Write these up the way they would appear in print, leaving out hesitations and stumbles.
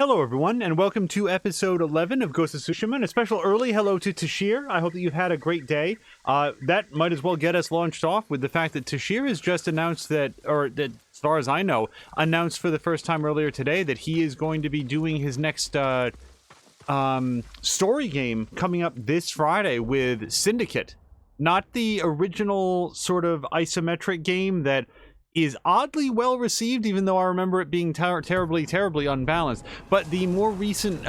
Hello everyone, and welcome to episode 11 of Ghost of Tsushima, and a special early hello to Tashir. I hope that you've had a great day. That might as well get us launched off with the fact that Tashir has just announced that, as far as I know, announced for the first time earlier today that he is going to be doing his next story game coming up this Friday with Syndicate. Not the original sort of isometric game that is oddly well received, even though I remember it being terribly unbalanced, but the more recent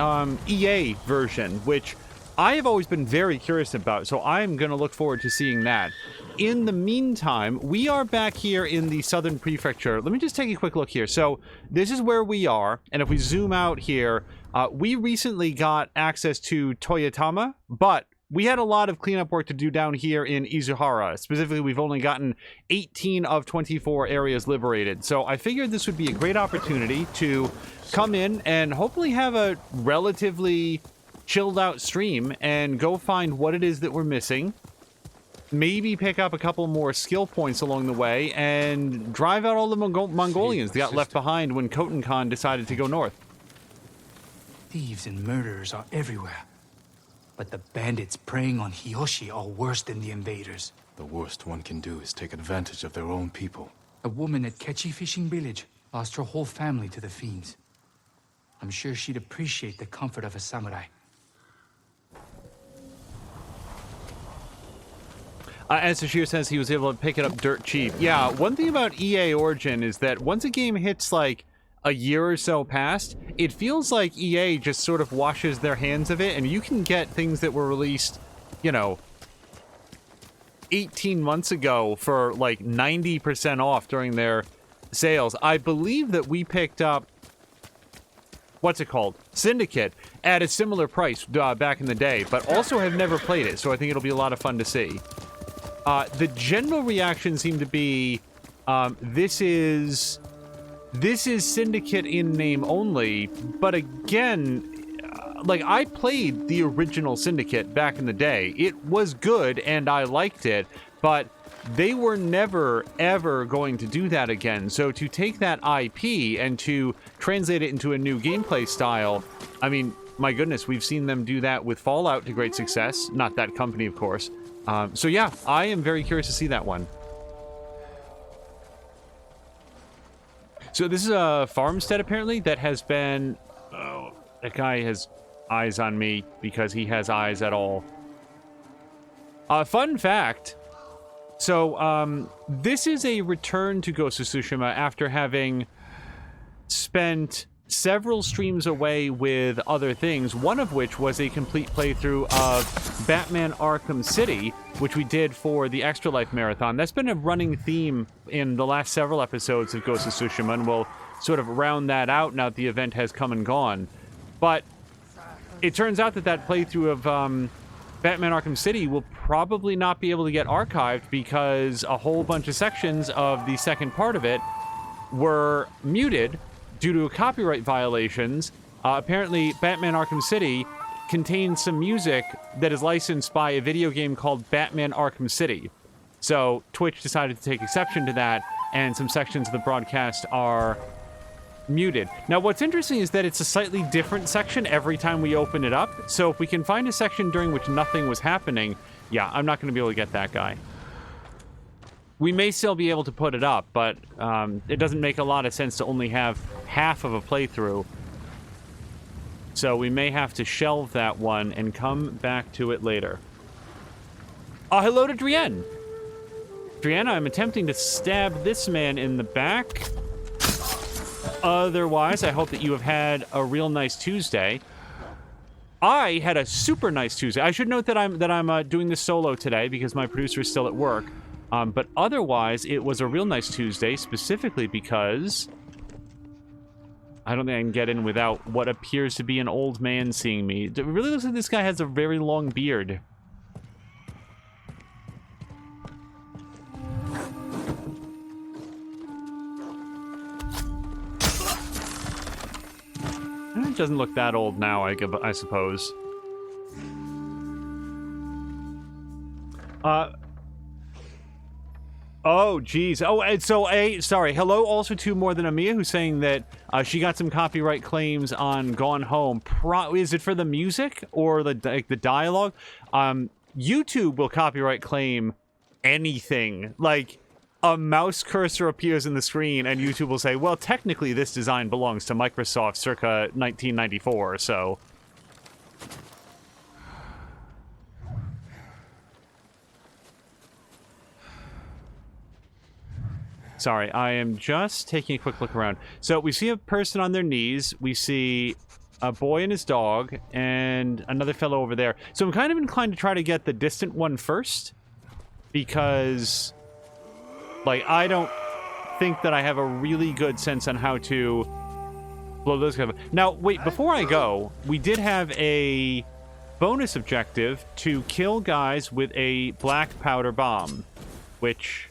EA version, which I have always been very curious about, so I'm going to look forward to seeing that. In the meantime, we are back here in the Southern Prefecture. Let me just take a quick look here. So this is where we are, and if we zoom out here, we recently got access to Toyotama, but we had a lot of cleanup work to do down here in Izuhara. Specifically, we've only gotten 18 of 24 areas liberated. So I figured this would be a great opportunity to come in and hopefully have a relatively chilled out stream and go find what it is that we're missing. Maybe pick up a couple more skill points along the way and drive out all the Mongolians that got left behind when Khotan Khan decided to go north. Thieves and murderers are everywhere. But the bandits preying on Hiyoshi are worse than the invaders. The worst one can do is take advantage of their own people. A woman at Kechi fishing village lost her whole family to the fiends. I'm sure she'd appreciate the comfort of a samurai. As Tashir says, he was able to pick it up dirt cheap. Yeah, one thing about EA Origin is that once a game hits like a year or so past, it feels like EA just sort of washes their hands of it, and you can get things that were released, 18 months ago for like 90% off during their sales. I believe that we picked up, Syndicate, at a similar price back in the day, but also have never played it, so I think it'll be a lot of fun to see. The general reaction seemed to be, this is Syndicate in name only, but again, I played the original Syndicate back in the day. It was good, and I liked it, but they were never, ever going to do that again. So to take that IP and to translate it into a new gameplay style, I mean, my goodness, we've seen them do that with Fallout to great success. Not that company, of course. So yeah, I am very curious to see that one. So this is a farmstead, apparently, that has been... Oh, that guy has eyes on me because he has eyes at all. Fun fact. So, this is a return to Ghost of Tsushima after having spent several streams away with other things, one of which was a complete playthrough of Batman Arkham City, which we did for the Extra Life Marathon. That's been a running theme in the last several episodes of Ghost of Tsushima, and we'll sort of round that out now that the event has come and gone. But it turns out that that playthrough of Batman Arkham City will probably not be able to get archived because a whole bunch of sections of the second part of it were muted due to copyright violations. Apparently, Batman Arkham City contains some music that is licensed by a video game called Batman Arkham City. So Twitch decided to take exception to that, and some sections of the broadcast are muted. Now, what's interesting is that it's a slightly different section every time we open it up. So if we can find a section during which nothing was happening, yeah, I'm not going to be able to get that guy. We may still be able to put it up, but it doesn't make a lot of sense to only have half of a playthrough. So we may have to shelve that one and come back to it later. Hello to Drienne. Drienne, I'm attempting to stab this man in the back. Otherwise, I hope that you have had a real nice Tuesday. I had a super nice Tuesday. I should note that I'm doing this solo today because my producer is still at work. But otherwise, it was a real nice Tuesday, specifically because I don't think I can get in without what appears to be an old man seeing me. It really looks like this guy has a very long beard. It doesn't look that old now, I suppose. Oh, geez. Oh, and so, sorry. Hello also to More Than Amia, who's saying that she got some copyright claims on Gone Home. Is it for the music or the dialogue? YouTube will copyright claim anything. Like, a mouse cursor appears in the screen, and YouTube will say, well, technically this design belongs to Microsoft circa 1994, so... Sorry, I am just taking a quick look around. So we see a person on their knees. We see a boy and his dog, and another fellow over there. So I'm kind of inclined to try to get the distant one first, because, like, I don't think that I have a really good sense on how to blow those guys up. Now, wait, before I go, we did have a bonus objective to kill guys with a black powder bomb, which...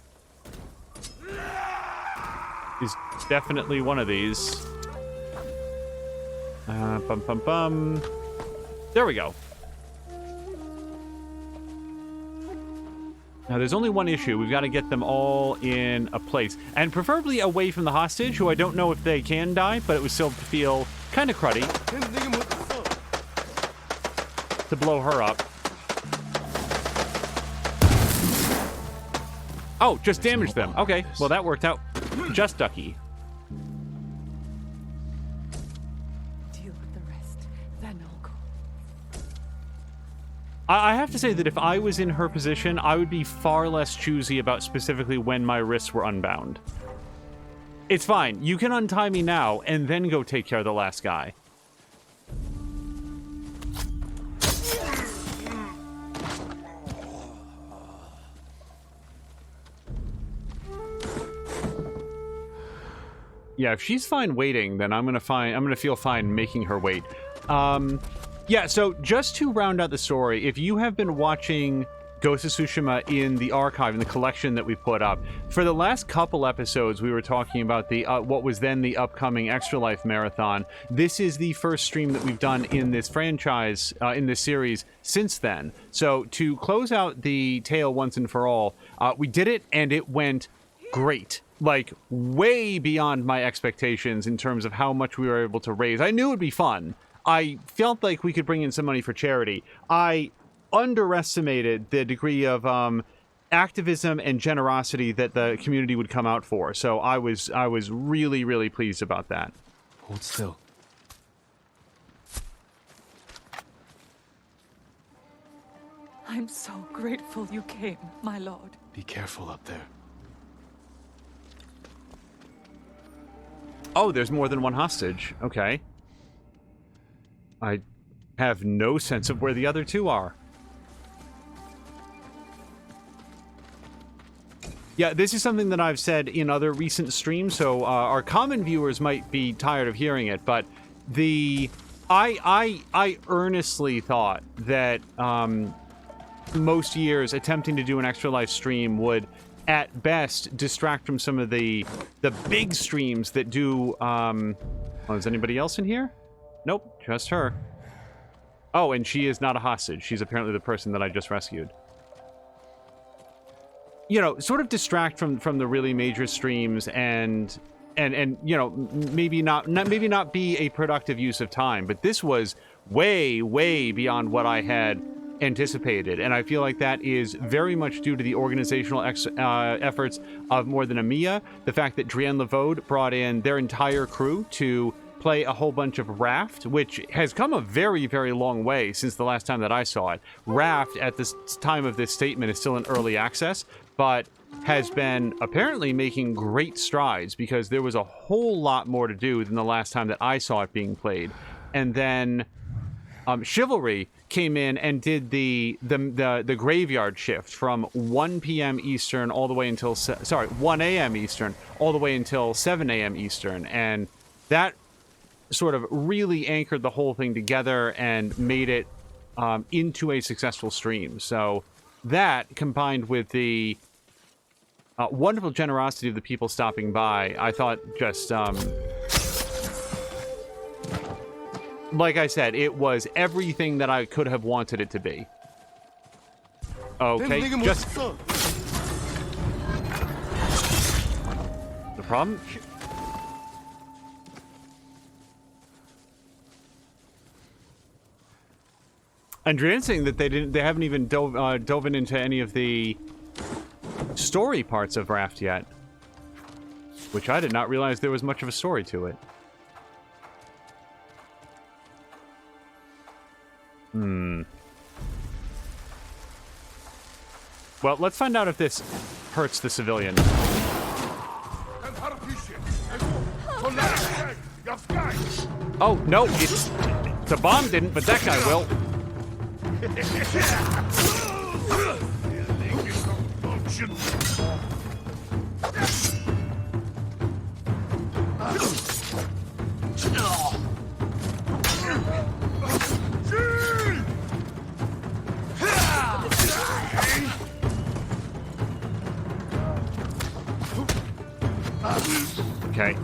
is definitely one of these. There we go. Now, there's only one issue. We've got to get them all in a place. And preferably away from the hostage, who I don't know if they can die, but it would still feel kind of cruddy to blow her up. Oh, just damage them. Okay, well, that worked out just ducky. Deal with the rest, then I'll go. I have to say that if I was in her position, I would be far less choosy about specifically when my wrists were unbound. It's fine. You can untie me now and then go take care of the last guy. Yeah, if she's fine waiting, then I'm gonna feel fine making her wait. Yeah, so just to round out the story, if you have been watching Ghost of Tsushima in the archive, in the collection that we put up, for the last couple episodes, we were talking about the what was then the upcoming Extra Life Marathon. This is the first stream that we've done in this franchise, in this series, since then. So to close out the tale once and for all, we did it, and it went great. Like, way beyond my expectations in terms of how much we were able to raise. I knew it would be fun. I felt like we could bring in some money for charity. I underestimated the degree of activism and generosity that the community would come out for. So I was really, really pleased about that. Hold still. I'm so grateful you came, my lord. Be careful up there. Oh, there's more than one hostage. Okay. I have no sense of where the other two are. Yeah, this is something that I've said in other recent streams, so our common viewers might be tired of hearing it, but I earnestly thought that most years attempting to do an Extra Life stream would at best distract from some of the big streams that do oh, is anybody else in here? Nope, just her. Oh, and she is not a hostage. She's apparently the person that I just rescued. You know, sort of distract from the really major streams and you know, maybe not be a productive use of time, but this was way beyond what I had anticipated, and I feel like that is very much due to the organizational efforts of More Than Amia, the fact that Drian Levode brought in their entire crew to play a whole bunch of Raft, which has come a very long way since the last time that I saw it. Raft, at this time of this statement, is still in early access, but has been apparently making great strides, because there was a whole lot more to do than the last time that I saw it being played. And then Chivalry came in and did the graveyard shift from 1 p.m. Eastern all the way until 1 a.m. Eastern all the way until 7 a.m. Eastern, and that sort of really anchored the whole thing together and made it into a successful stream. So that, combined with the wonderful generosity of the people stopping by, I thought just like I said, it was everything that I could have wanted it to be. Okay, just... the problem. Andrea's saying that they haven't even dove into any of the story parts of Raft yet, which I did not realize there was much of a story to it. Well, let's find out if this hurts the civilian. Oh, no, the bomb didn't, but that guy will. Okay.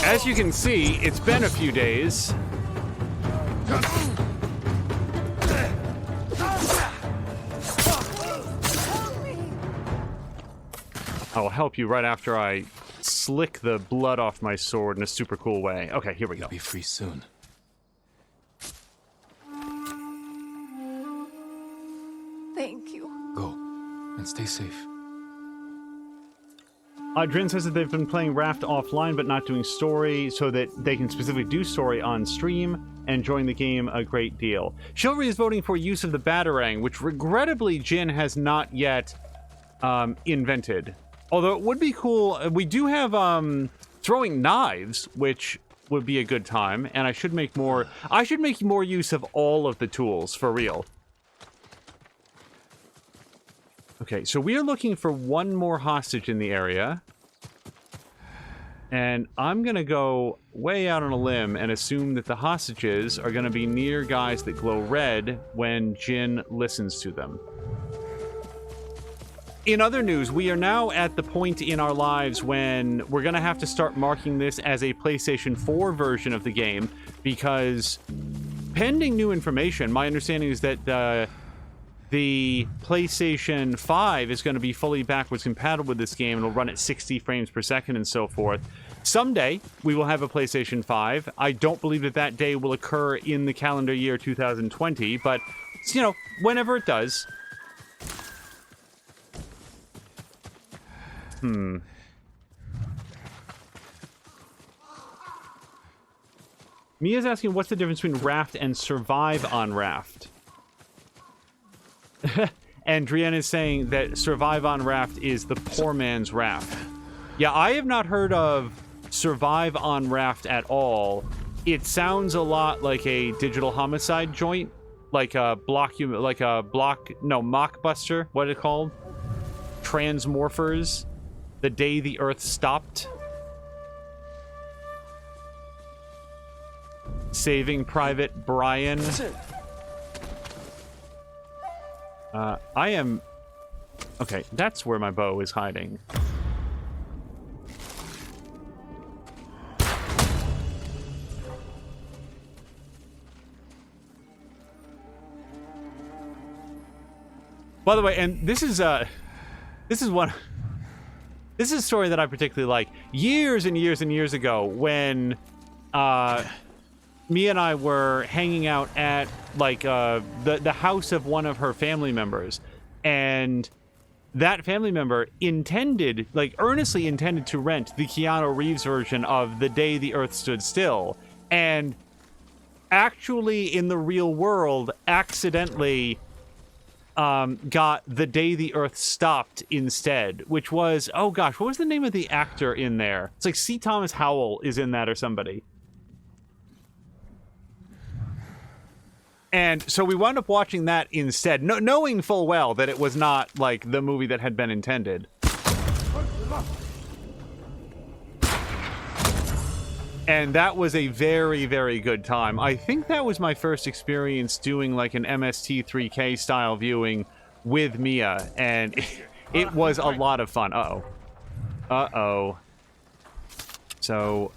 As you can see, it's been a few days. I'll help you right after I slick the blood off my sword in a super cool way. Okay, here we go. You'll be free soon. Thank you. Go, and stay safe. Drin says that they've been playing Raft offline but not doing story so that they can specifically do story on stream and enjoying the game a great deal. Chivalry is voting for use of the Batarang, which regrettably Jin has not yet invented. Although it would be cool. We do have throwing knives, which would be a good time, and I should make more use of all of the tools, for real. Okay, so we are looking for one more hostage in the area. And I'm going to go way out on a limb and assume that the hostages are going to be near guys that glow red when Jin listens to them. In other news, we are now at the point in our lives when we're going to have to start marking this as a PlayStation 4 version of the game, because pending new information, my understanding is that the PlayStation 5 is going to be fully backwards compatible with this game. It'll run at 60 frames per second and so forth. Someday, we will have a PlayStation 5. I don't believe that that day will occur in the calendar year 2020, but, you know, whenever it does. Mia's asking what's the difference between Raft and Survive on Raft. And Drienne is saying that Survive on Raft is the poor man's Raft. Yeah, I have not heard of Survive on Raft at all. It sounds a lot like a digital homicide joint, like a Mockbuster. What is it called? Transmorphers. The Day the Earth Stopped. Saving Private Brian. I am... Okay, that's where my bow is hiding. By the way, and this is a story that I particularly like. Years and years and years ago, when me and I were hanging out at like the house of one of her family members, and that family member earnestly intended to rent the Keanu Reeves version of The Day the Earth Stood Still, and actually in the real world accidentally got The Day the Earth Stopped instead, which was, oh gosh, what was the name of the actor in there? It's like C. Thomas Howell is in that or somebody. And so we wound up watching that instead, knowing full well that it was not like the movie that had been intended. And that was a very, very good time. I think that was my first experience doing like an MST3K style viewing with Mia, and it was a lot of fun. Uh-oh. Uh-oh. So...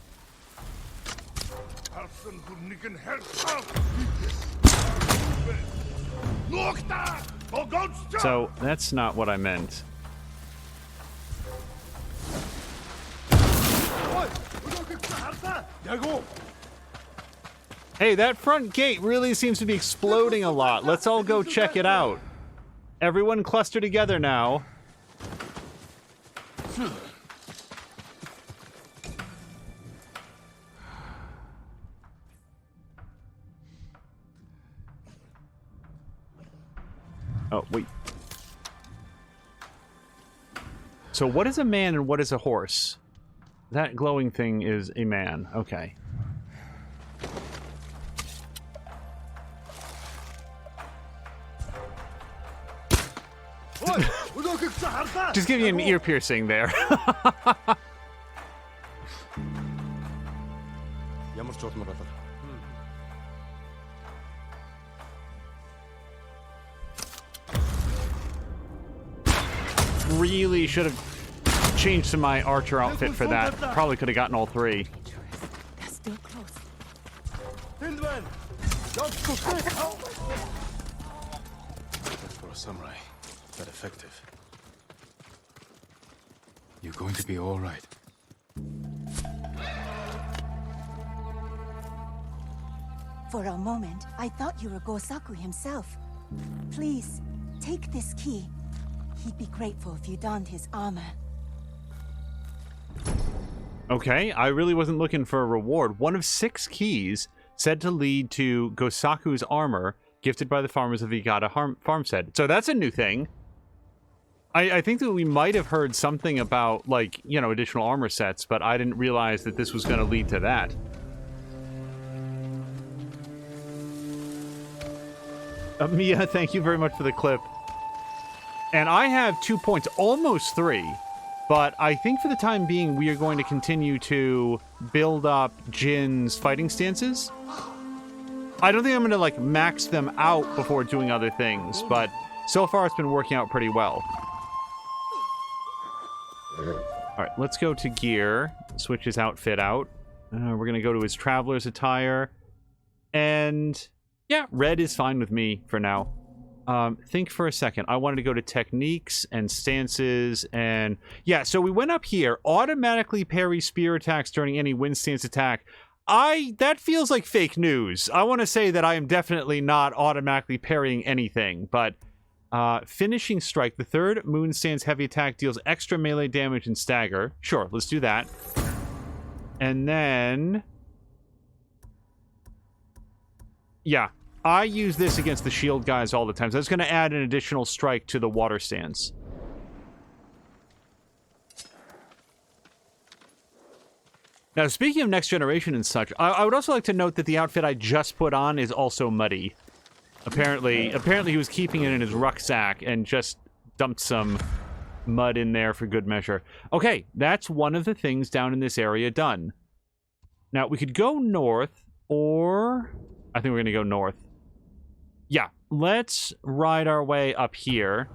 So, that's not what I meant. Hey, that front gate really seems to be exploding a lot. Let's all go check it out. Everyone cluster together now. Oh, wait. So what is a man and what is a horse? That glowing thing is a man. Okay. Just give you an ear piercing there. Really should have changed to my archer outfit for that. Probably could have gotten all three. They're still close. For a samurai, that effective. You're going to be all right. For a moment, I thought you were Gosaku himself. Please, take this key. He'd be grateful if you donned his armor. Okay, I really wasn't looking for a reward. One of 6 keys said to lead to Gosaku's armor, gifted by the farmers of the Igata farmstead. So that's a new thing. I think that we might have heard something about, like, you know, additional armor sets, but I didn't realize that this was going to lead to that. Mia, thank you very much for the clip. And I have 2 points, almost 3. But I think for the time being, we are going to continue to build up Jin's fighting stances. I don't think I'm going to, like, max them out before doing other things, but so far it's been working out pretty well. Alright, let's go to gear. Switch his outfit out. We're going to go to his traveler's attire. And, yeah, red is fine with me for now. Think for a second. I wanted to go to techniques and stances and... Yeah, so we went up here. Automatically parry spear attacks during any wind stance attack. That feels like fake news. I want to say that I am definitely not automatically parrying anything, but... finishing strike. The third moon stance heavy attack deals extra melee damage and stagger. Sure, let's do that. And then... Yeah. I use this against the shield guys all the time, so that's going to add an additional strike to the water stance. Now, speaking of next generation and such, I would also like to note that the outfit I just put on is also muddy. Apparently he was keeping it in his rucksack and just dumped some mud in there for good measure. Okay, that's one of the things down in this area done. Now, we could go north, or... I think we're going to go north. Yeah, let's ride our way up here.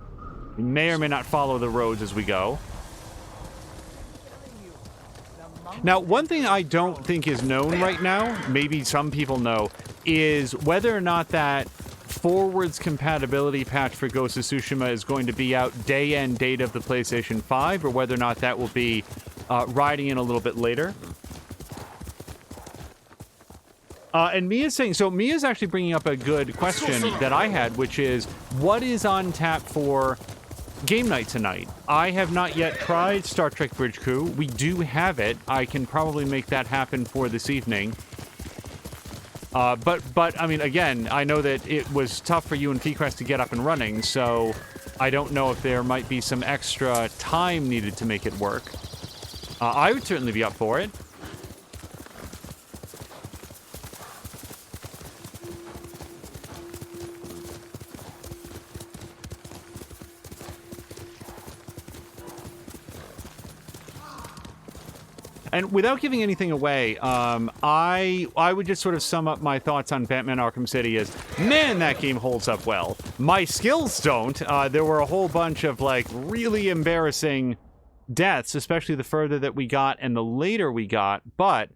We may or may not follow the roads as we go. Now, one thing I don't think is known right now, maybe some people know, is whether or not that forwards compatibility patch for Ghost of Tsushima is going to be out day and date of the PlayStation 5, or whether or not that will be riding in a little bit later. And Mia's saying, so Mia's actually bringing up a good question that I had, which is, what is on tap for game night tonight? I have not yet tried Star Trek Bridge Crew. We do have it. I can probably make that happen for this evening. But I mean, again, I know that it was tough for you and Feecrest to get up and running, so I don't know if there might be some extra time needed to make it work. I would certainly be up for it. And without giving anything away, I would just sort of sum up my thoughts on Batman Arkham City as, man, that game holds up well. My skills don't. There were a whole bunch of, like, really embarrassing deaths, especially the further that we got and the later we got. But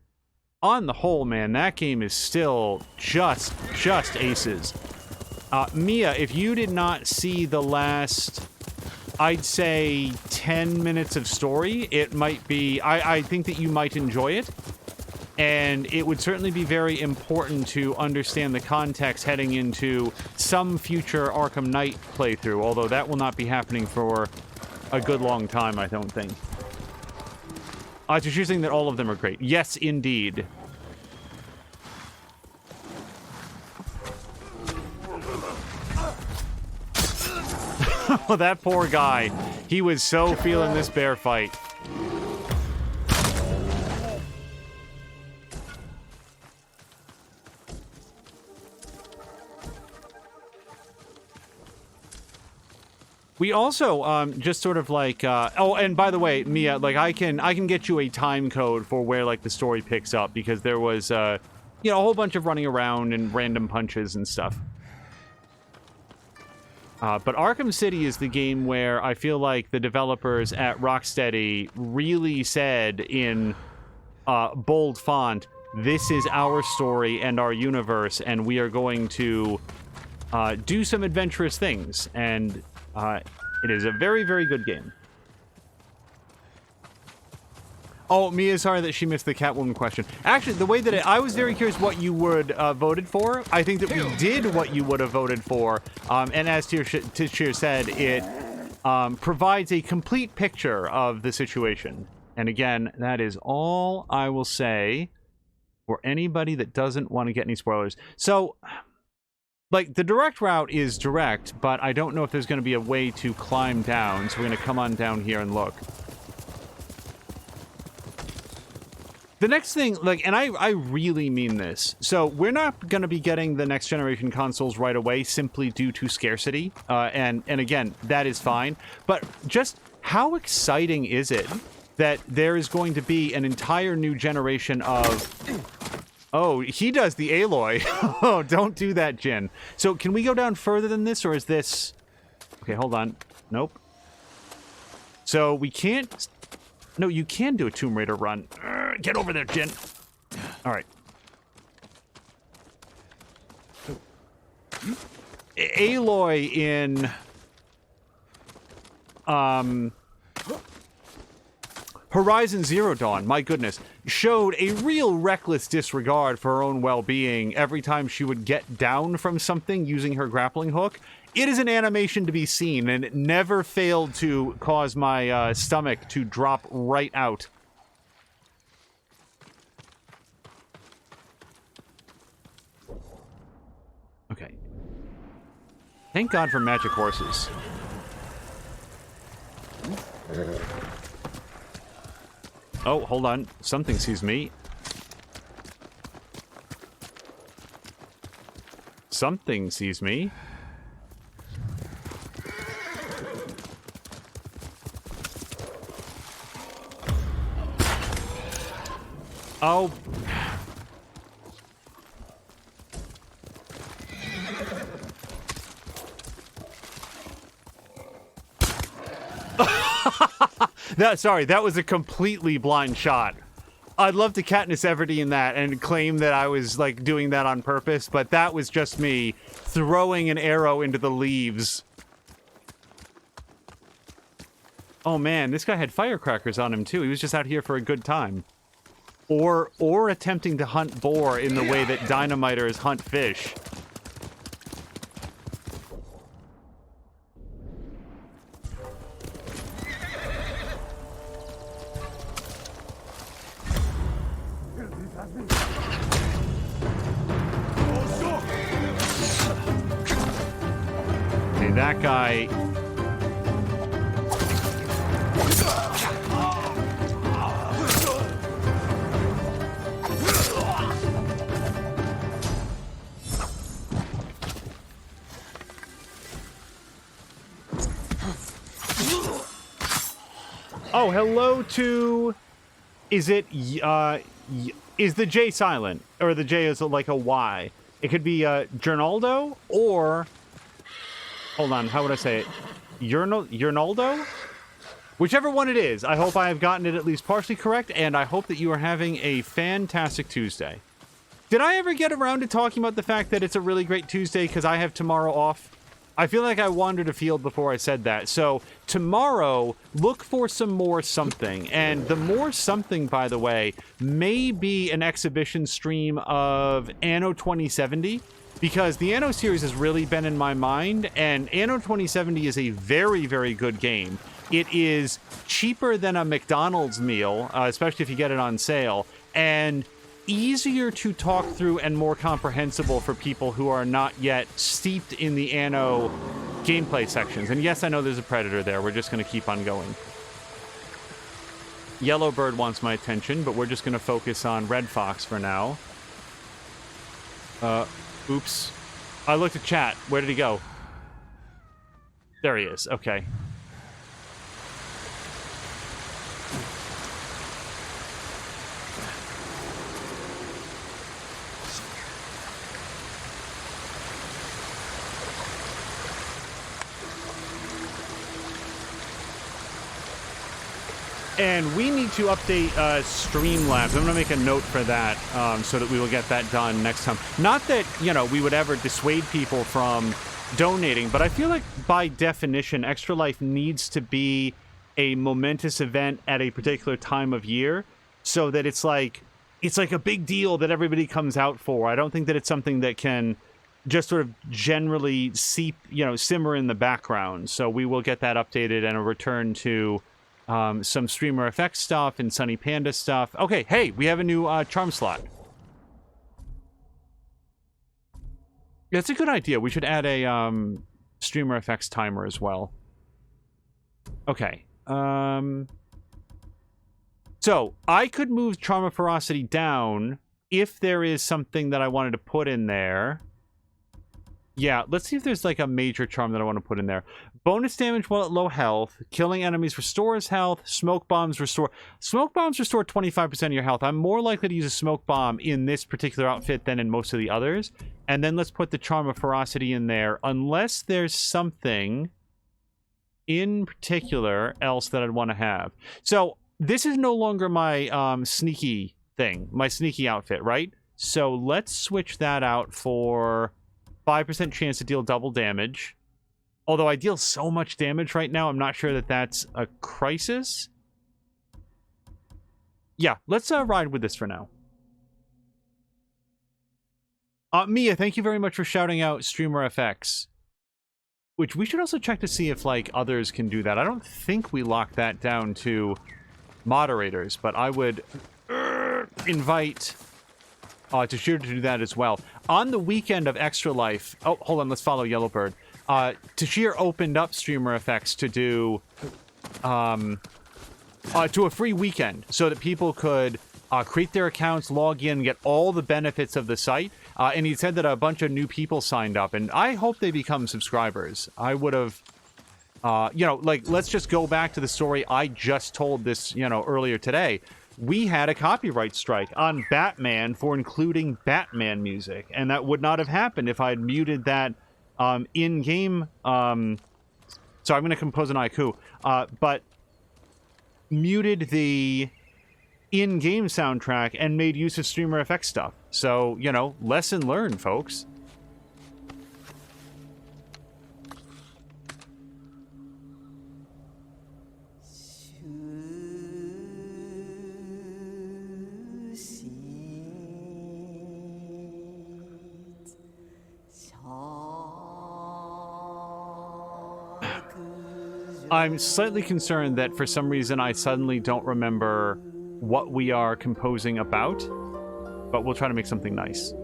on the whole, man, that game is still just aces. Mia, if you did not see the last... I'd say 10 minutes of story, it might be... I think that you might enjoy it. And it would certainly be very important to understand the context heading into some future Arkham Knight playthrough, although that will not be happening for a good long time, I don't think. So you're saying that all of them are great. Yes, indeed. Oh, that poor guy. He was so feeling this bear fight. We also just sort of like oh, and by the way, Mia, like I can get you a time code for where like the story picks up, because there was you know, a whole bunch of running around and random punches and stuff. But Arkham City is the game where I feel like the developers at Rocksteady really said in bold font, this is our story and our universe, and we are going to do some adventurous things. And it is a very, very good game. Oh, Mia's sorry that she missed the Catwoman question. Actually, the way that I was very curious what you would voted for. I think that we did what you would have voted for. And as Tishir said, it provides a complete picture of the situation. And again, that is all I will say for anybody that doesn't want to get any spoilers. So, like, the direct route is direct, but I don't know if there's going to be a way to climb down. So we're going to come on down here and look. The next thing, like, and I really mean this. So we're not going to be getting the next generation consoles right away simply due to scarcity. And again, that is fine. But just how exciting is it that there is going to be an entire new generation of... Oh, he does the Aloy. Oh, don't do that, Jin. So can we go down further than this, or is this... Okay, hold on. Nope. So we can't... No, you can do a Tomb Raider run. Get over there, Jin. All right. Aloy in... Horizon Zero Dawn, my goodness, showed a real reckless disregard for her own well-being every time she would get down from something using her grappling hook. It is an animation to be seen, and it never failed to cause my stomach to drop right out. Okay. Thank God for magic horses. Oh, hold on. Something sees me. Something sees me. Oh. Sorry, that was a completely blind shot. I'd love to Katniss Everdeen that and claim that I was, like, doing that on purpose, but that was just me throwing an arrow into the leaves. Oh man, this guy had firecrackers on him too. He was just out here for a good time. Or attempting to hunt boar in the way that dynamiters hunt fish. Okay, that guy... Oh, hello to... Is it... is the J silent? Or the J is like a Y? It could be Gernaldo or... Hold on, how would I say it? Yernaldo? Whichever one it is, I hope I have gotten it at least partially correct, and I hope that you are having a fantastic Tuesday. Did I ever get around to talking about the fact that it's a really great Tuesday because I have tomorrow off? I feel like I wandered afield before I said that. So tomorrow, look for some more something. And the more something, by the way, may be an exhibition stream of Anno 2070. Because the Anno series has really been in my mind. And Anno 2070 is a very, very good game. It is cheaper than a McDonald's meal, especially if you get it on sale. And easier to talk through and more comprehensible for people who are not yet steeped in the Anno gameplay sections. And yes, I know there's a predator there. We're just going to keep on going. Yellowbird wants my attention, but we're just going to focus on Red Fox for now. Oops. I looked at chat. Where did he go? There he is. Okay. And we need to update Streamlabs. I'm going to make a note for that so that we will get that done next time. Not that, you know, we would ever dissuade people from donating, but I feel like by definition, Extra Life needs to be a momentous event at a particular time of year so that it's like a big deal that everybody comes out for. I don't think that it's something that can just sort of generally simmer in the background. So we will get that updated and a return to some streamer effects stuff and Sunny Panda stuff. Okay, hey, we have a new charm slot. That's a good idea. We should add a streamer effects timer as well. Okay. So I could move Charm of Ferocity down if there is something that I wanted to put in there. Yeah, let's see if there's like a major charm that I want to put in there. Bonus damage while at low health. Killing enemies restores health. Smoke bombs restore 25% of your health. I'm more likely to use a smoke bomb in this particular outfit than in most of the others. And then let's put the Charm of Ferocity in there. Unless there's something in particular else that I'd want to have. So this is no longer my sneaky thing. My sneaky outfit, right? So let's switch that out for 5% chance to deal double damage. Although I deal so much damage right now, I'm not sure that that's a crisis. Yeah, let's ride with this for now. Mia, thank you very much for shouting out Streamer FX. Which we should also check to see if, like, others can do that. I don't think we locked that down to moderators, but I would invite Tashir to do that as well. On the weekend of Extra Life... Oh, hold on, let's follow Yellowbird. Tashir opened up Streamer Effects to do... to a free weekend, so that people could create their accounts, log in, get all the benefits of the site. And he said that a bunch of new people signed up, and I hope they become subscribers. I would have... let's just go back to the story I just told this, earlier today. We had a copyright strike on Batman for including Batman music, and that would not have happened if I had muted that in-game... so I'm going to compose an haiku, but muted the in-game soundtrack and made use of Streamer FX stuff. So, lesson learned, folks. I'm slightly concerned that for some reason I suddenly don't remember what we are composing about, but we'll try to make something nice.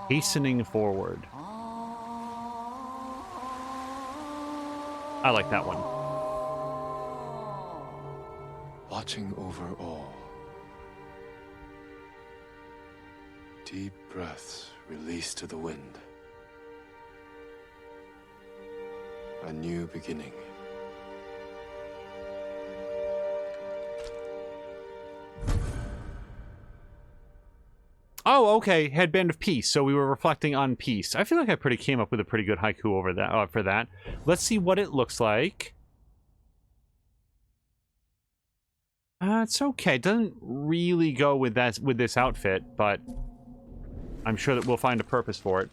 Hastening forward. I like that one. Watching over all. Deep breaths released to the wind. A new beginning. Oh, okay. Headband of Peace. So we were reflecting on peace. I feel like I came up with a pretty good haiku over that for that. Let's see what it looks like. It's okay. It doesn't really go with this outfit, but I'm sure that we'll find a purpose for it.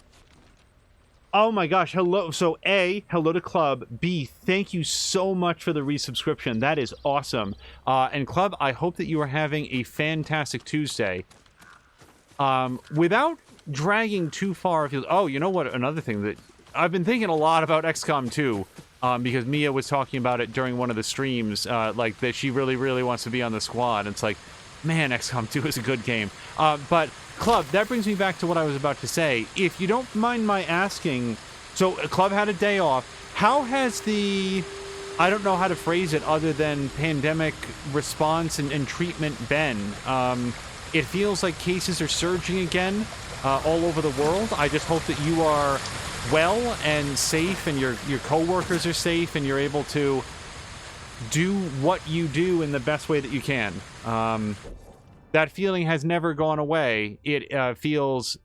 Oh my gosh, hello. So A, hello to Club. B, thank you so much for the resubscription. That is awesome. And Club, I hope that you are having a fantastic Tuesday. Without dragging too far, oh, you know what? Another thing that I've been thinking a lot about XCOM 2, because Mia was talking about it during one of the streams, like that she really, really wants to be on the squad. It's like, man, XCOM 2 is a good game. But Club, that brings me back to what I was about to say. If you don't mind my asking, so Club had a day off. How has the, I don't know how to phrase it other than pandemic response and treatment been? It feels like cases are surging again all over the world. I just hope that you are well and safe, and your coworkers are safe, and you're able to do what you do in the best way that you can. That feeling has never gone away. It feels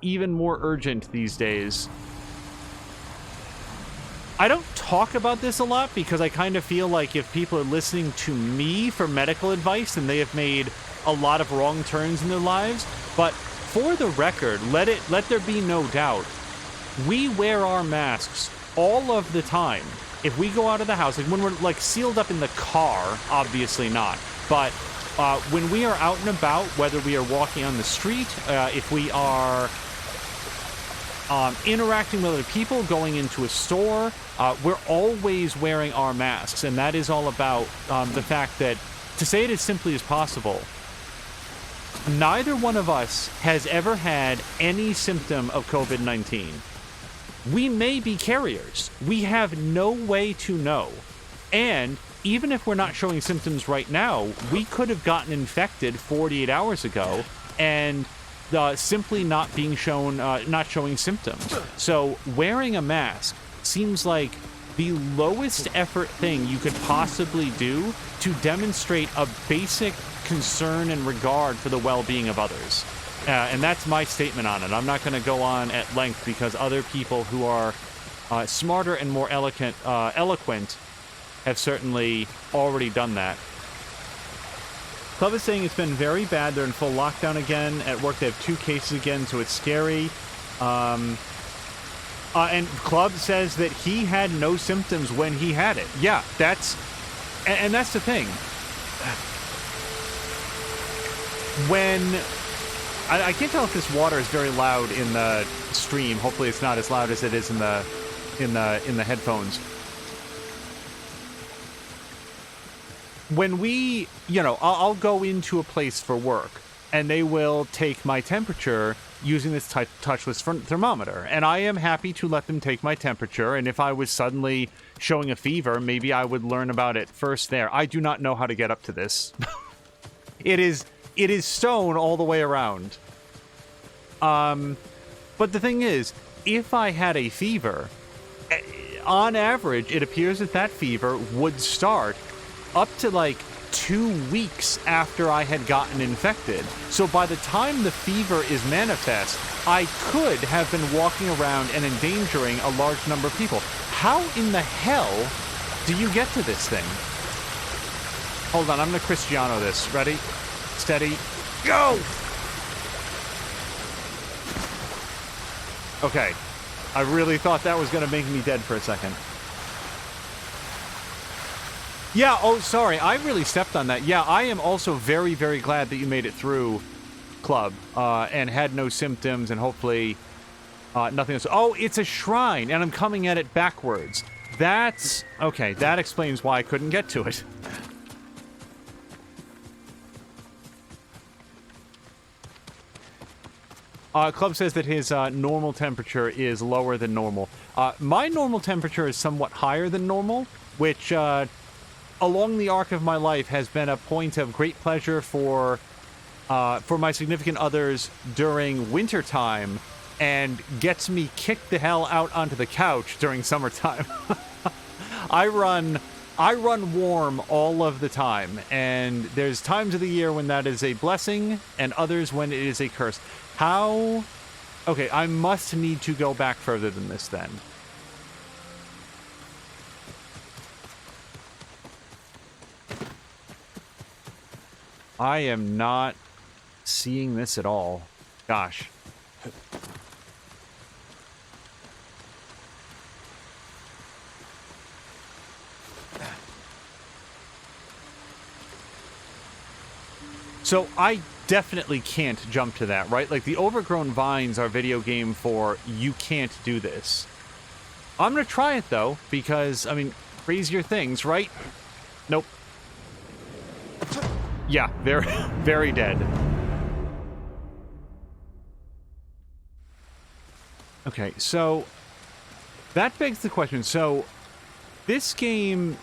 even more urgent these days. I don't talk about this a lot because I kind of feel like if people are listening to me for medical advice, then they have made a lot of wrong turns in their lives. But for the record, let there be no doubt, we wear our masks all of the time. If we go out of the house, like when we're like sealed up in the car, obviously not, but when we are out and about, whether we are walking on the street, if we are interacting with other people, going into a store, we're always wearing our masks. And that is all about the fact that, to say it as simply as possible, neither one of us has ever had any symptom of COVID-19. We may be carriers. We have no way to know. And even if we're not showing symptoms right now, we could have gotten infected 48 hours ago and simply not being shown, not showing symptoms. So wearing a mask seems like the lowest effort thing you could possibly do to demonstrate a basic concern and regard for the well-being of others. And that's my statement on it. I'm not going to go on at length because other people who are smarter and more eloquent have certainly already done that. Club is saying it's been very bad. They're in full lockdown again. At work, they have 2 cases again, so it's scary. And Club says that he had no symptoms when he had it. Yeah, that's the thing. When I can't tell if this water is very loud in the stream. Hopefully, it's not as loud as it is in the headphones. When we, I'll go into a place for work, and they will take my temperature using this touchless thermometer. And I am happy to let them take my temperature, and if I was suddenly showing a fever, maybe I would learn about it first there. I do not know how to get up to this. It is stone all the way around. But the thing is, if I had a fever, on average, it appears that fever would start up to like 2 weeks after I had gotten infected. So by the time the fever is manifest, I could have been walking around and endangering a large number of people. How in the hell do you get to this thing? Hold on, I'm going to Cristiano this. Ready? Steady. Go! Okay. I really thought that was going to make me dead for a second. Yeah, oh, sorry. I really stepped on that. Yeah, I am also very, very glad that you made it through, Club, and had no symptoms, and hopefully nothing else. Oh, it's a shrine, and I'm coming at it backwards. That's... Okay, that explains why I couldn't get to it. Club says that his normal temperature is lower than normal. My normal temperature is somewhat higher than normal, which... along the arc of my life has been a point of great pleasure for my significant others during wintertime, and gets me kicked the hell out onto the couch during summertime. I run warm all of the time, and there's times of the year when that is a blessing, and others when it is a curse. How? Okay, I must need to go back further than this then. I am not seeing this at all. Gosh. So I definitely can't jump to that, right? Like, the overgrown vines are video game for you can't do this. I'm gonna try it, though, because, I mean, crazier things, right? Nope. Yeah, very, very dead. Okay, so that begs the question. So this game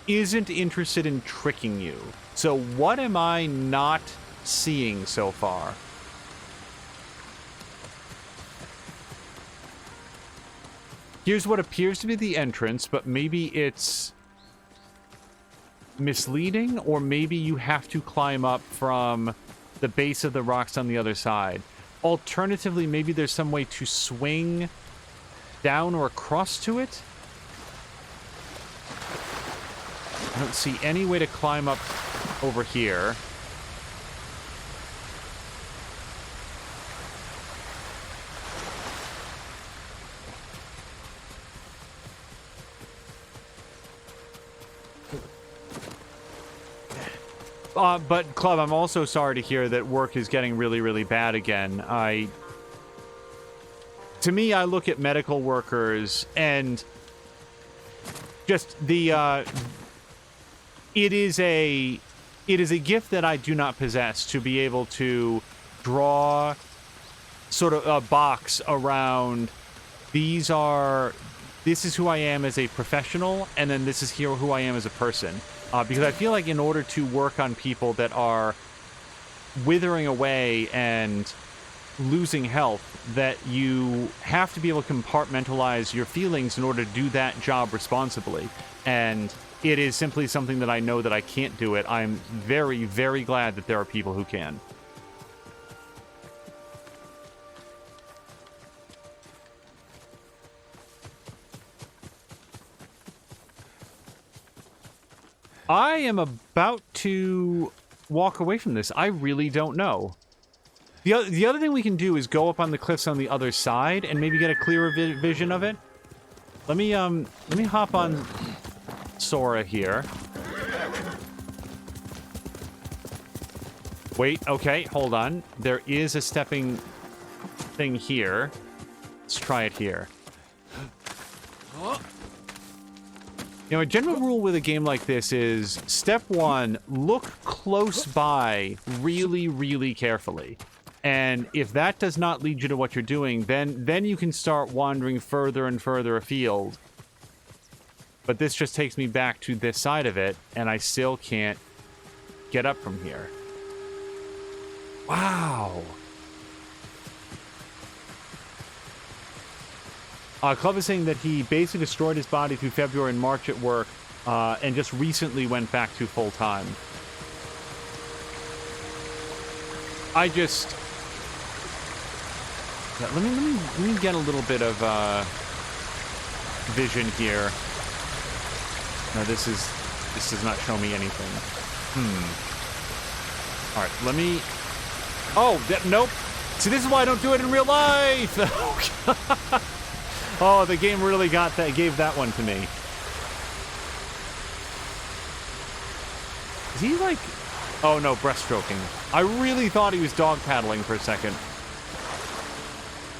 isn't interested in tricking you. So what am I not seeing so far? Here's what appears to be the entrance, but maybe it's misleading, or maybe you have to climb up from the base of the rocks on the other side. Alternatively, maybe there's some way to swing down or across to it. I don't see any way to climb up over here. But, Club, I'm also sorry to hear that work is getting really, really bad again. To me, I look at medical workers and just the, it is a gift that I do not possess, to be able to draw sort of a box around this is who I am as a professional, and then this is who I am as a person. Because I feel like in order to work on people that are withering away and losing health, that you have to be able to compartmentalize your feelings in order to do that job responsibly. And it is simply something that I know that I can't do it. I'm very, very glad that there are people who can. I am about to walk away from this. I really don't know. The other thing we can do is go up on the cliffs on the other side and maybe get a clearer vision of it. Let me hop on Sora here. Wait, okay, hold on. There is a stepping thing here. Let's try it here. You know, a general rule with a game like this is, step one, look close by really, really carefully. And if that does not lead you to what you're doing, then you can start wandering further and further afield. But this just takes me back to this side of it, and I still can't get up from here. Wow. Club is saying that he basically destroyed his body through February and March at work, and just recently went back to full-time. Let me get a little bit of vision here. No, this does not show me anything. All right, let me. Oh, nope. See, this is why I don't do it in real life. Oh, the game really gave that one to me. Is he like... Oh, no, breaststroking. I really thought he was dog paddling for a second.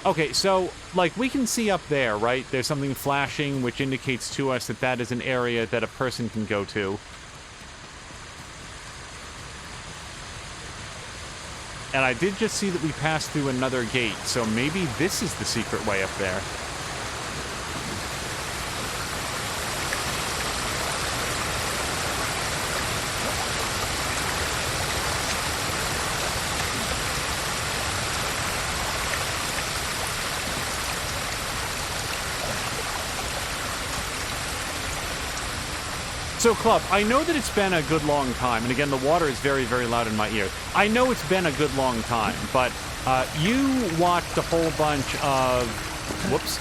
Okay, so, like, we can see up there, right? There's something flashing, which indicates to us that that is an area that a person can go to. And I did just see that we passed through another gate, so maybe this is the secret way up there. So, Club, I know that it's been a good long time, and again, the water is very, very loud in my ear. I know it's been a good long time, but you watched a whole bunch of... Whoops.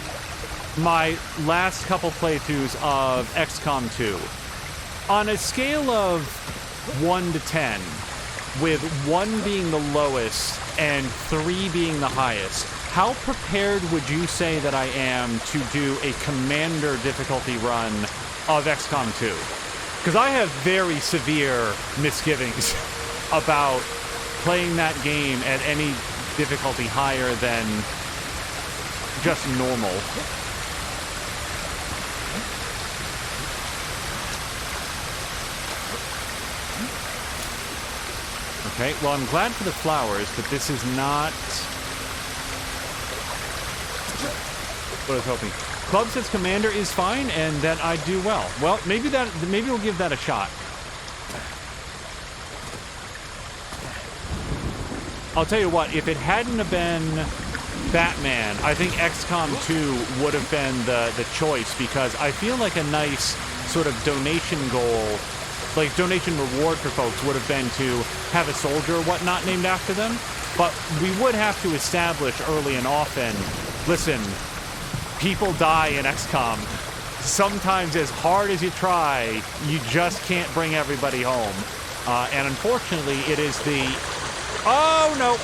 My last couple playthroughs of XCOM 2. On a scale of 1 to 10, with 1 being the lowest and 3 being the highest, how prepared would you say that I am to do a commander difficulty run of XCOM 2? Because I have very severe misgivings about playing that game at any difficulty higher than just normal. Okay, well, I'm glad for the flowers, but this is not what I was hoping. Club says Commander is fine and that I do well. Well, maybe we'll give that a shot. I'll tell you what, if it hadn't have been Batman, I think XCOM 2 would have been the choice, because I feel like a nice sort of donation goal, like donation reward for folks, would have been to have a soldier or whatnot named after them. But we would have to establish early and often, listen, people die in XCOM. Sometimes, as hard as you try, you just can't bring everybody home. And unfortunately, it is the... Oh, no!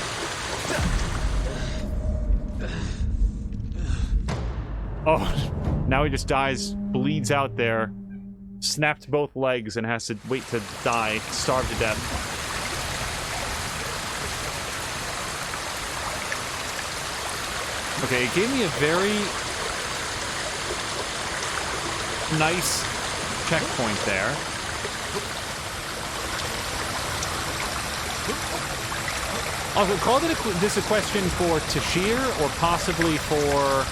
Oh, now he just dies, bleeds out there, snapped both legs, and has to wait to die, starve to death. Okay, it gave me a very nice checkpoint there. Also, call this a question for Tashir, or possibly for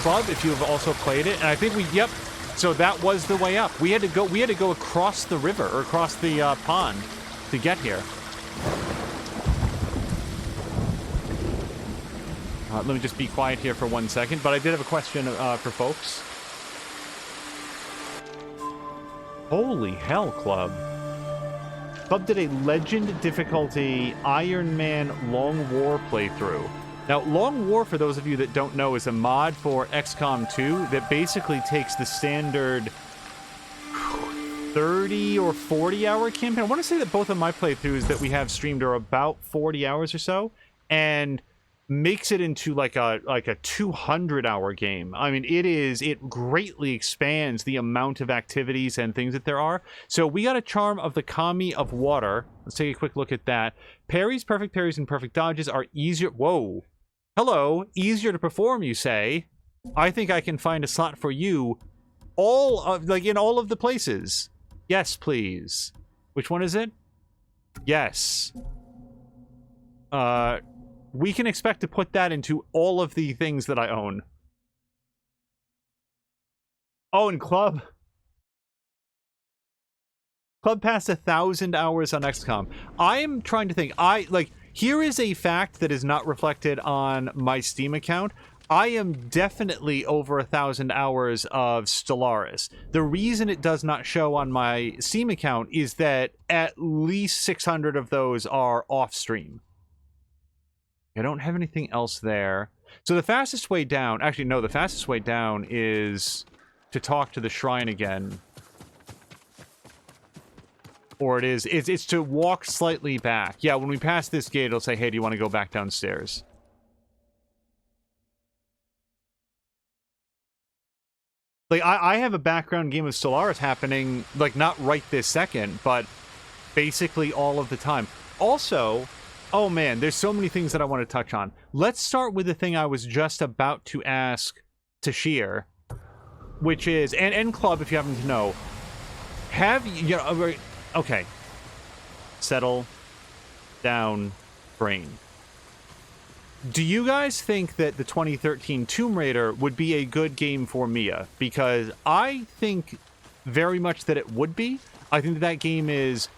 Club, if you have also played it. And I think yep. So that was the way up. We had to go across the river, or across the pond, to get here. Let me just be quiet here for 1 second. But I did have a question for folks. Holy hell, Club. Club did a Legend difficulty Iron Man Long War playthrough. Now, Long War, for those of you that don't know, is a mod for XCOM 2 that basically takes the standard 30 or 40-hour campaign. I want to say that both of my playthroughs that we have streamed are about 40 hours or so, and makes it into like a 200-hour game. I mean, it greatly expands the amount of activities and things that there are. So we got a Charm of the Kami of Water. Let's take a quick look at that. Perfect parries and perfect dodges are easier. Whoa. Hello. Easier to perform, you say? I think I can find a slot for you in all of the places. Yes, please. Which one is it? Yes. We can expect to put that into all of the things that I own. Oh, and Club passed 1,000 hours on XCOM. I am trying to think. Here is a fact that is not reflected on my Steam account. I am definitely over 1,000 hours of Stellaris. The reason it does not show on my Steam account is that at least 600 of those are off stream. I don't have anything else there. So the fastest way down... Actually, no, the fastest way down is to talk to the shrine again. Or it's to walk slightly back. Yeah, when we pass this gate, it'll say, hey, do you want to go back downstairs? Like, I have a background game of Stellaris happening, like, not right this second, but basically all of the time. Also... Oh man, there's so many things that I want to touch on. Let's start with the thing I was just about to ask Tashir, which is, and Club, if you happen to know, okay, settle down, brain. Do you guys think that the 2013 Tomb Raider would be a good game for Mia? Because I think very much that it would be. I think that game is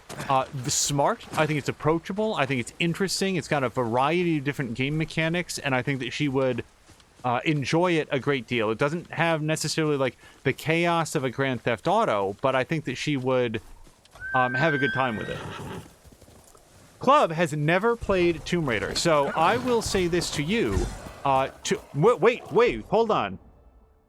smart. I think it's approachable. I think it's interesting. It's got a variety of different game mechanics, and I think that she would enjoy it a great deal. It doesn't have necessarily like the chaos of a Grand Theft Auto, but I think that she would have a good time with it. Club has never played Tomb Raider, so I will say this to you. Wait, hold on.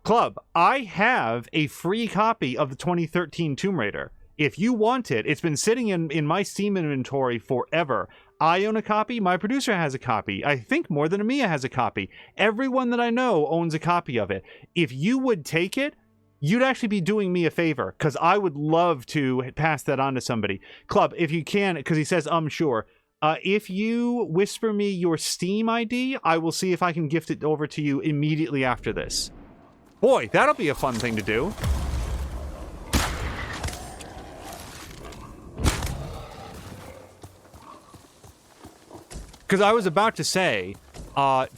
Club, I have a free copy of the 2013 Tomb Raider. If you want it, it's been sitting in my Steam inventory forever. I own a copy. My producer has a copy. I think more than Amiya has a copy. Everyone that I know owns a copy of it. If you would take it, you'd actually be doing me a favor, because I would love to pass that on to somebody. Club, if you can, because he says, sure. If you whisper me your Steam ID, I will see if I can gift it over to you immediately after this. Boy, that'll be a fun thing to do. Because I was about to say,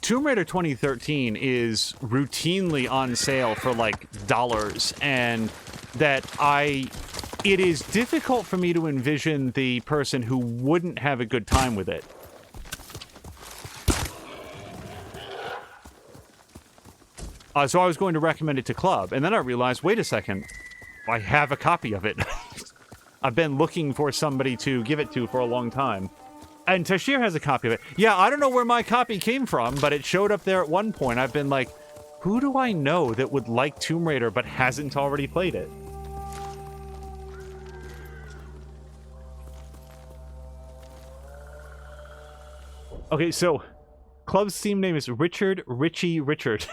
Tomb Raider 2013 is routinely on sale for, like, dollars, and that it is difficult for me to envision the person who wouldn't have a good time with it. So I was going to recommend it to Club, and then I realized, wait a second, I have a copy of it. I've been looking for somebody to give it to for a long time. And Tashir has a copy of it. Yeah, I don't know where my copy came from, but it showed up there at one point. I've been like, who do I know that would like Tomb Raider but hasn't already played it? Okay, so Club's Steam name is Richard Richard.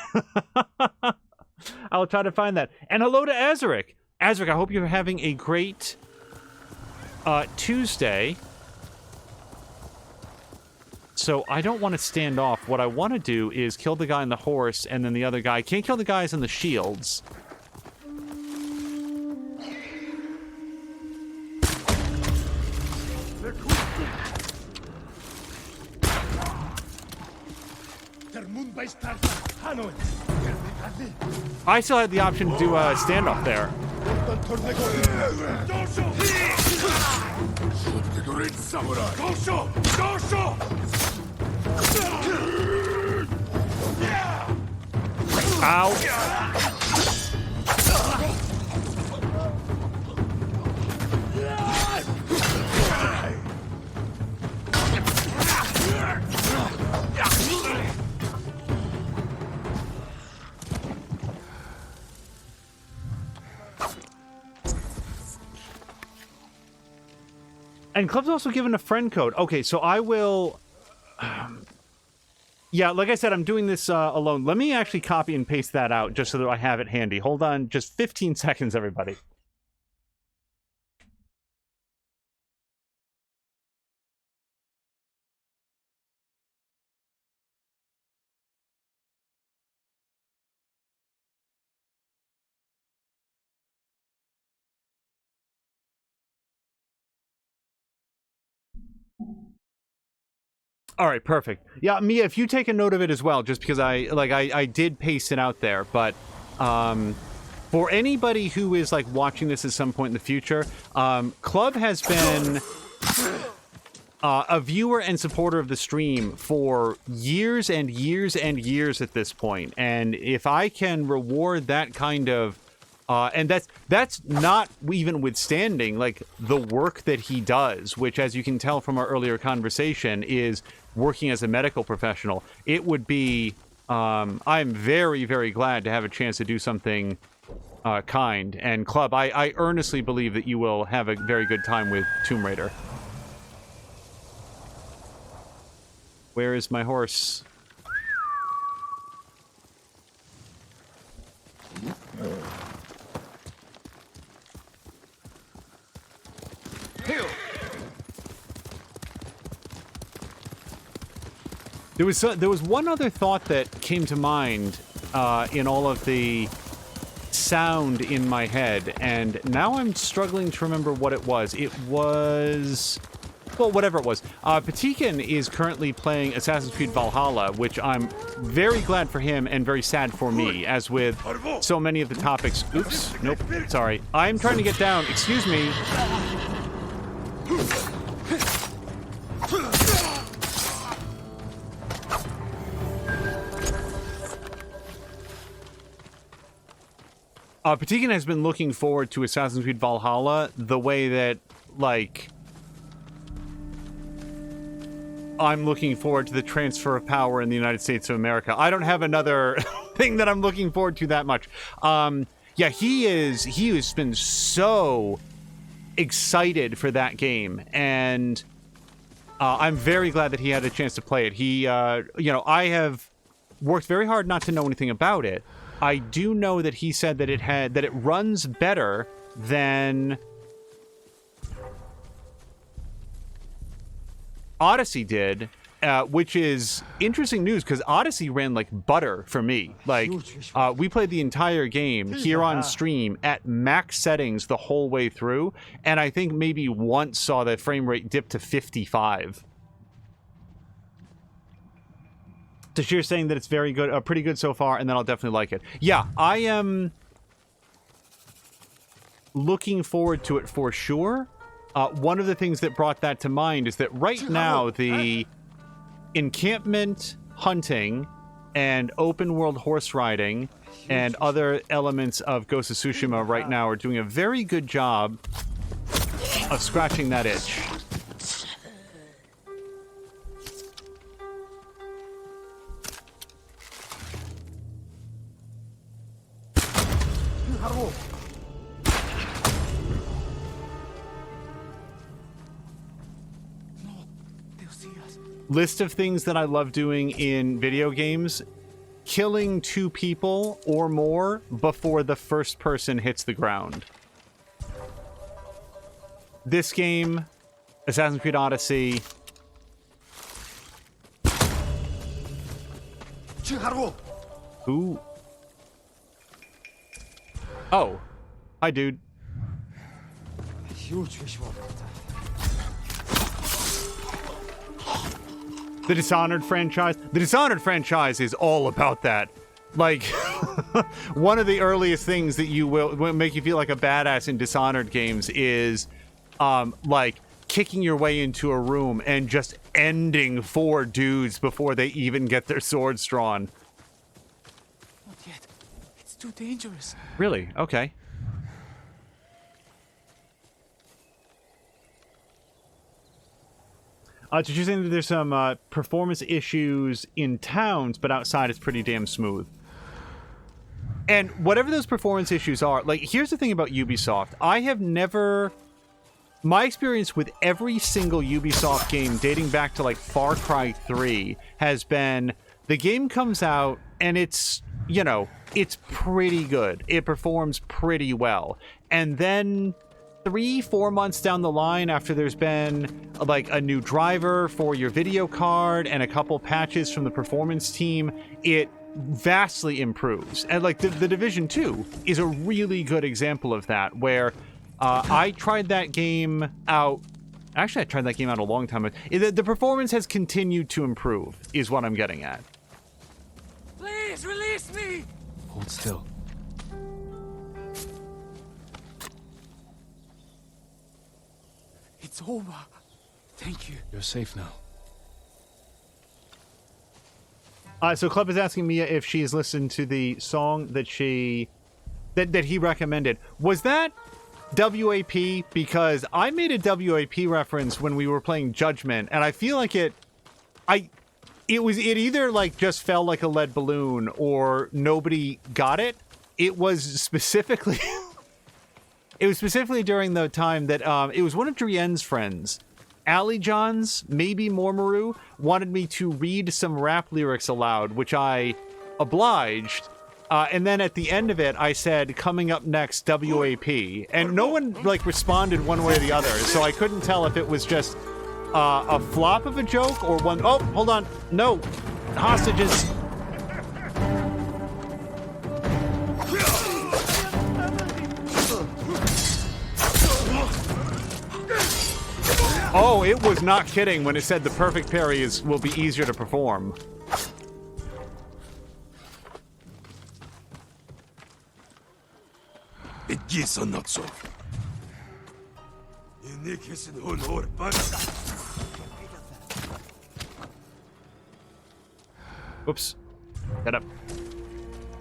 I'll try to find that. And hello to Azaric. Azaric, I hope you're having a great Tuesday. So I don't want to stand off. What I want to do is kill the guy on the horse, and then the other guy. Can't kill the guys on the shields. I still had the option to do a standoff there. Ow. And Club's also given a friend code. Okay, so I will... yeah, like I said, I'm doing this alone. Let me actually copy and paste that out just so that I have it handy. Hold on just 15 seconds, everybody. All right, perfect. Yeah, Mia, if you take a note of it as well, just because I did paste it out there, but for anybody who is like watching this at some point in the future, Club has been a viewer and supporter of the stream for years and years and years at this point, and if I can reward that kind of and that's not even withstanding like the work that he does, which, as you can tell from our earlier conversation, is working as a medical professional. It would be I'm very, very glad to have a chance to do something kind. And Club, I earnestly believe that you will have a very good time with Tomb Raider. Where is my horse? There was one other thought that came to mind in all of the sound in my head, and now I'm struggling to remember what it was. It was... well, whatever it was. Patikin is currently playing Assassin's Creed Valhalla, which I'm very glad for him and very sad for me, as with so many of the topics... Oops. Nope. Sorry. I'm trying to get down. Excuse me. Patikin has been looking forward to Assassin's Creed Valhalla the way that, like... I'm looking forward to the transfer of power in the United States of America. I don't have another thing that I'm looking forward to that much. Yeah, he has been so excited for that game, and I'm very glad that he had a chance to play it. He, I have worked very hard not to know anything about it. I do know that he said that it runs better than Odyssey did, which is interesting news because Odyssey ran like butter for me. Like, we played the entire game here on stream at max settings the whole way through, and I think maybe once saw the frame rate dip to 55. Tashir's saying that it's very good, pretty good so far, and then I'll definitely like it. Yeah, I am looking forward to it for sure. One of the things that brought that to mind is that right now the encampment hunting and open world horse riding and other elements of Ghost of Tsushima right now are doing a very good job of scratching that itch. List of things that I love doing in video games: killing 2 people or more before the first person hits the ground. This game, Assassin's Creed Odyssey. Who? Oh. Hi, dude. The Dishonored franchise. The Dishonored franchise is all about that. Like, one of the earliest things that will make you feel like a badass in Dishonored games is, like, kicking your way into a room and just ending 4 dudes before they even get their swords drawn. Not yet. It's too dangerous. Really? Okay. Did you say that there's some performance issues in towns, but outside it's pretty damn smooth? And whatever those performance issues are, like, here's the thing about Ubisoft. I have never... My experience with every single Ubisoft game dating back to, like, Far Cry 3 has been the game comes out and it's, you know, it's pretty good. It performs pretty well. And then 3-4 months down the line, after there's been like a new driver for your video card and a couple patches from the performance team, it vastly improves. And like the Division 2 is a really good example of that, where I tried that game out. Actually, I tried that game out a long time ago. The performance has continued to improve, is what I'm getting at. Please release me! Hold still. It's over. Thank you. You're safe now. So Club is asking Mia if she's listened to the song that he recommended. Was that WAP? Because I made a WAP reference when we were playing Judgment, and I feel like it either like just fell like a lead balloon or nobody got it. It was specifically it was specifically during the time that it was one of Drienne's friends, Ali Johns, maybe Mormaru, wanted me to read some rap lyrics aloud, which I obliged. And then at the end of it, I said, "Coming up next, WAP," and no one like responded one way or the other, so I couldn't tell if it was just a flop of a joke or one. Oh, hold on, no, hostages. Oh, it was not kidding when it said the perfect parry will be easier to perform. Oops. Get up.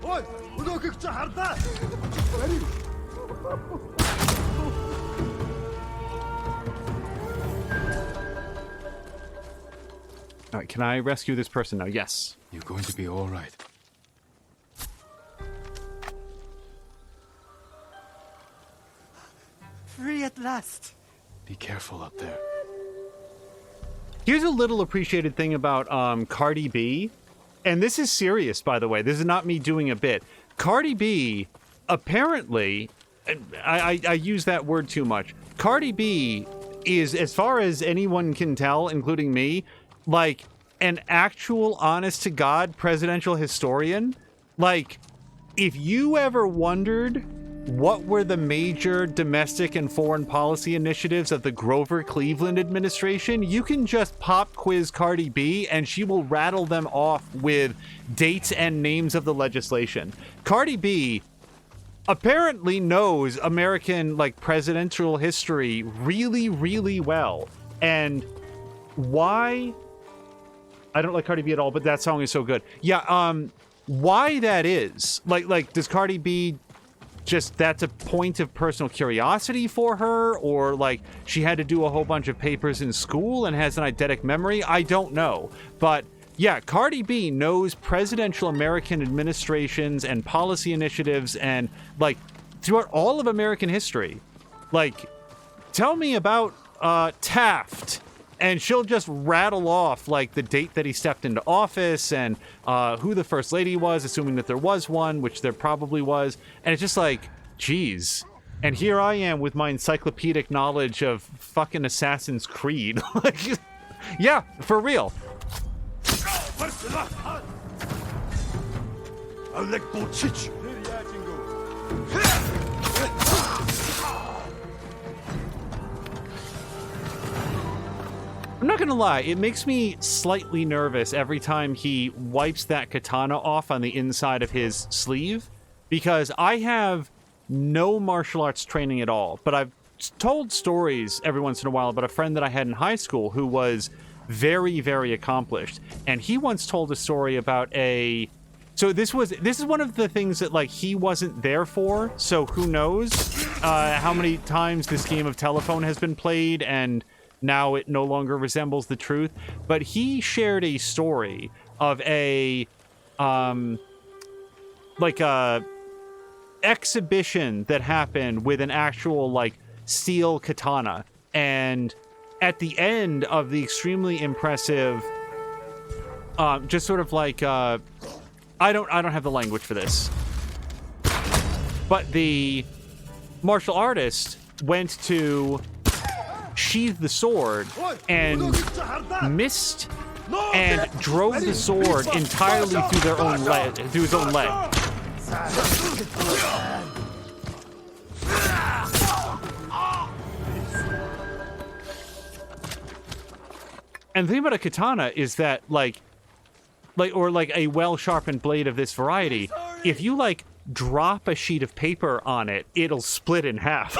All right, can I rescue this person now? Yes. You're going to be all right. Free at at last. Be careful up there. Here's a little appreciated thing about Cardi B. And this is serious, by the way. This is not me doing a bit. Cardi B, apparently, I use that word too much. Cardi B is, as far as anyone can tell, including me, like an actual honest-to-God presidential historian. Like, if you ever wondered what were the major domestic and foreign policy initiatives of the Grover Cleveland administration, you can just pop quiz Cardi B and she will rattle them off with dates and names of the legislation. Cardi B apparently knows American, like, presidential history really, really well. And why... I don't like Cardi B at all, but that song is so good. Yeah, why that is. Like, does Cardi B just, that's a point of personal curiosity for her? Or, like, she had to do a whole bunch of papers in school and has an eidetic memory? I don't know. But, yeah, Cardi B knows presidential American administrations and policy initiatives and, like, throughout all of American history. Like, tell me about Taft. And she'll just rattle off, like, the date that he stepped into office and who the first lady was, assuming that there was one, which there probably was. And it's just like, geez. And here I am with my encyclopedic knowledge of fucking Assassin's Creed. Like, yeah, for real. I'm not gonna lie, it makes me slightly nervous every time he wipes that katana off on the inside of his sleeve, because I have no martial arts training at all, but I've told stories every once in a while about a friend that I had in high school who was very, very accomplished, and he once told a story about a... So this is one of the things that, like, he wasn't there for, so who knows how many times this game of telephone has been played, and now it no longer resembles the truth. But he shared a story of a like a exhibition that happened with an actual, like, steel katana, and at the end of the extremely impressive just sort of like I don't have the language for this, but the martial artist went to sheathe the sword and missed and drove the sword entirely through their own leg, through his own leg. And the thing about a katana is that, like a well-sharpened blade of this variety, if you, like, drop a sheet of paper on it, it'll split in half.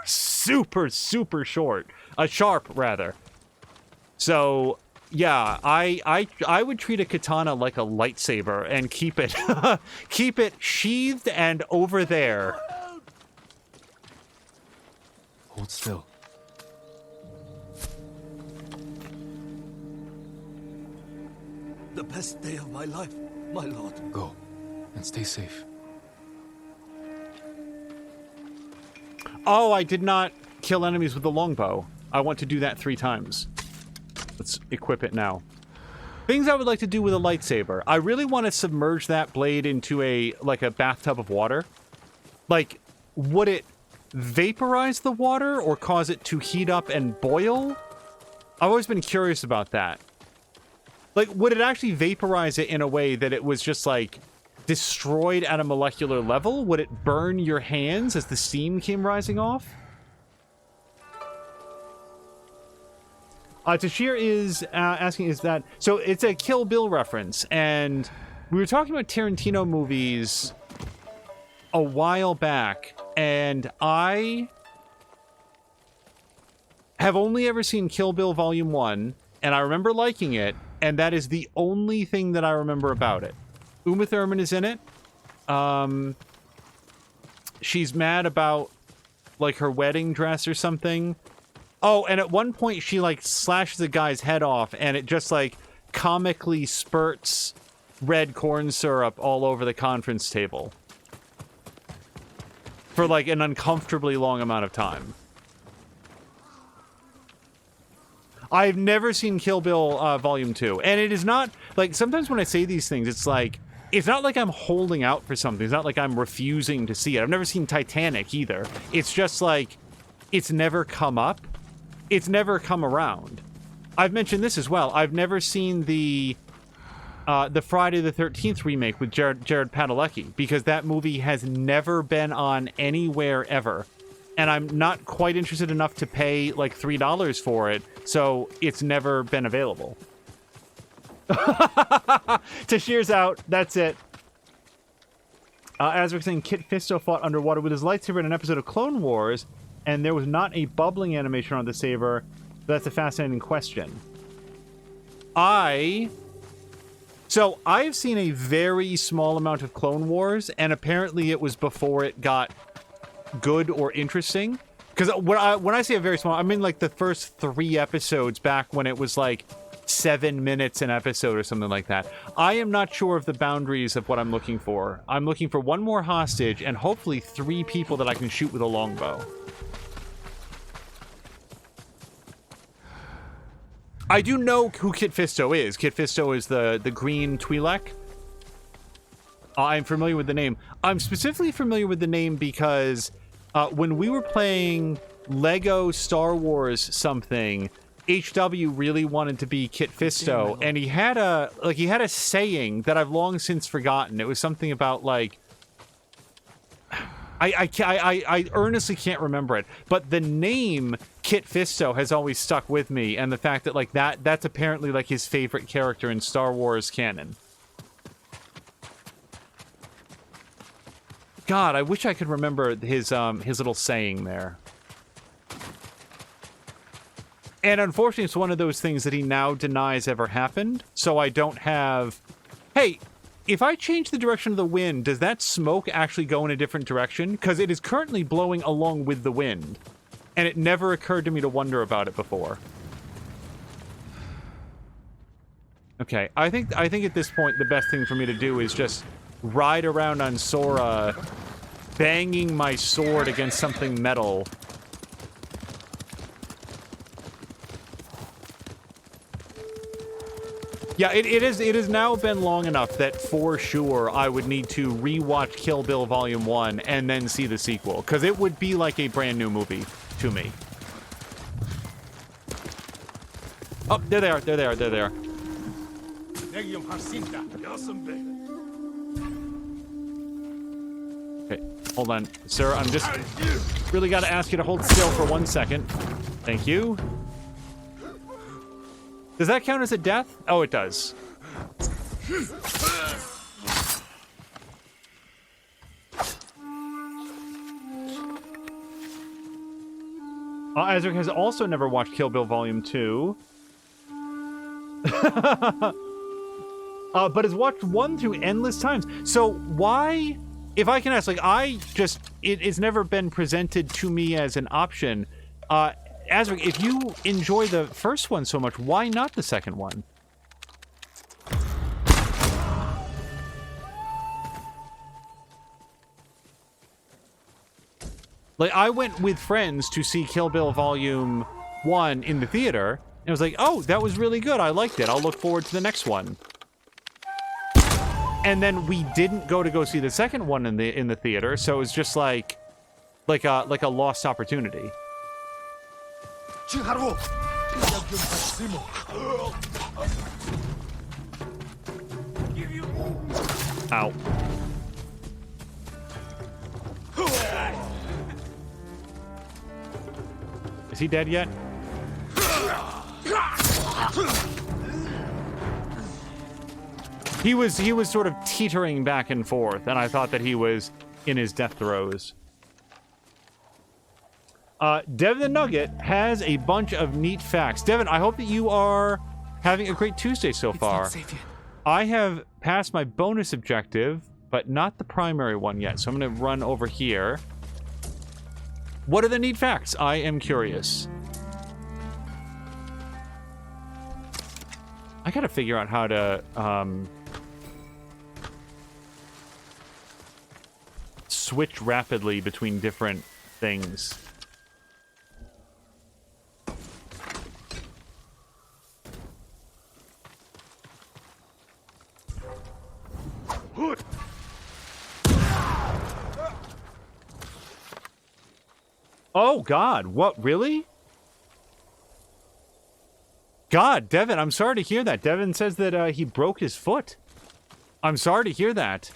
Super, super short. Sharp, rather. So, yeah, I would treat a katana like a lightsaber and keep it keep it sheathed and over there. Hold still. The best day of my life, my lord. Go, and stay safe. Oh, I did not kill enemies with the longbow. I want to do that 3 times. Let's equip it now. Things I would like to do with a lightsaber. I really want to submerge that blade into a bathtub of water. Like, would it vaporize the water or cause it to heat up and boil? I've always been curious about that. Like, would it actually vaporize it in a way that it was just, like, destroyed at a molecular level? Would it burn your hands as the steam came rising off? Tashir is asking, is that... So, it's a Kill Bill reference, and we were talking about Tarantino movies a while back, and I have only ever seen Kill Bill Volume 1, and I remember liking it, and that is the only thing that I remember about it. Uma Thurman is in it. She's mad about, like, her wedding dress or something. Oh, and at one point she, like, slashes a guy's head off, and it just, like, comically spurts red corn syrup all over the conference table. For, like, an uncomfortably long amount of time. I've never seen Kill Bill Volume 2. And it is not, like, sometimes when I say these things, it's like, it's not like I'm holding out for something. It's not like I'm refusing to see it. I've never seen Titanic either. It's just like, it's never come up. It's never come around. I've mentioned this as well. I've never seen the Friday the 13th remake with Jared Padalecki, because that movie has never been on anywhere ever. And I'm not quite interested enough to pay like $3 for it, so it's never been available. Tashir's out. That's it. As we're saying, Kit Fisto fought underwater with his lightsaber in an episode of Clone Wars, and there was not a bubbling animation on the saber. That's a fascinating question. So I've seen a very small amount of Clone Wars, and apparently it was before it got good or interesting. Because when I say a very small, I mean like the first 3 episodes back when it was like 7 minutes an episode or something like that. I am not sure of the boundaries of what I'm looking for. I'm looking for 1 more hostage and hopefully 3 people that I can shoot with a longbow. I do know who Kit Fisto is. Kit Fisto is the green Twi'lek. I'm familiar with the name. I'm specifically familiar with the name because when we were playing Lego Star Wars something, HW really wanted to be Kit Fisto, and he had a saying that I've long since forgotten. It was something about like I earnestly can't remember it, but the name Kit Fisto has always stuck with me, and the fact that like that's apparently like his favorite character in Star Wars canon. God, I wish I could remember his little saying there. And unfortunately, it's one of those things that he now denies ever happened, so I don't have... Hey, if I change the direction of the wind, does that smoke actually go in a different direction? Because it is currently blowing along with the wind, and it never occurred to me to wonder about it before. Okay, I think at this point the best thing for me to do is just ride around on Sora, banging my sword against something metal. Yeah, it has now been long enough that for sure I would need to rewatch Kill Bill Volume 1 and then see the sequel, because it would be like a brand new movie to me. Oh, there they are, there they are, there they are. Okay, hold on. Sir, I'm just really got to ask you to hold still for 1 second. Thank you. Does that count as a death? Oh, it does. Isaac has also never watched Kill Bill Volume 2. But has watched 1 through endless times. So why, if I can ask, like, it's never been presented to me as an option. Azric, if you enjoy the first one so much, why not the second one? Like, I went with friends to see Kill Bill Volume 1 in the theater, and I was like, oh, that was really good. I liked it. I'll look forward to the next one. And then we didn't go see the second one in the theater, so it was just like a lost opportunity. Ow. Is he dead yet? He was sort of teetering back and forth, and I thought that he was in his death throes. Devin the Nugget has a bunch of neat facts. Devin, I hope that you are having a great Tuesday so far. It's not safe yet. I have passed my bonus objective, but not the primary one yet, so I'm going to run over here. What are the neat facts? I am curious. I gotta figure out how to, switch rapidly between different things. Oh, God. What? Really? God, Devin, I'm sorry to hear that. Devin says that he broke his foot. I'm sorry to hear that.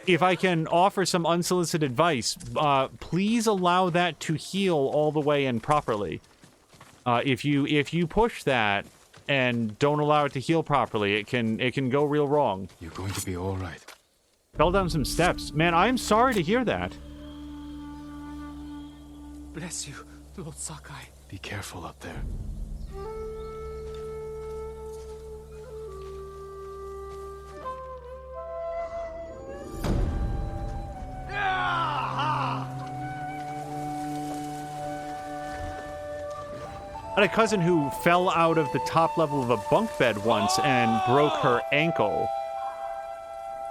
If I can offer some unsolicited advice, please allow that to heal all the way and properly. If you push that and don't allow it to heal properly, it can go real wrong. You're going to be all right. Fell down some steps. Man, I'm sorry to hear that. Bless you, Lord Sakai. Be careful up there. I had a cousin who fell out of the top level of a bunk bed once and broke her ankle.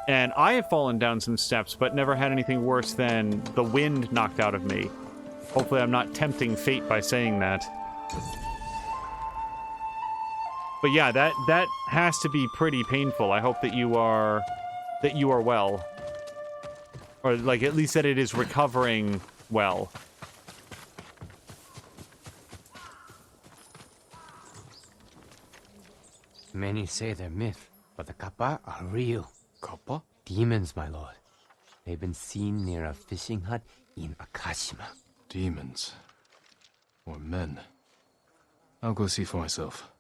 And I have fallen down some steps, but never had anything worse than the wind knocked out of me. Hopefully I'm not tempting fate by saying that. But yeah, that has to be pretty painful. I hope that you are well. Or like at least that it is recovering well. Many say they're myth, but the kappa are real. Kappa? Demons, my lord. They've been seen near a fishing hut in Akashima. Demons. Or men. I'll go see for myself.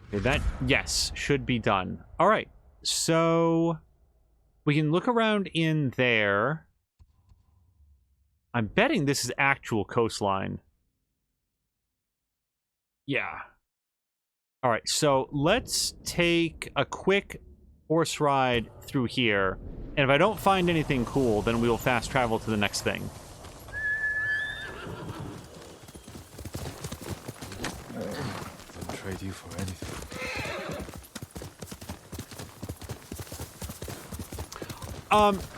Okay, that, yes, should be done. All right, so we can look around in there. I'm betting this is actual coastline. Yeah. All right, so let's take a quick horse ride through here. And if I don't find anything cool, then we will fast travel to the next thing. Wouldn't trade you for anything.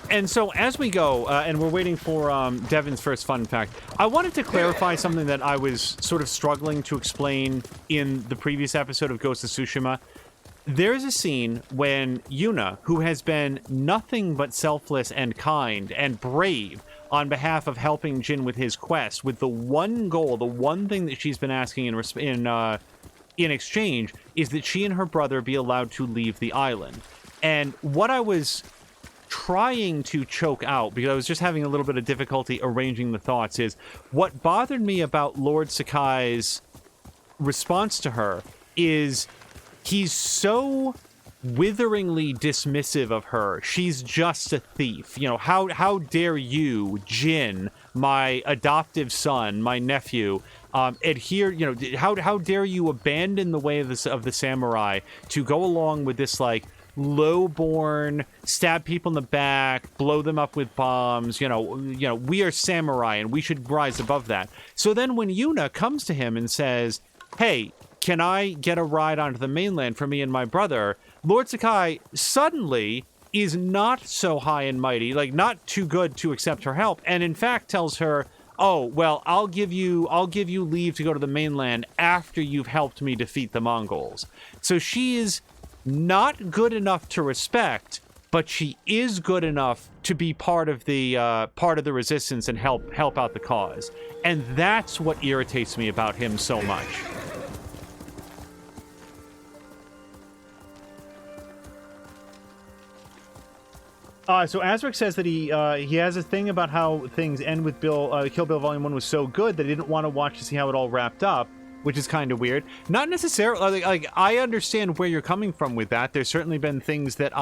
And so as we go, and we're waiting for Devin's first fun fact, I wanted to clarify something that I was sort of struggling to explain in the previous episode of Ghost of Tsushima. There's a scene when Yuna, who has been nothing but selfless and kind and brave on behalf of helping Jin with his quest, with the one goal, the one thing that she's been asking in exchange, is that she and her brother be allowed to leave the island. And what I was trying to choke out, because I was just having a little bit of difficulty arranging the thoughts, is what bothered me about Lord Sakai's response to her is he's so witheringly dismissive of her. She's just a thief. You know, how dare you, Jin, my adoptive son, my nephew, adhere, you know, how dare you abandon the way of the samurai to go along with this, like, low-born, stab people in the back, blow them up with bombs, you know, we are samurai and we should rise above that. So then when Yuna comes to him and says, hey, can I get a ride onto the mainland for me and my brother? Lord Sakai suddenly is not so high and mighty, like not too good to accept her help, and in fact tells her, oh, well, I'll give you leave to go to the mainland after you've helped me defeat the Mongols. So she is not good enough to respect, but she is good enough to be part of the resistance and help out the cause. And that's what irritates me about him so much. So Azric says that he has a thing about how things end with Kill Bill Volume 1 was so good that he didn't want to watch to see how it all wrapped up, which is kind of weird. Not necessarily, like I understand where you're coming from with that. There's certainly been things that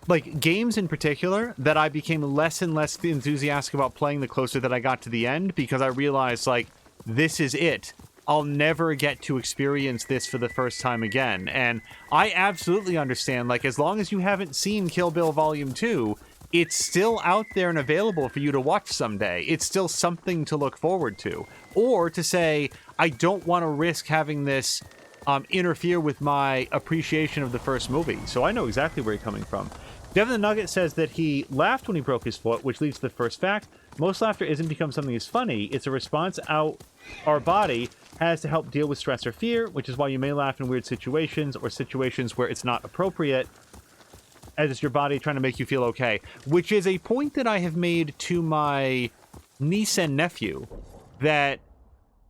like games in particular, that I became less and less enthusiastic about playing the closer that I got to the end, because I realized, like, this is it. I'll never get to experience this for the first time again. And I absolutely understand, like, as long as you haven't seen Kill Bill Volume 2, it's still out there and available for you to watch someday. It's still something to look forward to. Or to say, I don't want to risk having this interfere with my appreciation of the first movie. So I know exactly where you're coming from. Devin the Nugget says that he laughed when he broke his foot, which leads to the first fact. Most laughter isn't because something is funny. It's a response our body has to help deal with stress or fear, which is why you may laugh in weird situations or situations where it's not appropriate. as it's your body trying to make you feel okay, which is a point that I have made to my niece and nephew, that,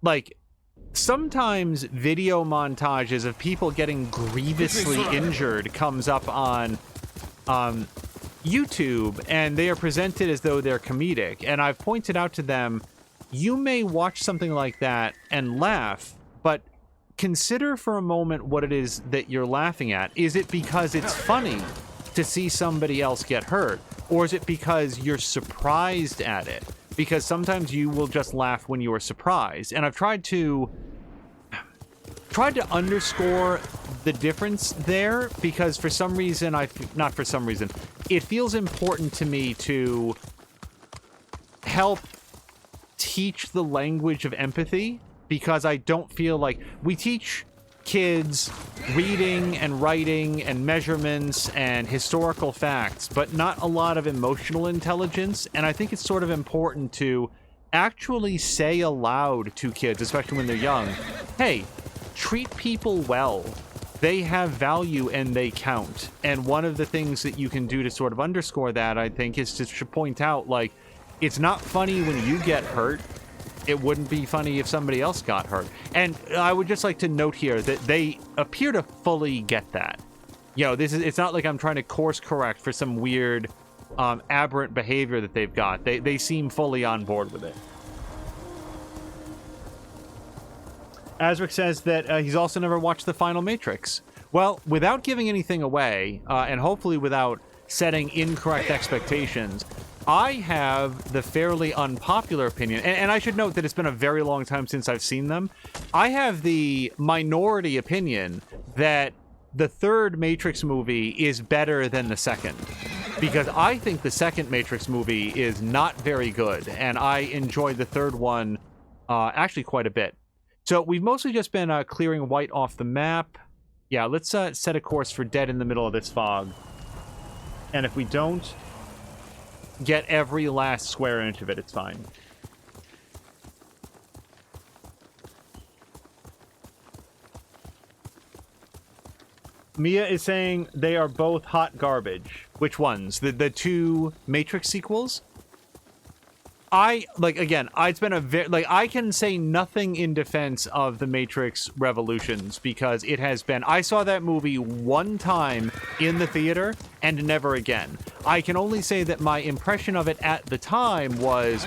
like, sometimes video montages of people getting grievously injured comes up on YouTube, and they are presented as though they're comedic. And I've pointed out to them, you may watch something like that and laugh, but consider for a moment what it is that you're laughing at. Is it because it's funny to see somebody else get hurt? Or is it because you're surprised at it? Because sometimes you will just laugh when you are surprised. And I've tried to underscore the difference there, because for some reason, not for some reason, it feels important to me to help teach the language of empathy, because I don't feel like we teach kids reading and writing and measurements and historical facts, but not a lot of emotional intelligence. And I think it's sort of important to actually say aloud to kids, especially when they're young, hey, treat people well. They have value and they count. And one of the things that you can do to sort of underscore that, I think, is to point out, like, it's not funny when you get hurt. It wouldn't be funny if somebody else got hurt. And I would just like to note here that they appear to fully get that. You know, it's not like I'm trying to course correct for some weird aberrant behavior that they've got. They seem fully on board with it. Azric says that he's also never watched the final Matrix. Well, without giving anything away, and hopefully without setting incorrect expectations, I have the fairly unpopular opinion, and I should note that it's been a very long time since I've seen them. I have the minority opinion that the third Matrix movie is better than the second, because I think the second Matrix movie is not very good, and I enjoyed the third one actually quite a bit. So we've mostly just been clearing white off the map. Yeah, let's set a course for dead in the middle of this fog. And if we don't get every last square inch of it, it's fine. Mia is saying they are both hot garbage. Which ones? The two Matrix sequels? It's been a very, I can say nothing in defense of the Matrix Revolutions, because it has been, I saw that movie one time in the theater and never again. I can only say that my impression of it at the time was,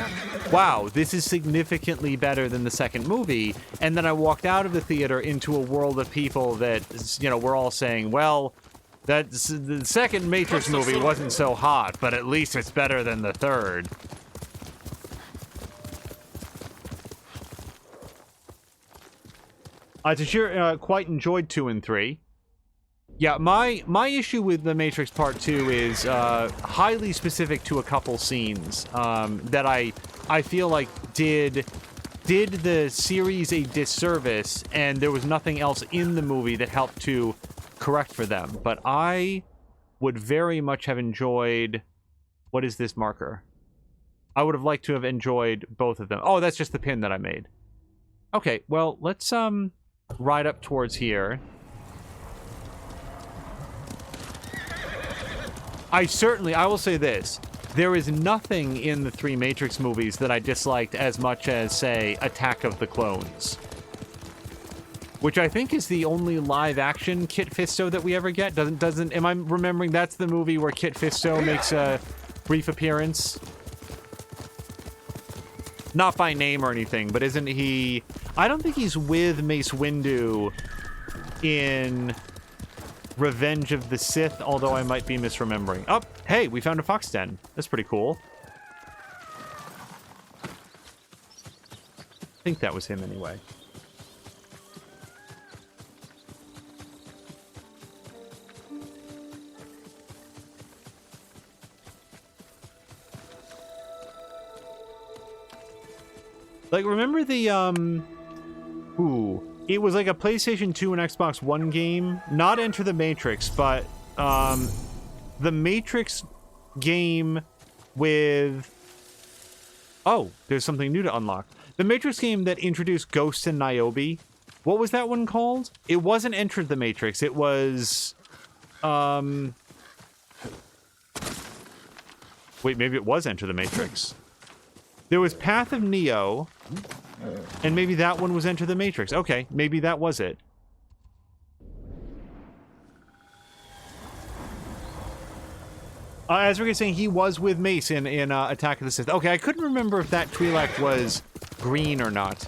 wow, this is significantly better than the second movie. And then I walked out of the theater into a world of people that, you know, were all saying, well, the second Matrix movie wasn't so hot, but at least it's better than the third. Tashir quite enjoyed 2 and 3. Yeah, my issue with The Matrix Part 2 is highly specific to a couple scenes that I feel like did the series a disservice, and there was nothing else in the movie that helped to correct for them. But I would very much have enjoyed... What is this marker? I would have liked to have enjoyed both of them. Oh, that's just the pin that I made. Okay, well, let's ride up towards here. I will say this. There is nothing in the 3 Matrix movies that I disliked as much as, say, Attack of the Clones, which I think is the only live-action Kit Fisto that we ever get. Am I remembering that's the movie where Kit Fisto makes a brief appearance? Not by name or anything, but isn't he... I don't think he's with Mace Windu in Revenge of the Sith, although I might be misremembering. Oh, hey, we found a fox den. That's pretty cool. I think that was him anyway. Like, remember the, it was like a PlayStation 2 and Xbox One game. Not Enter the Matrix, but, the Matrix game with... Oh, there's something new to unlock. The Matrix game that introduced Ghost and Niobe. What was that one called? It wasn't Enter the Matrix. It was, Wait, maybe it was Enter the Matrix. There was Path of Neo, and maybe that one was Enter the Matrix. Okay, maybe that was it. As we're saying, he was with Mace in Attack of the Sith. Okay, I couldn't remember if that Twi'lek was green or not.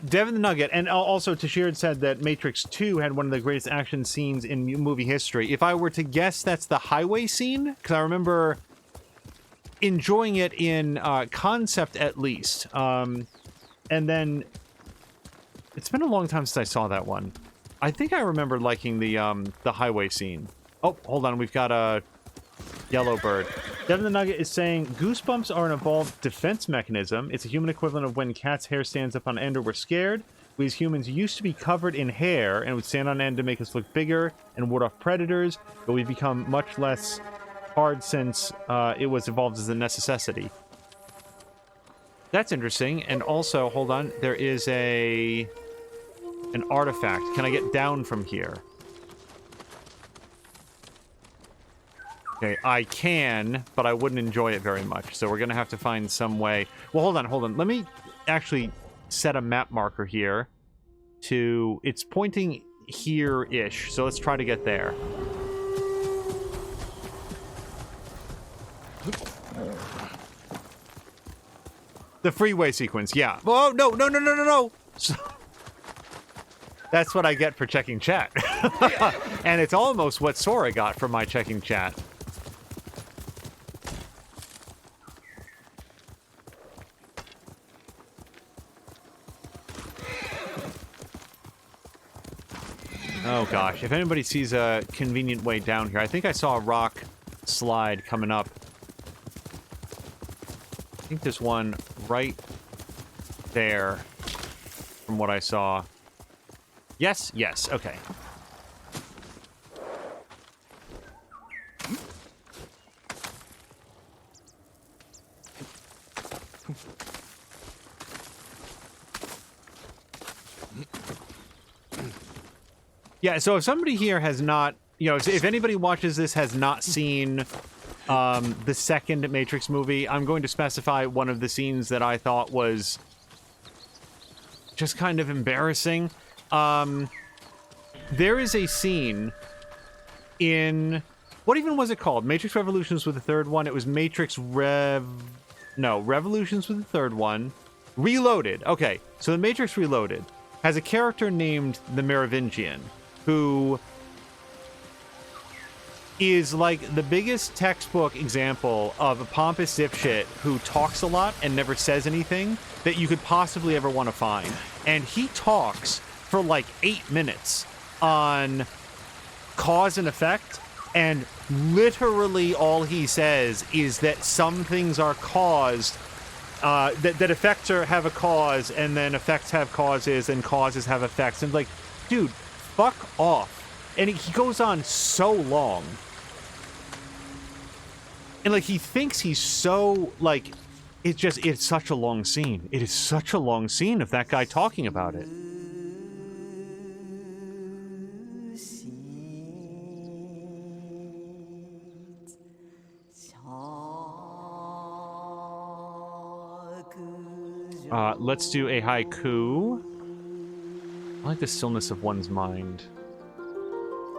Devin the Nugget, and also Tashir had said that Matrix 2 had one of the greatest action scenes in movie history. If I were to guess, that's the highway scene, because I remember enjoying it in concept at least. And then it's been a long time since I saw that one. I think I remember liking the highway scene. Oh, hold on, we've got a yellow bird. Devin the Nugget is saying, goosebumps are an evolved defense mechanism. It's a human equivalent of when cat's hair stands up on end or we're scared. We as humans used to be covered in hair and would stand on end to make us look bigger and ward off predators, but we've become much less hard since it was evolved as a necessity. That's interesting. And also, hold on, there is an artifact. Can I get down from here? Okay, I can, but I wouldn't enjoy it very much. So we're going to have to find some way. Well, hold on. Let me actually set a map marker here to... It's pointing here-ish, so let's try to get there. The freeway sequence, yeah. Oh, no. So, that's what I get for checking chat. And it's almost what Sora got for my checking chat. Oh gosh, if anybody sees a convenient way down here, I think I saw a rock slide coming up. I think there's one right there from what I saw. Yes, okay. Yeah, so if somebody here has not, if anybody watches this has not seen the second Matrix movie, I'm going to specify one of the scenes that I thought was just kind of embarrassing. There is a scene in... What even was it called? Matrix Revolutions was the third one. It was Revolutions was the third one. Reloaded. Okay, so the Matrix Reloaded has a character named the Merovingian, who is like the biggest textbook example of a pompous dipshit who talks a lot and never says anything that you could possibly ever want to find. And he talks for like 8 minutes on cause and effect, and literally all he says is that some things are caused, that effects have a cause, and then effects have causes, and causes have effects. And like, dude, fuck off. And he goes on so long. And like, he thinks he's so, like, it's such a long scene. It is such a long scene of that guy talking about it. Let's do a haiku. I like the stillness of one's mind.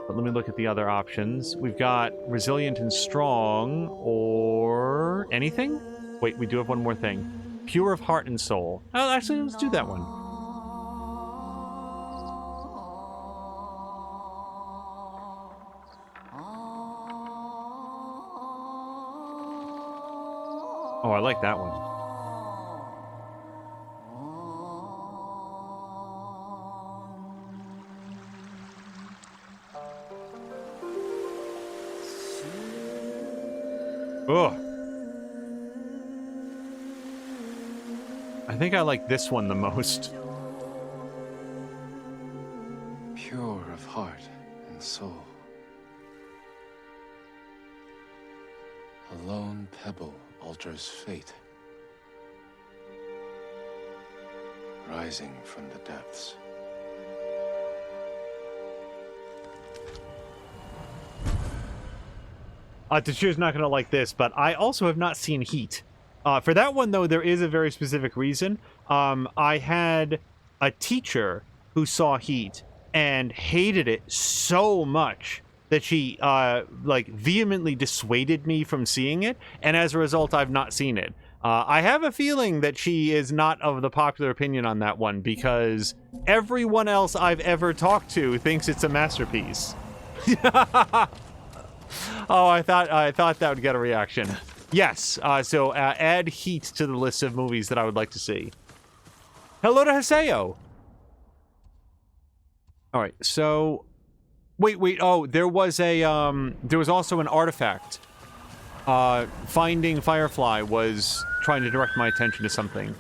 But let me look at the other options. We've got resilient and strong, or anything? Wait, we do have one more thing. Pure of heart and soul. Oh, actually, let's do that one. Oh, I like that one. Ugh. I think I like this one the most. Pure of heart and soul. A lone pebble alters fate. Rising from the depths. Tashiro's not going to like this, but I also have not seen Heat. For that one, though, there is a very specific reason. I had a teacher who saw Heat and hated it so much that she, vehemently dissuaded me from seeing it, and as a result, I've not seen it. I have a feeling that she is not of the popular opinion on that one, because everyone else I've ever talked to thinks it's a masterpiece. Oh, I thought that would get a reaction. Yes, so add Heat to the list of movies that I would like to see. Hello to Haseo! Alright, so... Wait, oh, there was also an artifact. Finding Firefly was trying to direct my attention to something.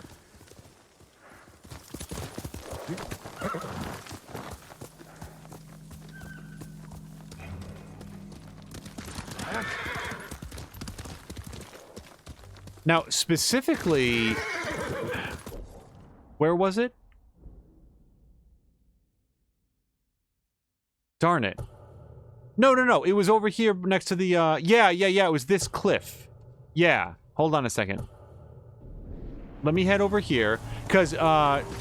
Now, specifically, where was it? Darn it. No. It was over here next to the, yeah. It was this cliff. Yeah. Hold on a second. Let me head over here. Because,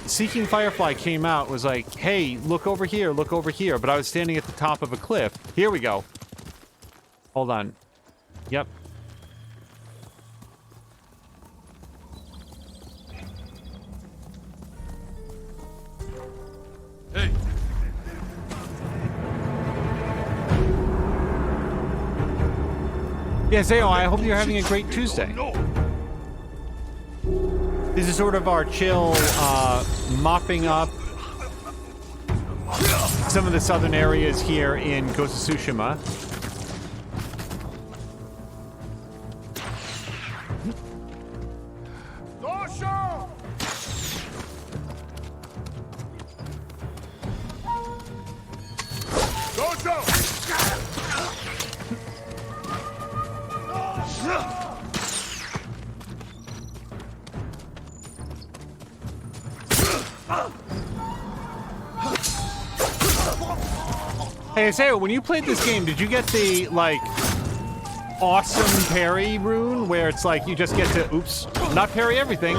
Seeking Firefly came out, was like, hey, look over here. But I was standing at the top of a cliff. Here we go. Hold on. Yep. Hey! Yeah, Zeo, I hope you're having a great Tuesday. This is sort of our chill, mopping up some of the southern areas here in Ghost of Tsushima. Hey, Isao, when you played this game, did you get the, like, awesome parry rune where it's like you just get to, oops, not parry everything?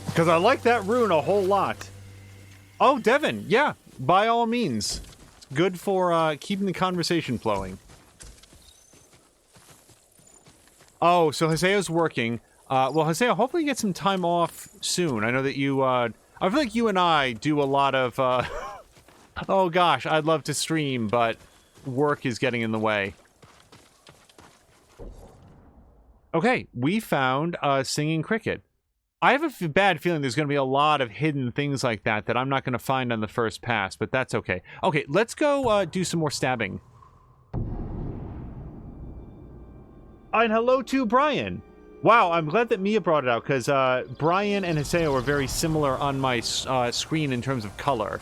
Because I like that rune a whole lot. Oh, Devin, yeah, by all means. It's good for keeping the conversation flowing. Oh, so Haseo's working. Well, Haseo, hopefully you get some time off soon. I know that you, I feel like you and I do a lot of, oh gosh, I'd love to stream, but work is getting in the way. Okay, we found a singing cricket. I have a bad feeling there's going to be a lot of hidden things like that that I'm not going to find on the first pass, but that's okay. Okay, let's go do some more stabbing. And hello to Brian. Wow, I'm glad that Mia brought it out, because Brian and Haseo are very similar on my screen in terms of color.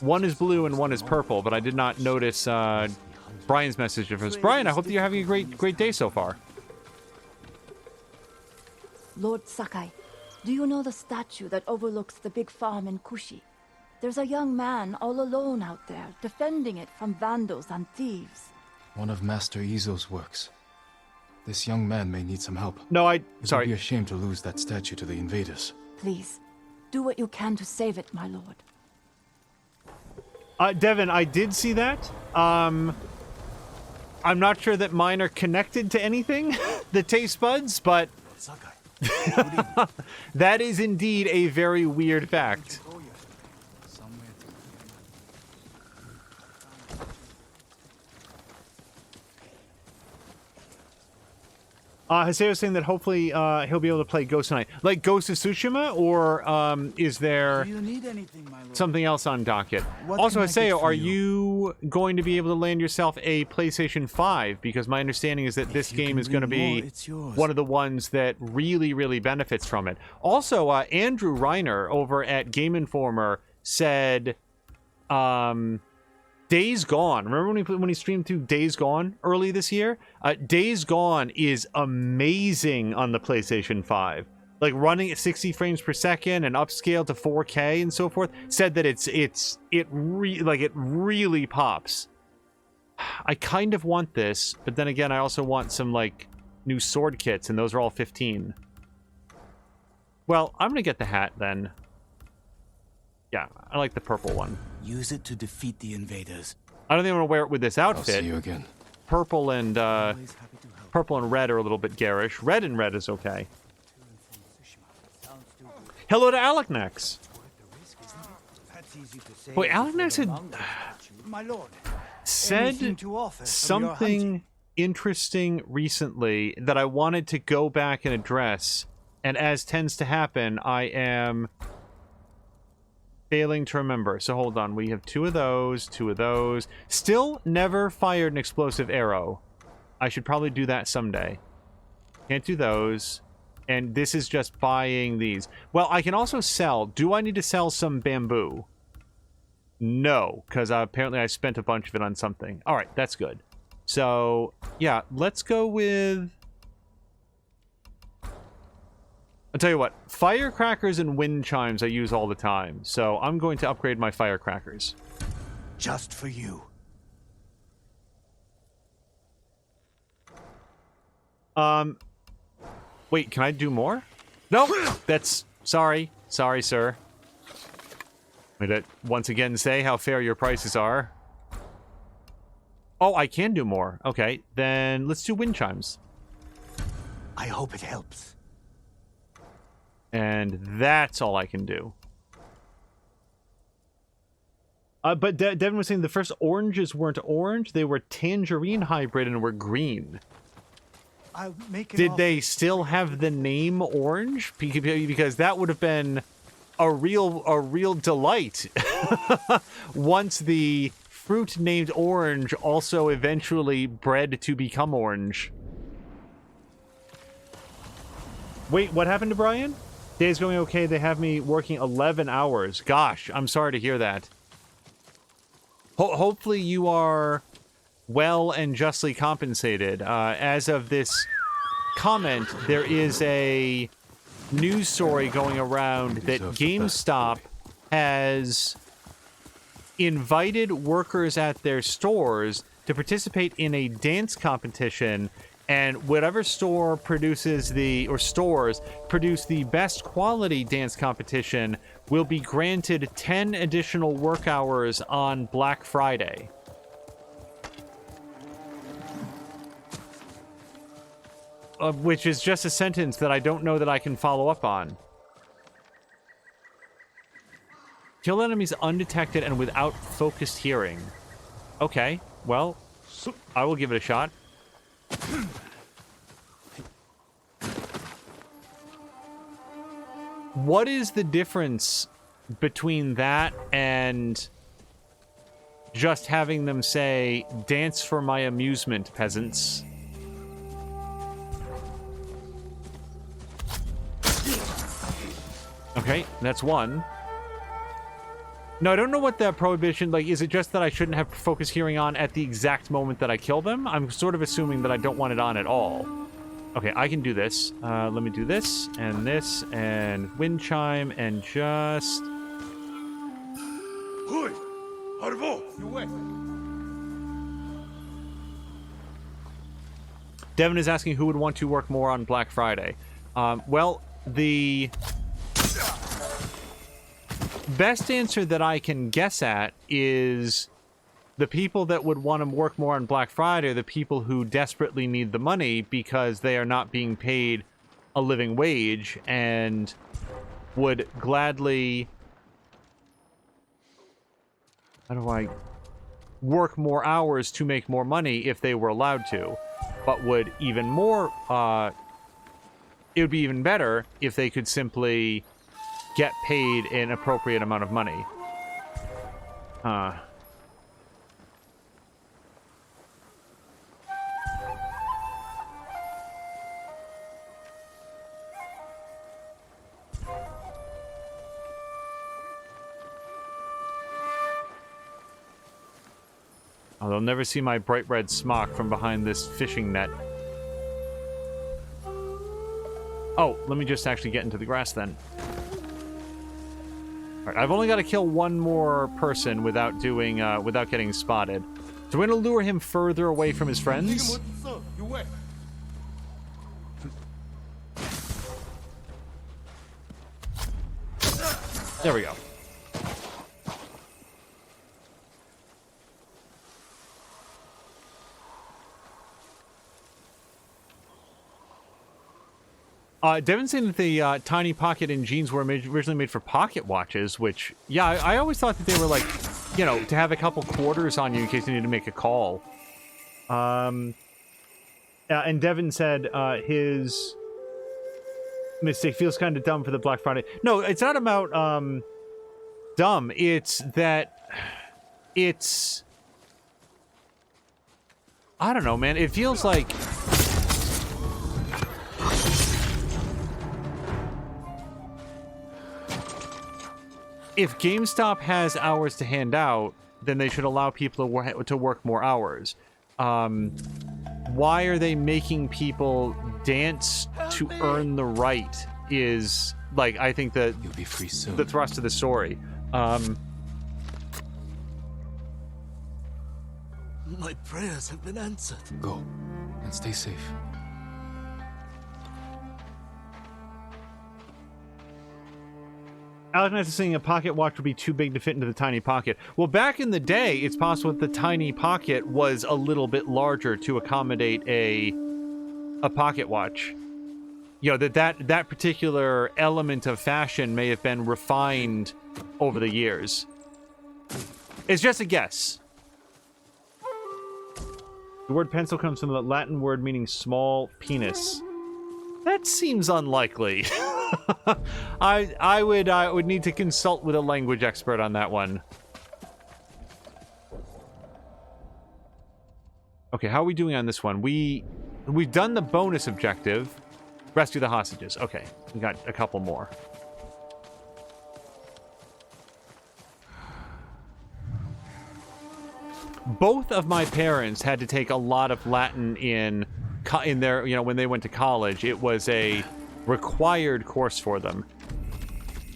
One is blue and one is purple, but I did not notice Brian's message difference. Brian, I hope that you're having a great day so far. Lord Sakai, do you know the statue that overlooks the big farm in Kushi? There's a young man all alone out there, defending it from vandals and thieves. One of Master Izo's works. This young man may need some help. No, It sorry. would be a shame to lose that statue to the invaders. Please, do what you can to save it, my lord. Devin, I did see that. I'm not sure that mine are connected to anything, the taste buds, but that is indeed a very weird fact. Haseo's saying that hopefully he'll be able to play Ghost tonight. Like Ghost of Tsushima, or is there something else on docket? Also, Haseo, are you going to be able to land yourself a PlayStation 5? Because my understanding is that this game is going to be one of the ones that really benefits from it. Also, Andrew Reiner over at Game Informer said Days Gone. Remember when he streamed through Days Gone early this year? Days Gone is amazing on the PlayStation 5. Like running at 60 frames per second and upscale to 4K and so forth. Said that it really pops. I kind of want this, but then again, I also want some like new sword kits, and those are all 15. Well, I'm gonna get the hat then. Yeah, I like the purple one. Use it to defeat the invaders. I don't think I'm gonna wear it with this I'll outfit. see you again. Purple and Always happy to help. purple and red are a little bit garish. Red and red is okay. Hello to Aleknax. That's easy to say. Boy, Aleknax had My lord, said anything to offer from your hunting? something interesting recently that I wanted to go back and address, and as tends to happen, I am failing to remember. So hold on, we have two of those. Still never fired an explosive arrow. I should probably do that someday. Can't do those. And this is just buying these. Well, I can also sell. Do I need to sell some bamboo? No, because apparently I spent a bunch of it on something. All right, that's good. So, yeah, let's go with... I'll tell you what, firecrackers and wind chimes I use all the time. So I'm going to upgrade my firecrackers. Just for you. Wait, can I do more? No, that's... Sorry, sir. I'm going to once again say how fair your prices are. Oh, I can do more. Okay, then let's do wind chimes. I hope it helps. And that's all I can do. But Devin was saying the first oranges weren't orange. They were tangerine hybrid and were green. I'll make it Did they still have the name orange? Because that would have been a real delight. Once the fruit named orange also eventually bred to become orange. Wait, what happened to Brian? Day's going okay. They have me working 11 hours. Gosh, I'm sorry to hear that. Hopefully you are well and justly compensated. As of this comment, there is a news story going around that GameStop has invited workers at their stores to participate in a dance competition, and whatever store produces stores produce the best quality dance competition will be granted 10 additional work hours on Black Friday. Which is just a sentence that I don't know that I can follow up on. Kill enemies undetected and without focused hearing. Okay, well, I will give it a shot. What is the difference between that and just having them say, "Dance for my amusement, peasants"? Okay, that's one. No, I don't know what that prohibition, like, is it just that I shouldn't have focus hearing on at the exact moment that I kill them? I'm sort of assuming that I don't want it on at all. Okay, I can do this. Let me do this, and wind chime, and just... Devin is asking who would want to work more on Black Friday. Well, the best answer that I can guess at is the people that would want to work more on Black Friday are the people who desperately need the money because they are not being paid a living wage and would gladly... How do I... work more hours to make more money if they were allowed to, but would even more... it would be even better if they could simply get paid an appropriate amount of money. Oh, they'll never see my bright red smock from behind this fishing net. Oh, let me just actually get into the grass then. Alright, I've only got to kill one more person without doing, without getting spotted. So we're going to lure him further away from his friends. There we go. Devin's saying that the tiny pocket and jeans were originally made for pocket watches, which, yeah, I always thought that they were like, you know, to have a couple quarters on you in case you need to make a call. And Devin said his mistake feels kind of dumb for the Black Friday. No, it's not about dumb. It's that it's... I don't know, man. It feels like... if GameStop has hours to hand out, then they should allow people to work more hours. Why are they making people dance to earn the right is, like, I think that You'll be free soon. the thrust of the story. My prayers have been answered. Go, and stay safe. Alec Knight is saying a pocket watch would be too big to fit into the tiny pocket. Well, back in the day, it's possible that the tiny pocket was a little bit larger to accommodate a pocket watch. You know, that particular element of fashion may have been refined over the years. It's just a guess. The word pencil comes from the Latin word meaning small penis. That seems unlikely. I would need to consult with a language expert on that one. Okay, how are we doing on this one? We've done the bonus objective. Rescue the hostages. Okay, we got a couple more. Both of my parents had to take a lot of Latin in their, you know, when they went to college. It was a required course for them.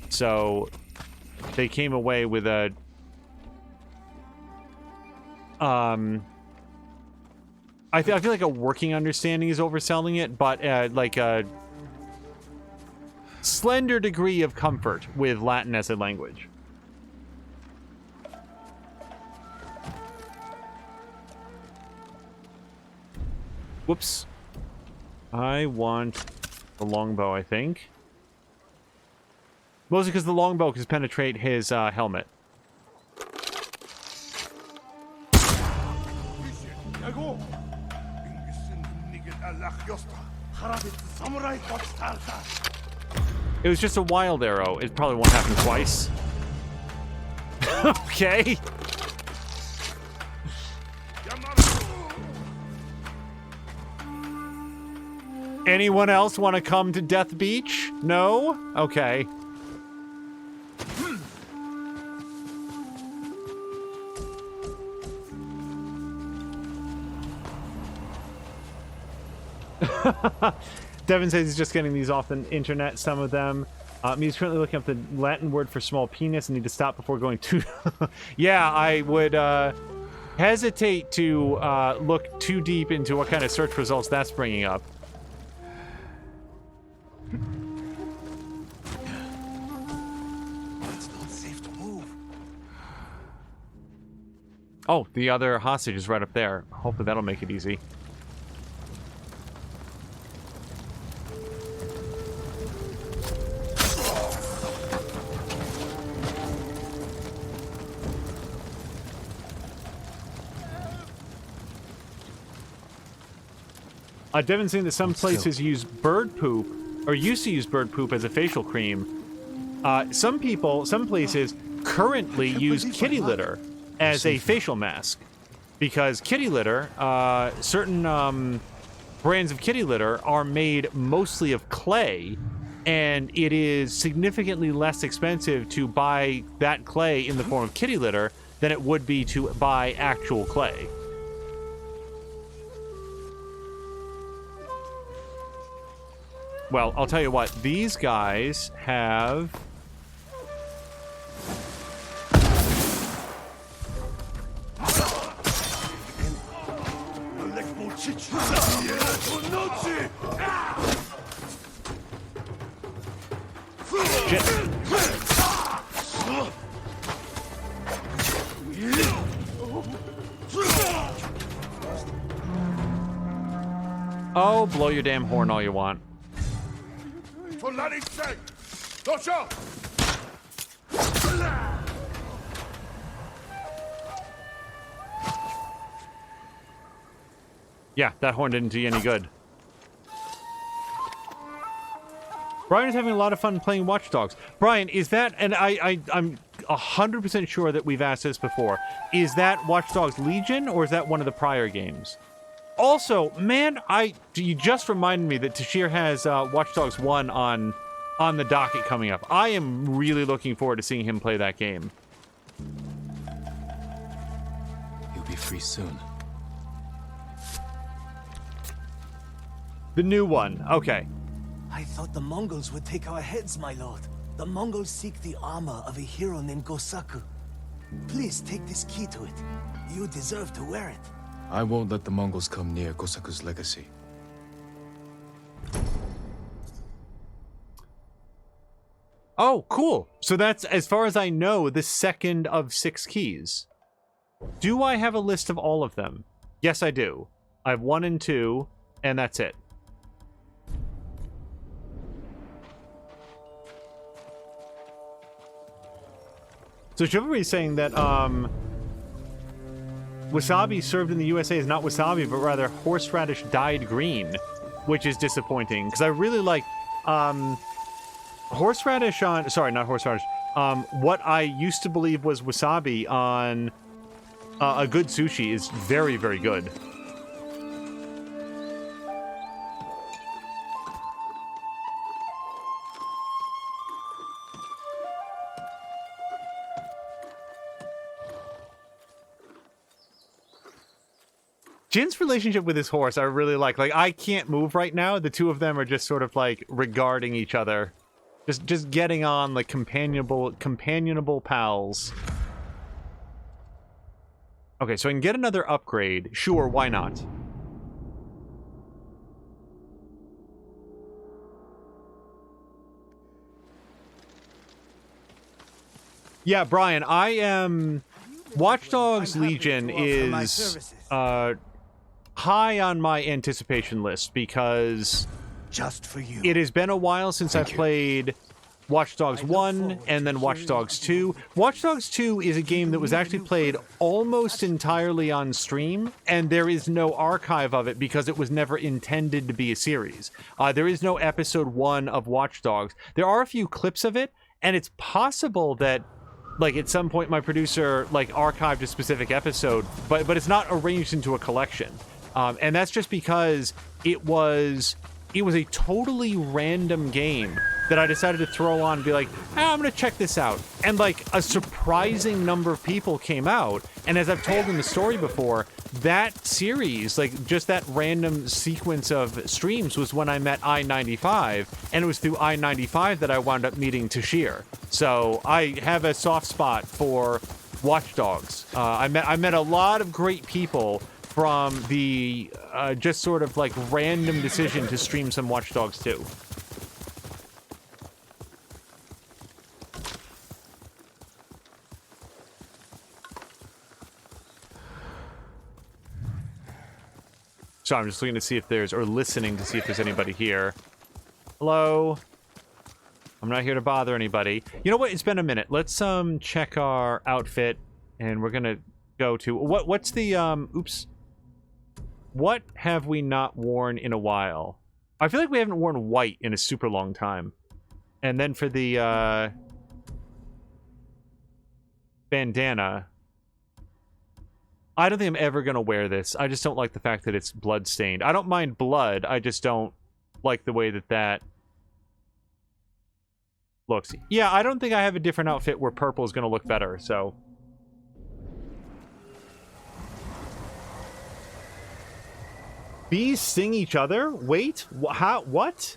So they came away with a I feel like a working understanding is overselling it, but like a slender degree of comfort with Latin as a language. Whoops. I want the longbow, I think. Mostly because the longbow can penetrate his helmet. It was just a wild arrow. It probably won't happen twice. Okay. Anyone else want to come to Death Beach? No? Okay. Devin says he's just getting these off the internet, some of them. He's currently looking up the Latin word for small penis and need to stop before going too... Yeah, I would hesitate to look too deep into what kind of search results that's bringing up. It's not safe to move. Oh, the other hostage is right up there. Hopefully that'll make it easy. Devin's saying that some places use bird poop, or used to use bird poop as a facial cream. Some places currently use kitty litter as a facial mask. Because kitty litter, certain brands of kitty litter are made mostly of clay, and it is significantly less expensive to buy that clay in the form of kitty litter than it would be to buy actual clay. Well, I'll tell you what, these guys have... Shit. Oh, blow your damn horn all you want. Yeah, that horn didn't do you any good. Brian is having a lot of fun playing Watch Dogs. Brian, is that, and I'm 100% sure that we've asked this before, is that Watch Dogs Legion, or is that one of the prior games? Also, man, you just reminded me that Tashir has Watch Dogs 1 on the docket coming up. I am really looking forward to seeing him play that game. You'll be free soon. The new one, okay. I thought the Mongols would take our heads, my lord. The Mongols seek the armor of a hero named Gosaku. Please take this key to it. You deserve to wear it. I won't let the Mongols come near Gosaku's legacy. Oh, cool. So that's, as far as I know, the second of 6 keys. Do I have a list of all of them? Yes, I do. I have 1 and 2, and that's it. So Chivalry is saying that wasabi served in the USA is not wasabi, but rather horseradish dyed green, which is disappointing because I really like horseradish on. Sorry, not horseradish. What I used to believe was wasabi on a good sushi is very, very good. Jin's relationship with his horse, I really like. Like, I can't move right now. The two of them are just sort of, like, regarding each other. Just getting on, like, companionable pals. Okay, so I can get another upgrade. Sure, why not? Yeah, Brian, I am... Watch Dogs Legion is... high on my anticipation list because just for you. It has been a while since I've played Watch Dogs 1 and then Watch Dogs 2. Watch Dogs 2 is a game that was actually played almost entirely on stream, and there is no archive of it because it was never intended to be a series. There is no episode 1 of Watch Dogs. There are a few clips of it, and it's possible that like at some point my producer like archived a specific episode, but it's not arranged into a collection. And that's just because it was a totally random game that I decided to throw on and be like, I'm gonna check this out. And like a surprising number of people came out. And as I've told in the story before, that series, like just that random sequence of streams was when I met I-95, and it was through I-95 that I wound up meeting Tashir. So I have a soft spot for Watch Dogs. I met a lot of great people from the just sort of like random decision to stream some Watch Dogs 2. So I'm just looking to see if there's, or listening to see if there's anybody here. Hello? I'm not here to bother anybody. You know what? It's been a minute. Let's check our outfit, and we're gonna go to what's the oops. What have we not worn in a while? I feel like we haven't worn white in a super long time. And then for the bandana, I don't think I'm ever gonna wear this. I just don't like the fact that it's blood stained. I don't mind blood. I just don't like the way that looks. Yeah, I don't think I have a different outfit where purple is gonna look better. So Bees sting each other? Wait, how? What?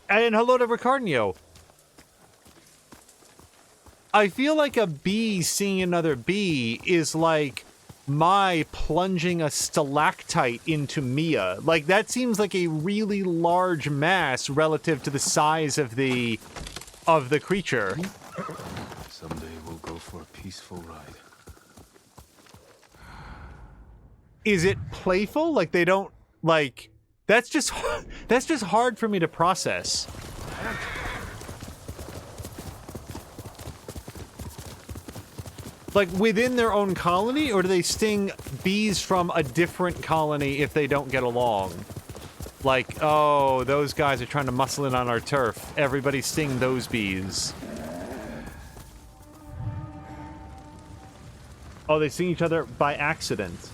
And hello to Ricardinho. I feel like a bee seeing another bee is like my plunging a stalactite into Mia. Like, that seems like a really large mass relative to the size of the creature. Someday we'll go for a peaceful ride. Is it playful? Like, they don't, like, that's just hard for me to process. Like, within their own colony, or do they sting bees from a different colony if they don't get along? Like, oh, those guys are trying to muscle in on our turf. Everybody sting those bees. Oh, they sting each other by accident.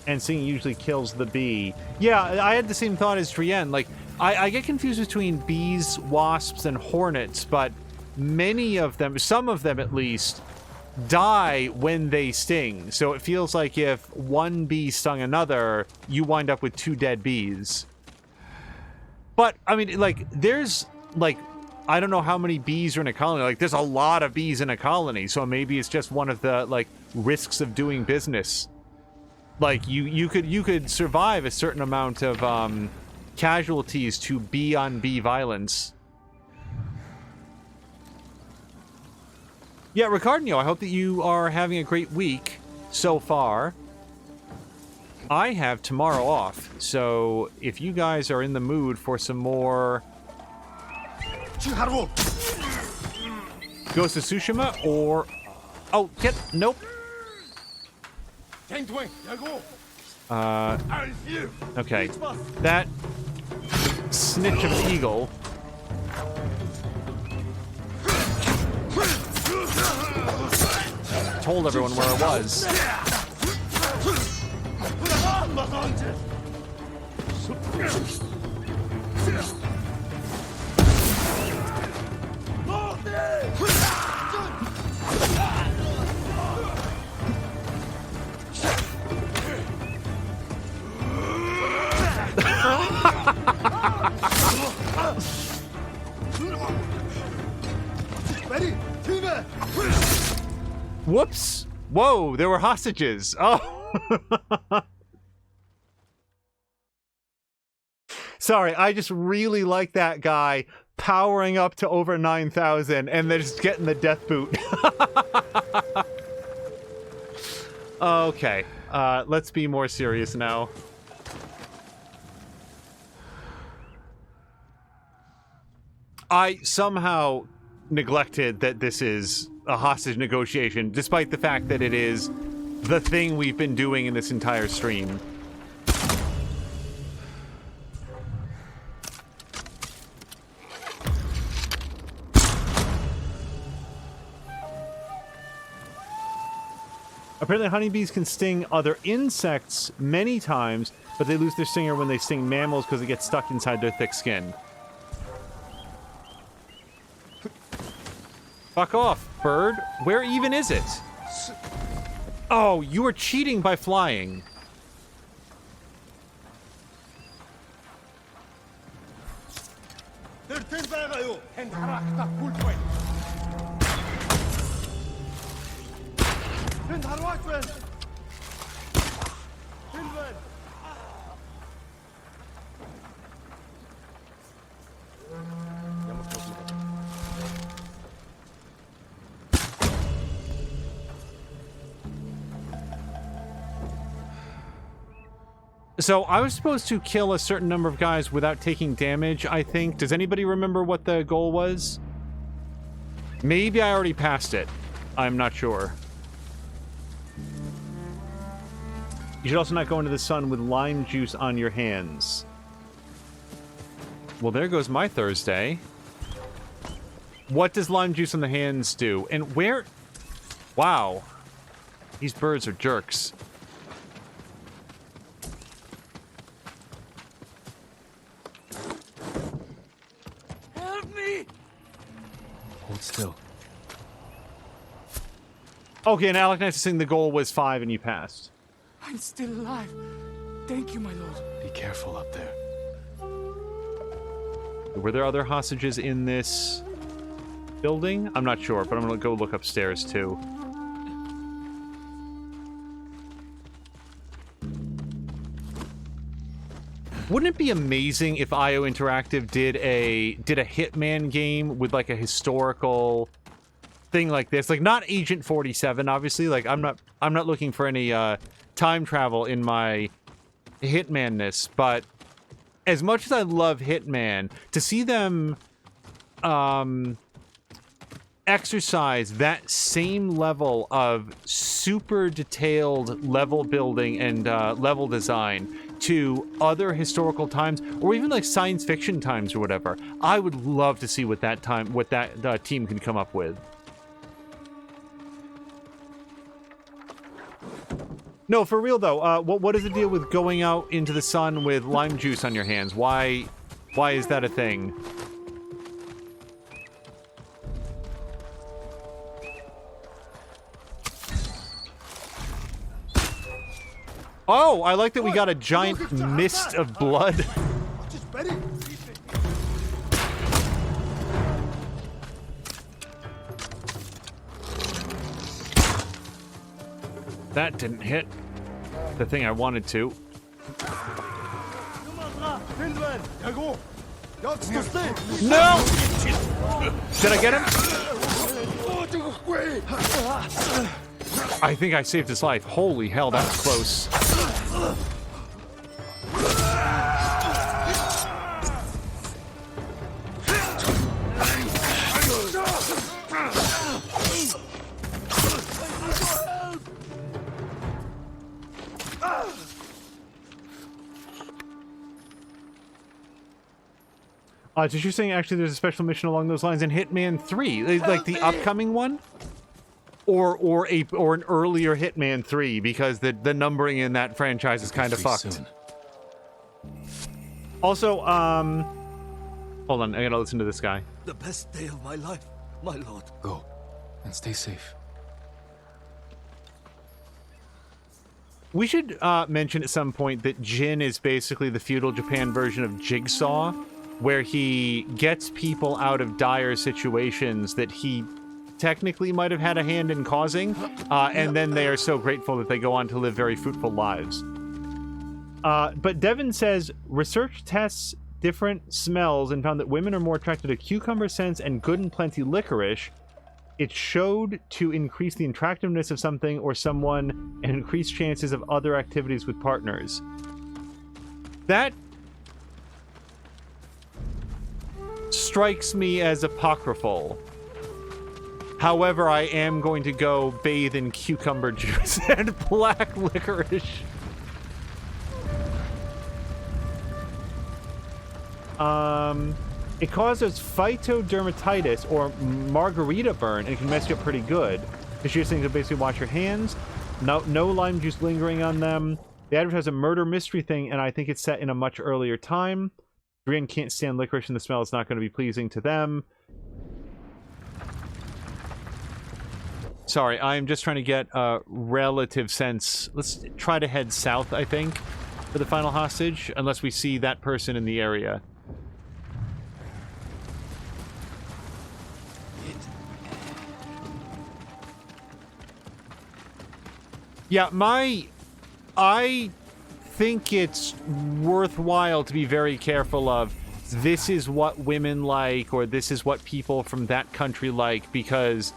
And stinging usually kills the bee. Yeah, I had the same thought as Trienne. Like, I get confused between bees, wasps, and hornets, but many of them, some of them at least, die when they sting. So it feels like if one bee stung another, you wind up with 2 dead bees. But, I mean, like, there's, like, I don't know how many bees are in a colony. Like, there's a lot of bees in a colony, so maybe it's just one of the, like, risks of doing business. Like, you could survive a certain amount of casualties to bee-on-bee violence. Yeah, Ricardinho, I hope that you are having a great week so far. I have tomorrow off, so if you guys are in the mood for some more Ghost of Tsushima, or... Oh, nope. Okay. That snitch of an eagle. Told everyone where I was. Whoops! Whoa, there were hostages. Oh. Sorry, I just really like that guy powering up to over 9,000 and then just getting the death boot. Okay, let's be more serious now. I somehow neglected that this is a hostage negotiation, despite the fact that it is the thing we've been doing in this entire stream. Apparently honeybees can sting other insects many times, but they lose their stinger when they sting mammals because it gets stuck inside their thick skin. Fuck off, bird. Where even is it? Oh, you were cheating by flying. So I was supposed to kill a certain number of guys without taking damage, I think. Does anybody remember what the goal was? Maybe I already passed it. I'm not sure. You should also not go into the sun with lime juice on your hands. Well, there goes my Thursday. What does lime juice on the hands do? And where... Wow. These birds are jerks. Hold still. Okay, and Alec Nice is saying the goal was 5 and you passed. I'm still alive. Thank you, my lord. Be careful up there. Were there other hostages in this building? I'm not sure, but I'm gonna go look upstairs too. Wouldn't it be amazing if IO Interactive did a Hitman game with like a historical thing like this? Like not Agent 47, obviously. Like I'm not looking for any time travel in my Hitman-ness, but as much as I love Hitman, to see them exercise that same level of super detailed level building and level design to other historical times, or even like science fiction times or whatever, I would love to see what that team can come up with. No, for real though, what is the deal with going out into the sun with lime juice on your hands? Why is that a thing? Oh, I like that we got a giant mist of blood. That didn't hit the thing I wanted to. No! Did I get him? I think I saved his life. Holy hell, that was close. So you're saying actually there's a special mission along those lines in Hitman 3, like the upcoming one? Or an earlier Hitman 3, because the numbering in that franchise is kind of fucked. Soon. Also, hold on, I gotta listen to this guy. The best day of my life, my lord. Go, and stay safe. We should mention at some point that Jin is basically the feudal Japan version of Jigsaw, where he gets people out of dire situations that he technically might have had a hand in causing, and then they are so grateful that they go on to live very fruitful lives. But Devin says, research tests different smells and found that women are more attracted to cucumber scents and good and plenty licorice. It showed to increase the attractiveness of something or someone and increase chances of other activities with partners. That strikes me as apocryphal. However, I am going to go bathe in cucumber juice and black licorice. It causes phytodermatitis or margarita burn and can mess you up pretty good. The sheer thing to basically wash your hands. No lime juice lingering on them. They advertise a murder mystery thing, and I think it's set in a much earlier time. Brienne can't stand licorice, and the smell is not going to be pleasing to them. Sorry, I'm just trying to get a relative sense. Let's try to head south, I think, for the final hostage, unless we see that person in the area. Yeah, I think it's worthwhile to be very careful of this is what women like, or this is what people from that country like, because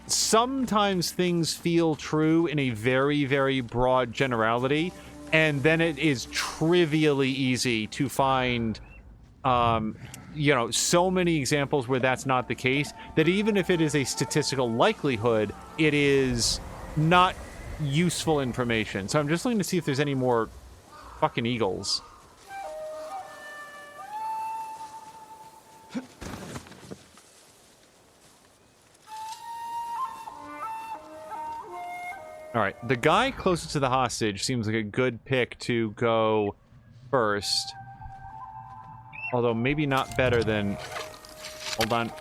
sometimes things feel true in a very, very broad generality, and then it is trivially easy to find, you know, so many examples where that's not the case, that even if it is a statistical likelihood, it is not useful information. So I'm just looking to see if there's any more fucking eagles. Alright, the guy closest to the hostage seems like a good pick to go first. Although maybe not better than... Hold on.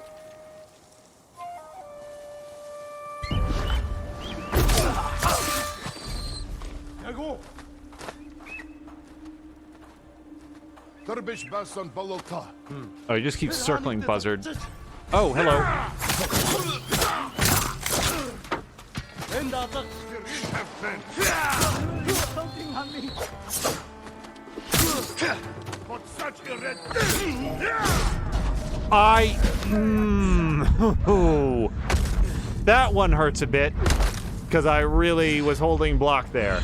Oh, he just keeps circling Buzzard. Oh, hello. That one hurts a bit, because I really was holding block there.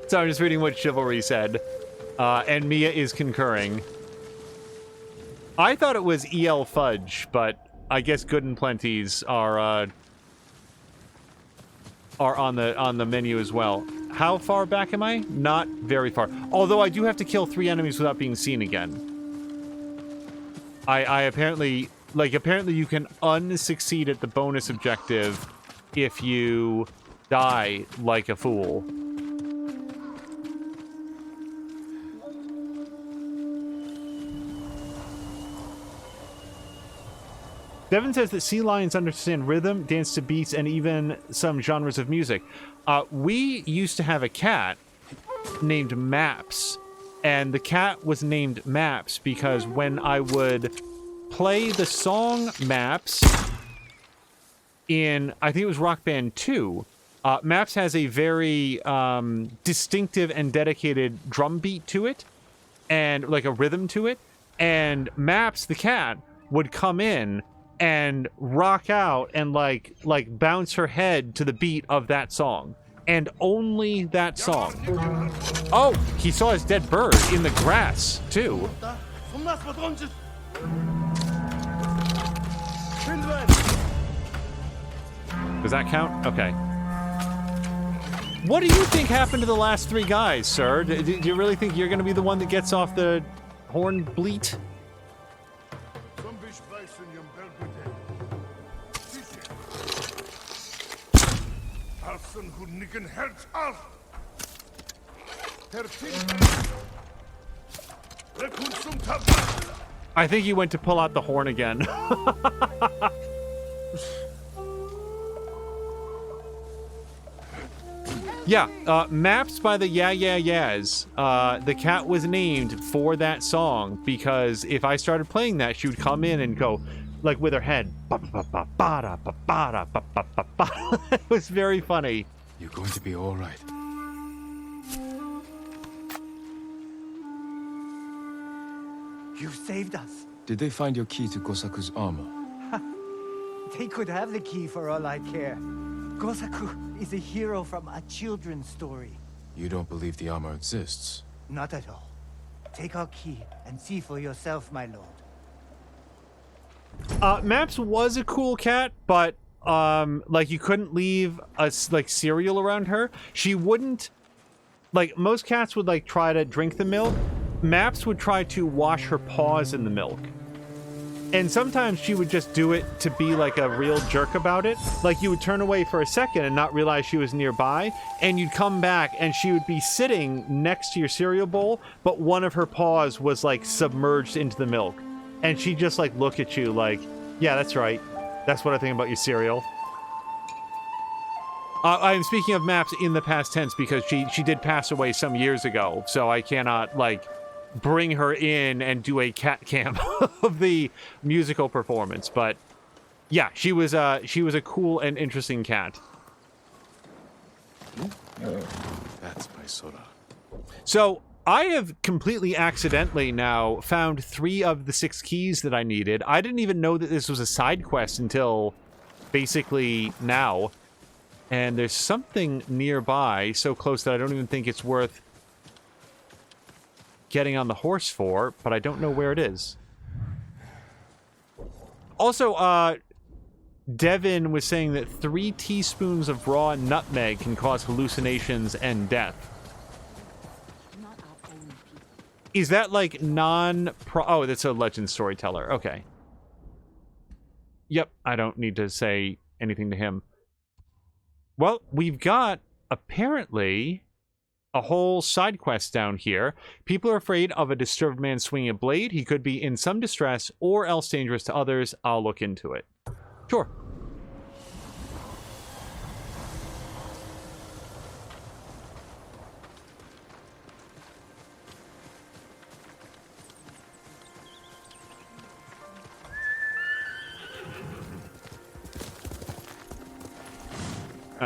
So I'm just reading what Chivalry said, and Mia is concurring. I thought it was EL Fudge, but I guess Good and Plenty's are on the menu as well. How far back am I? Not very far. Although I do have to kill 3 enemies without being seen again. I apparently you can unsucceed at the bonus objective if you die like a fool. Devin says that sea lions understand rhythm, dance to beats, and even some genres of music. We used to have a cat named Maps, and the cat was named Maps because when I would play the song Maps in, I think it was Rock Band 2, Maps has a very distinctive and dedicated drum beat to it, and like a rhythm to it, and Maps, the cat, would come in and rock out and like bounce her head to the beat of that song, and only that song. Oh, he saw his dead bird in the grass too. Does that count? Okay. What do you think happened to the last 3 guys, sir? Do you really think you're going to be the one that gets off the horn bleat? I think he went to pull out the horn again. Yeah, Maps by the Yeah Yeah Yeahs. The cat was named for that song because if I started playing that, she would come in and go, like with her head. It was very funny. You're going to be all right. You saved us. Did they find your key to Gosaku's armor? They could have the key for all I care. Gosaku is a hero from a children's story. You don't believe the armor exists? Not at all. Take our key and see for yourself, my lord. Maps was a cool cat, but like you couldn't leave like cereal around her. She wouldn't, like most cats would like try to drink the milk. Maps would try to wash her paws in the milk. And sometimes she would just do it to be like a real jerk about it. Like you would turn away for a second and not realize she was nearby, and you'd come back and she would be sitting next to your cereal bowl, but one of her paws was like submerged into the milk. And she'd just like look at you like, yeah, that's right. That's what I think about your cereal. I'm speaking of Maps in the past tense because she did pass away some years ago, so I cannot like bring her in and do a cat cam of the musical performance. But yeah, she was a cool and interesting cat. That's my Sora. So I have completely accidentally now found 3 of the 6 keys that I needed. I didn't even know that this was a side quest until basically now. And there's something nearby, so close that I don't even think it's worth getting on the horse for, but I don't know where it is. Also, Devin was saying that 3 teaspoons of raw nutmeg can cause hallucinations and death. Is that like oh, that's a legend storyteller. Okay. Yep, I don't need to say anything to him. Well, we've got, apparently, a whole side quest down here. People are afraid of a disturbed man swinging a blade. He could be in some distress or else dangerous to others. I'll look into it. Sure.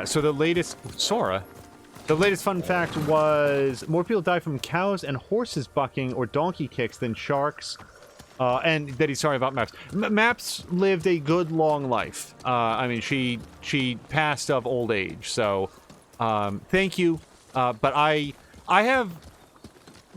So the latest... Sora? The latest fun fact was more people die from cows and horses bucking or donkey kicks than sharks. And that he's sorry about Maps. Maps lived a good long life. I mean, she passed of old age. So, thank you. But I have,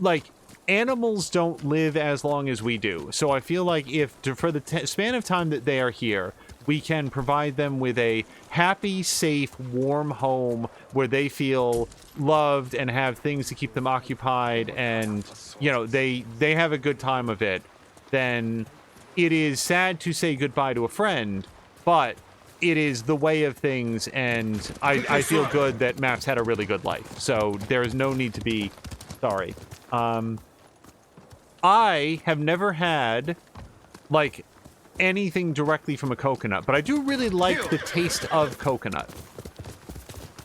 like, animals don't live as long as we do. So I feel like if, for the span of time that they are here, we can provide them with a happy, safe, warm home where they feel loved and have things to keep them occupied and, you know, they have a good time of it, then it is sad to say goodbye to a friend, but it is the way of things, and I feel good that Maps had a really good life. So there is no need to be sorry. I have never had, like, anything directly from a coconut, but I do really like the taste of coconut.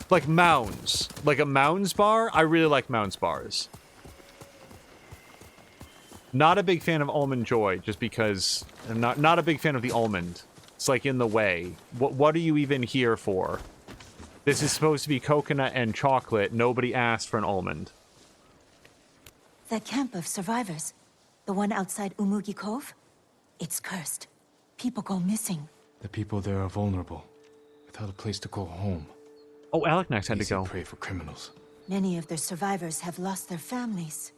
Like Mounds. Like a Mounds bar, I really like Mounds bars. Not a big fan of Almond Joy, just because I'm not a big fan of the almond. It's like in the way. What are you even here for? This is supposed to be coconut and chocolate. Nobody asked for an almond. That camp of survivors, the one outside Umugi Cove, it's cursed. People go missing. The people there are vulnerable, without a place to call home. Oh, Aleknax had to Easy go. prey for criminals. Many of the survivors have lost their families,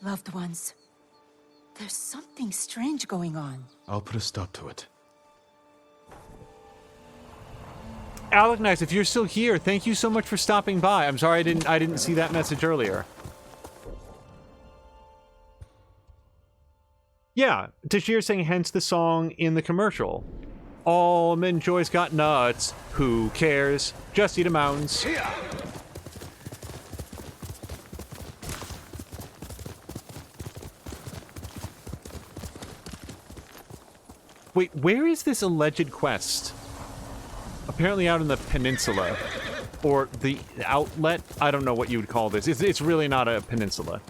loved ones. There's something strange going on. I'll put a stop to it. Aleknax, if you're still here, thank you so much for stopping by. I'm sorry I didn't see that message earlier. Yeah, Tashir saying hence the song in the commercial. Almond Joy's got nuts. Who cares? Just eat a Mounds. Wait, where is this alleged quest? Apparently out in the peninsula. Or the outlet? I don't know what you would call this. It's really not a peninsula.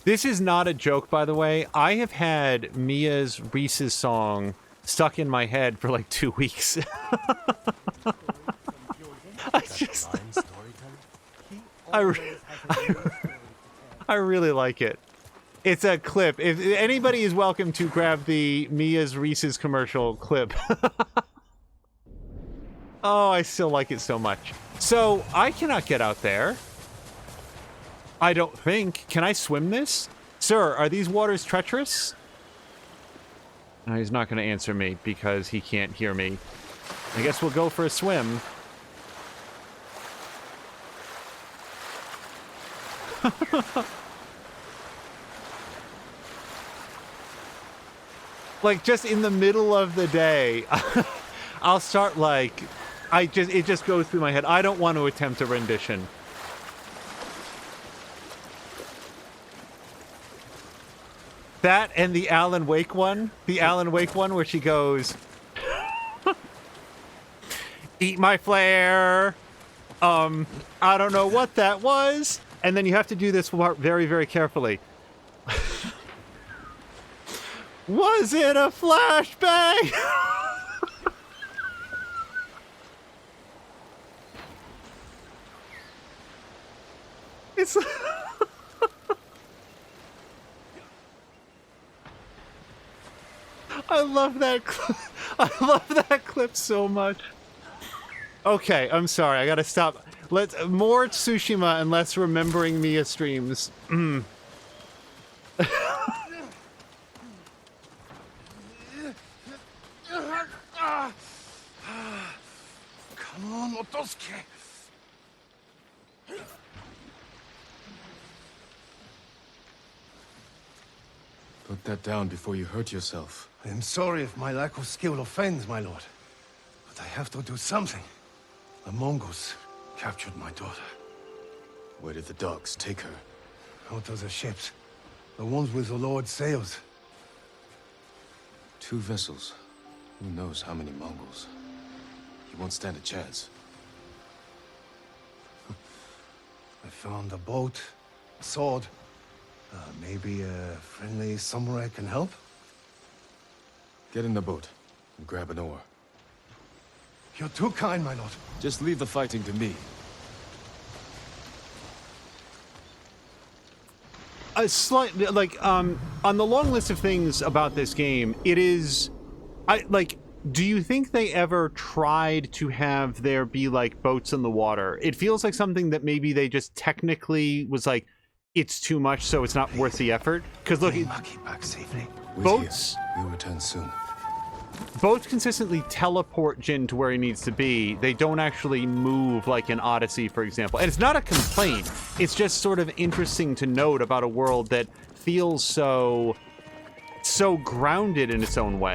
This is not a joke, by the way. I have had Mia's Reese's song stuck in my head for like 2 weeks. I really like it. It's a clip. If anybody is welcome to grab the Mia's Reese's commercial clip. Oh, I still like it so much. So, I cannot get out there. I don't think. Can I swim this? Sir, are these waters treacherous? No, he's not going to answer me because he can't hear me. I guess we'll go for a swim. Like, just in the middle of the day, I'll start, like... it just goes through my head. I don't want to attempt a rendition. That and the Alan Wake one. The Alan Wake one where she goes... Eat my flare. I don't know what that was. And then you have to do this part very, very carefully. Was it a flashbang? It's... I love that clip. I love that clip so much. Okay, I'm sorry. I gotta stop. Let's more Tsushima and less remembering Mia streams. Mm. Come on, Otosuke. Put that down before you hurt yourself. I am sorry if my lack of skill offends, my lord. But I have to do something. The Mongols captured my daughter. Where did the dogs take her? Out of the ships. The ones with the Lord's sails. 2 vessels. Who knows how many Mongols? You won't stand a chance. I found a boat, a sword. Maybe a friendly samurai can help? Get in the boat and grab an oar. You're too kind, my lord. Just leave the fighting to me. A slight, like, on the long list of things about this game, it is, do you think they ever tried to have there be, like, boats in the water? It feels like something that maybe they just technically was like, it's too much, so it's not worth the effort. Because look, Maki back safely. boats, We'll return soon. boats consistently teleport Jin to where he needs to be. They don't actually move like in Odyssey, for example. And it's not a complaint. It's just sort of interesting to note about a world that feels so grounded in its own way.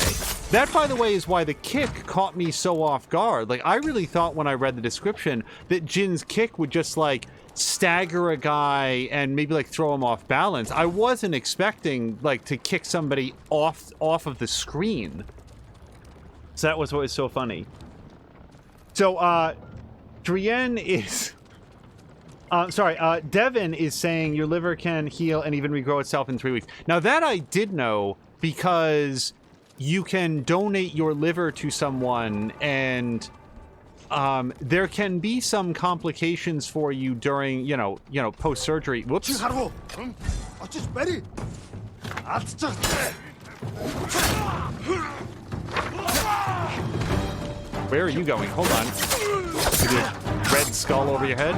That, by the way, is why the kick caught me so off guard. Like, I really thought when I read the description that Jin's kick would just, like, stagger a guy and maybe, like, throw him off balance. I wasn't expecting, like, to kick somebody off of the screen. So that was what was so funny. So, Drienne is... Devin is saying your liver can heal and even regrow itself in 3 weeks. Now, that I did know because you can donate your liver to someone and there can be some complications for you during, you know, post-surgery. Whoops. Where are you going? Hold on. See the red skull over your head?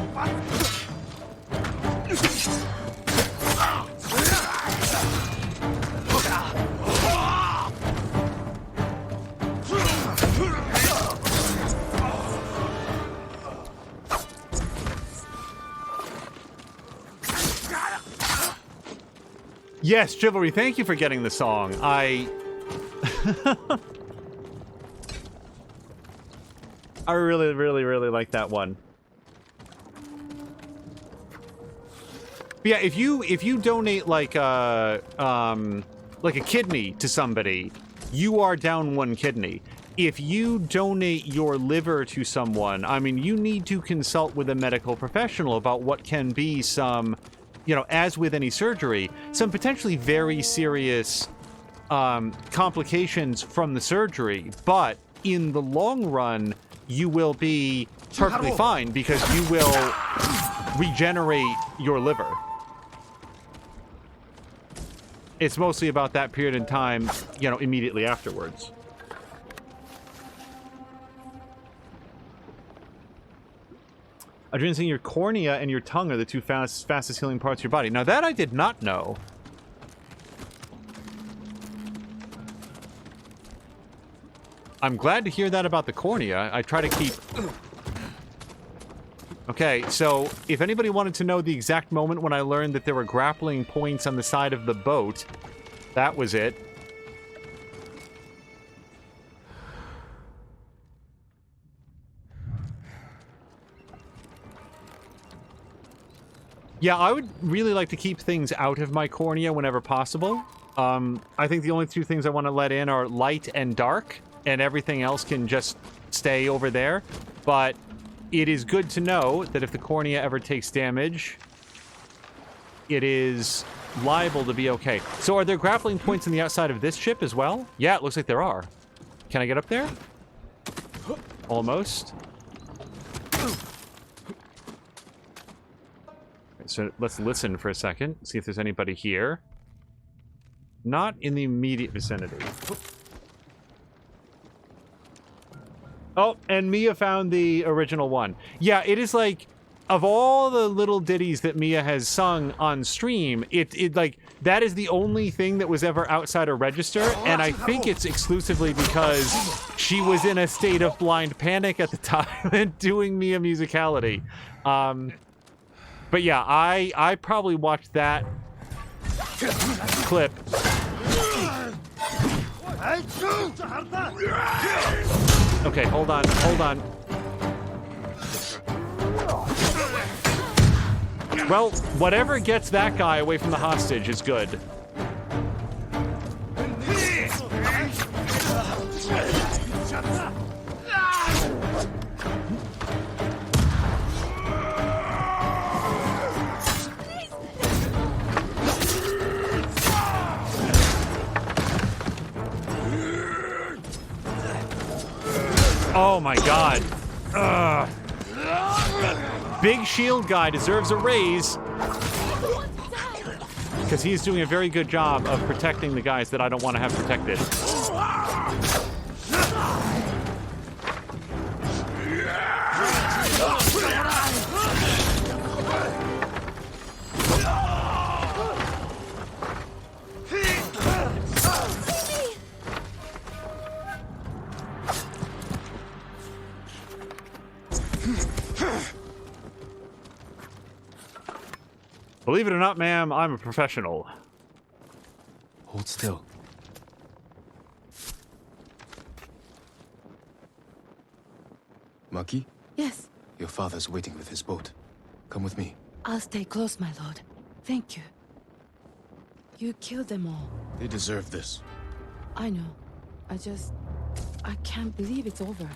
Yes, Chivalry, thank you for getting the song. I really, really, really like that one. But yeah, if you donate like a kidney to somebody, you are down 1 kidney. If you donate your liver to someone, I mean, you need to consult with a medical professional about what can be some, as with any surgery, some potentially very serious complications from the surgery. But in the long run, you will be perfectly fine because you will regenerate your liver. It's mostly about that period in time, immediately afterwards. Adrian saying your cornea and your tongue are the 2 fastest healing parts of your body. Now that I did not know. I'm glad to hear that about the cornea. I try to keep... Okay, so if anybody wanted to know the exact moment when I learned that there were grappling points on the side of the boat, that was it. Yeah, I would really like to keep things out of my cornea whenever possible. I think the only 2 things I want to let in are light and dark, and everything else can just stay over there. But it is good to know that if the cornea ever takes damage, it is liable to be okay. So are there grappling points on the outside of this ship as well? Yeah, it looks like there are. Can I get up there? Almost. So let's listen for a second, see if there's anybody here. Not in the immediate vicinity. Oh, and Mia found the original one. Yeah, it is like, of all the little ditties that Mia has sung on stream, it like, that is the only thing that was ever outside a register, and I think it's exclusively because she was in a state of blind panic at the time and doing Mia musicality. But yeah, I probably watched that clip Okay, hold on, hold on. Well, whatever gets that guy away from the hostage is good. Oh my god. Ugh. Big shield guy deserves a raise. Because he's doing a very good job of protecting the guys that I don't want to have protected. Believe it or not, ma'am, I'm a professional. Hold still. Maki, Yes, your father's waiting with his boat. Come with me. I'll stay close, my lord. Thank you. You killed them all. They deserve this. I know. I can't believe it's over.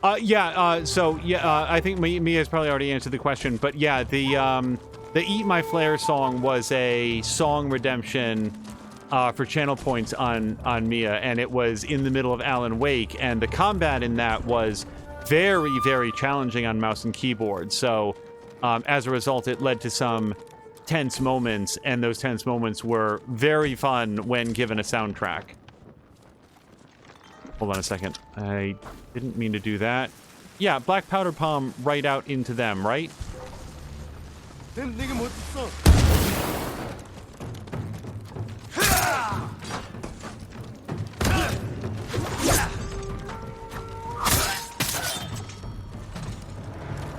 I think Mia's probably already answered the question, but yeah, the Eat My Flare song was a song redemption for channel points on Mia, and it was in the middle of Alan Wake, and the combat in that was very, very challenging on mouse and keyboard, so as a result, it led to some tense moments, and those tense moments were very fun when given a soundtrack. Hold on a second. I didn't mean to do that. Yeah, Black Powder Palm right out into them, right?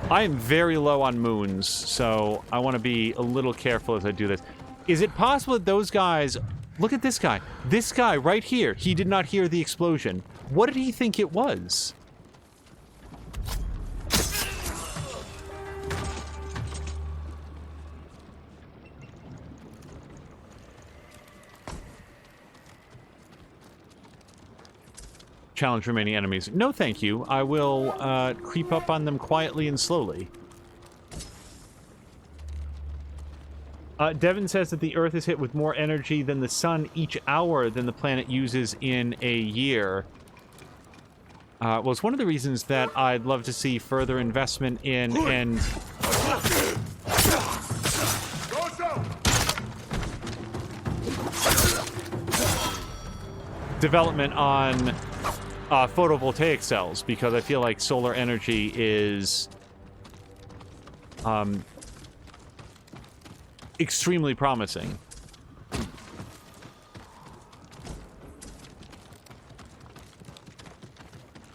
I am very low on moons, so I want to be a little careful as I do this. Is it possible that those guys... Look at this guy. This guy right here. He did not hear the explosion. What did he think it was? Challenge remaining enemies. No, thank you. I will creep up on them quietly and slowly. Devin says that the Earth is hit with more energy than the sun each hour than the planet uses in a year. Well, it's one of the reasons that I'd love to see further investment in and... development on photovoltaic cells, because I feel like solar energy is... extremely promising.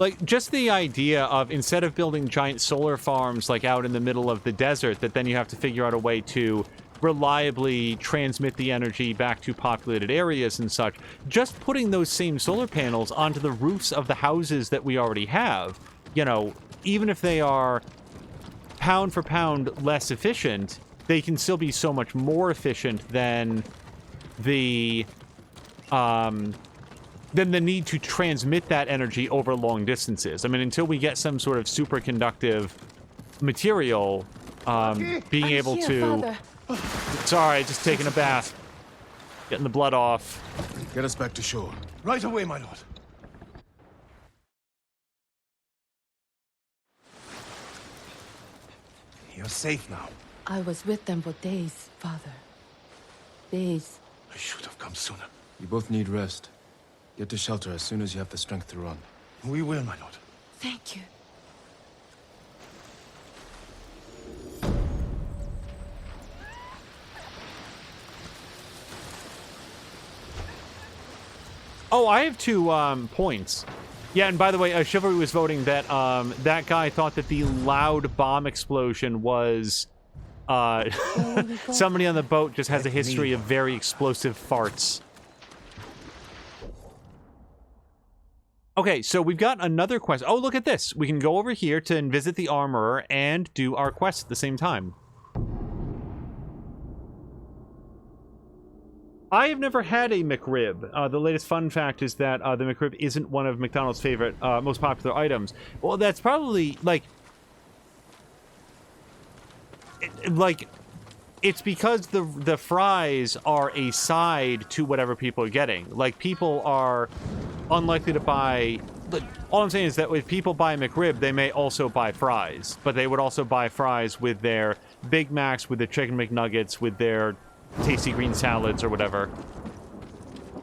Like, just the idea of, instead of building giant solar farms, like, out in the middle of the desert, that then you have to figure out a way to reliably transmit the energy back to populated areas and such, just putting those same solar panels onto the roofs of the houses that we already have, you know, even if they are pound for pound less efficient, they can still be so much more efficient than the need to transmit that energy over long distances. I mean, until we get some sort of superconductive material, being able to... Father. Sorry, just taking a bath. Getting the blood off. Get us back to shore. Right away, my lord. You're safe now. I was with them for days, Father. Days. I should have come sooner. You both need rest. Get to shelter as soon as you have the strength to run. We will, my lord. Thank you. Oh, I have 2 points. Yeah, and by the way, Chivalry was voting that that guy thought that the loud bomb explosion was somebody on the boat just has a history of very explosive farts. Okay, so we've got another quest. Oh, look at this. We can go over here to visit the armorer and do our quest at the same time. I have never had a McRib. The latest fun fact is that the McRib isn't one of McDonald's favorite, most popular items. Well, that's probably, like... it's because the fries are a side to whatever people are getting. Like, people are unlikely to buy... All I'm saying is that if people buy McRib, they may also buy fries. But they would also buy fries with their Big Macs, with their Chicken McNuggets, with their tasty green salads or whatever.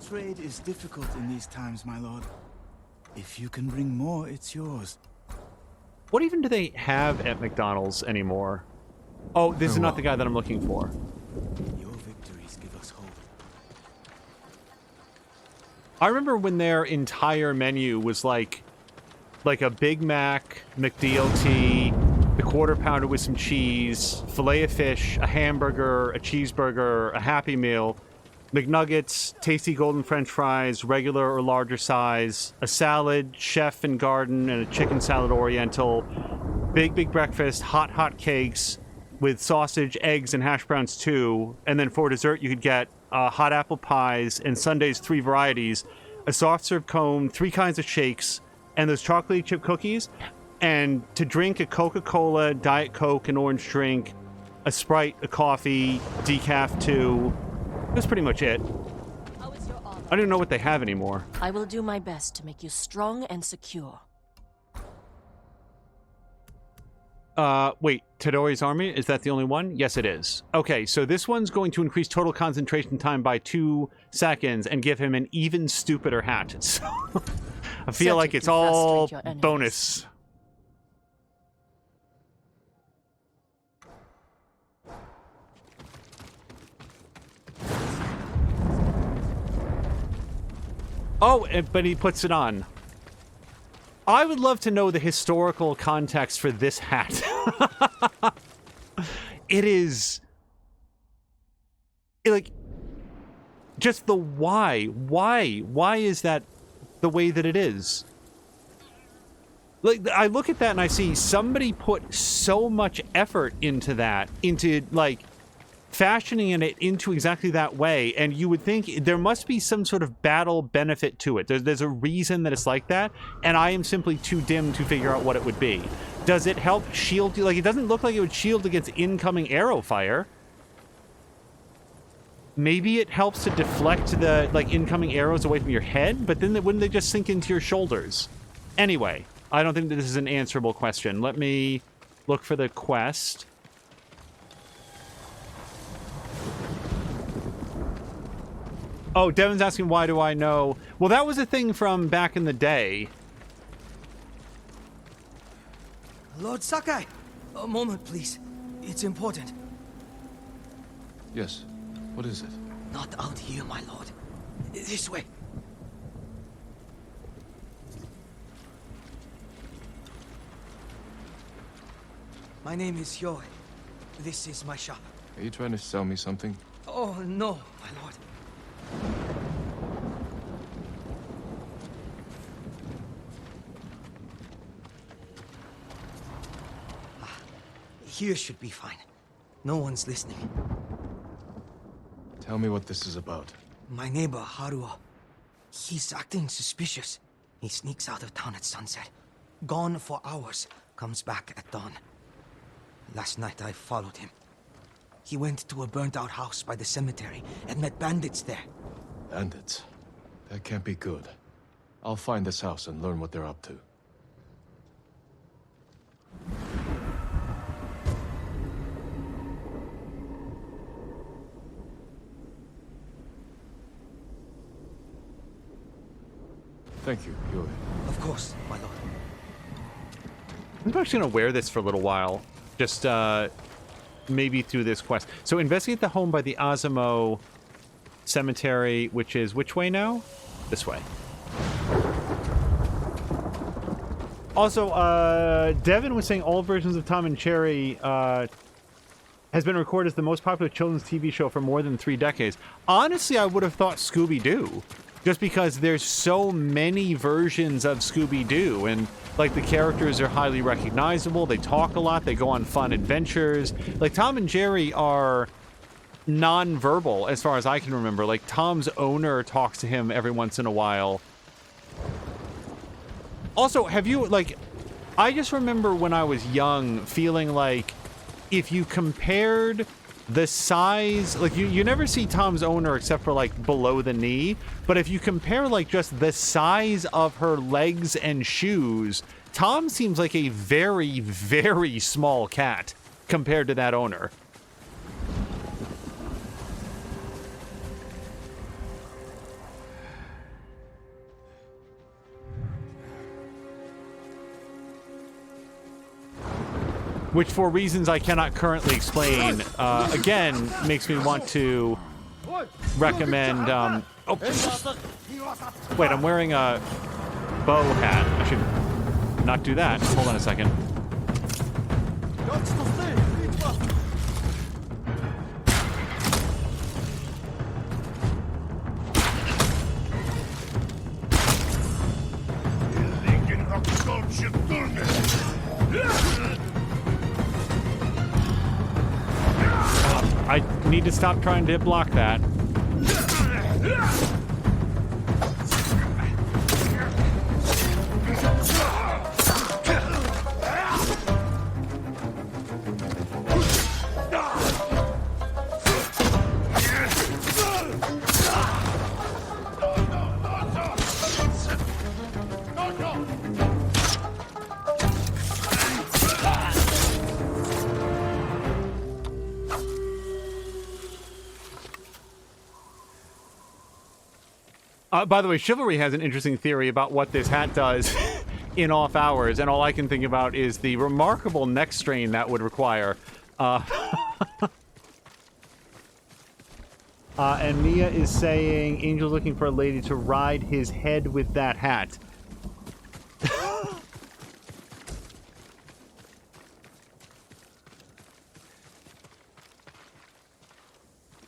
Trade is difficult in these times, my lord. If you can bring more, it's yours. What even do they have at McDonald's anymore? Oh, this is not the guy that I'm looking for. Your victories give us hope. I remember when their entire menu was like a Big Mac, McDLT, the Quarter Pounder with some cheese, filet of fish, a hamburger, a cheeseburger, a Happy Meal, McNuggets, tasty golden French fries, regular or larger size, a salad, chef and garden, and a chicken salad oriental, big breakfast, hot cakes with sausage, eggs, and hash browns too. And then for dessert, you could get hot apple pies and sundaes 3 varieties, a soft serve cone, 3 kinds of shakes, and those chocolate chip cookies. And to drink, a Coca-Cola, Diet Coke, an orange drink, a Sprite, a coffee, decaf too. That's pretty much it. How is your armor? I don't even know what they have anymore. I will do my best to make you strong and secure. Wait, Todori's army? Is that the only one? Yes, it is. Okay, so this one's going to increase total concentration time by 2 seconds and give him an even stupider hat. So I feel like it's all bonus. Oh, but he puts it on. I would love to know the historical context for this hat. It is... like... just the why. Why is that the way that it is? Like, I look at that and I see somebody put so much effort into that, into, like, fashioning it into exactly that way, and you would think there must be some sort of battle benefit to it. There's a reason that it's like that, and I am simply too dim to figure out what it would be. Does it help shield you? Like, it doesn't look like it would shield against incoming arrow fire. Maybe it helps to deflect the, like, incoming arrows away from your head, but then wouldn't they just sink into your shoulders? Anyway, I don't think that this is an answerable question. Let me look for the quest. Oh, Devin's asking, why do I know? Well, that was a thing from back in the day. Lord Sakai! A moment, please. It's important. Yes. What is it? Not out here, my lord. This way. My name is Hyoe. This is my shop. Are you trying to sell me something? Oh, no, my lord. Here should be fine. No one's listening. Tell me what this is about. My neighbor, Haruo. He's acting suspicious. He sneaks out of town at sunset. Gone for hours. Comes back at dawn. Last night I followed him. He went to a burnt-out house by the cemetery and met bandits there. Bandits? That can't be good. I'll find this house and learn what they're up to. Thank you, Hyoe. Of course, my lord. I'm actually going to wear this for a little while. Just, maybe through this quest. So investigate the home by the Azumo Cemetery, which is which way now? This way. Also, Devin was saying all versions of Tom and Jerry has been recorded as the most popular children's TV show for more than 3 decades. Honestly, I would have thought Scooby-Doo, just because there's so many versions of Scooby-Doo, and like the characters are highly recognizable, they talk a lot, they go on fun adventures. Like Tom and Jerry are non-verbal as far as I can remember. Like Tom's owner talks to him every once in a while. Also, have you, like, I just remember when I was young feeling like if you compared the size, like you never see Tom's owner except for like below the knee, but if you compare like just the size of her legs and shoes, Tom seems like a very, very small cat compared to that owner. Which, for reasons I cannot currently explain, again, makes me want to recommend, oh, wait, I'm wearing a bow hat. I should not do that. Hold on a second. I need to stop trying to block that. By the way, Chivalry has an interesting theory about what this hat does in off hours, and all I can think about is the remarkable neck strain that would require. And Mia is saying, Angel's looking for a lady to ride his head with that hat.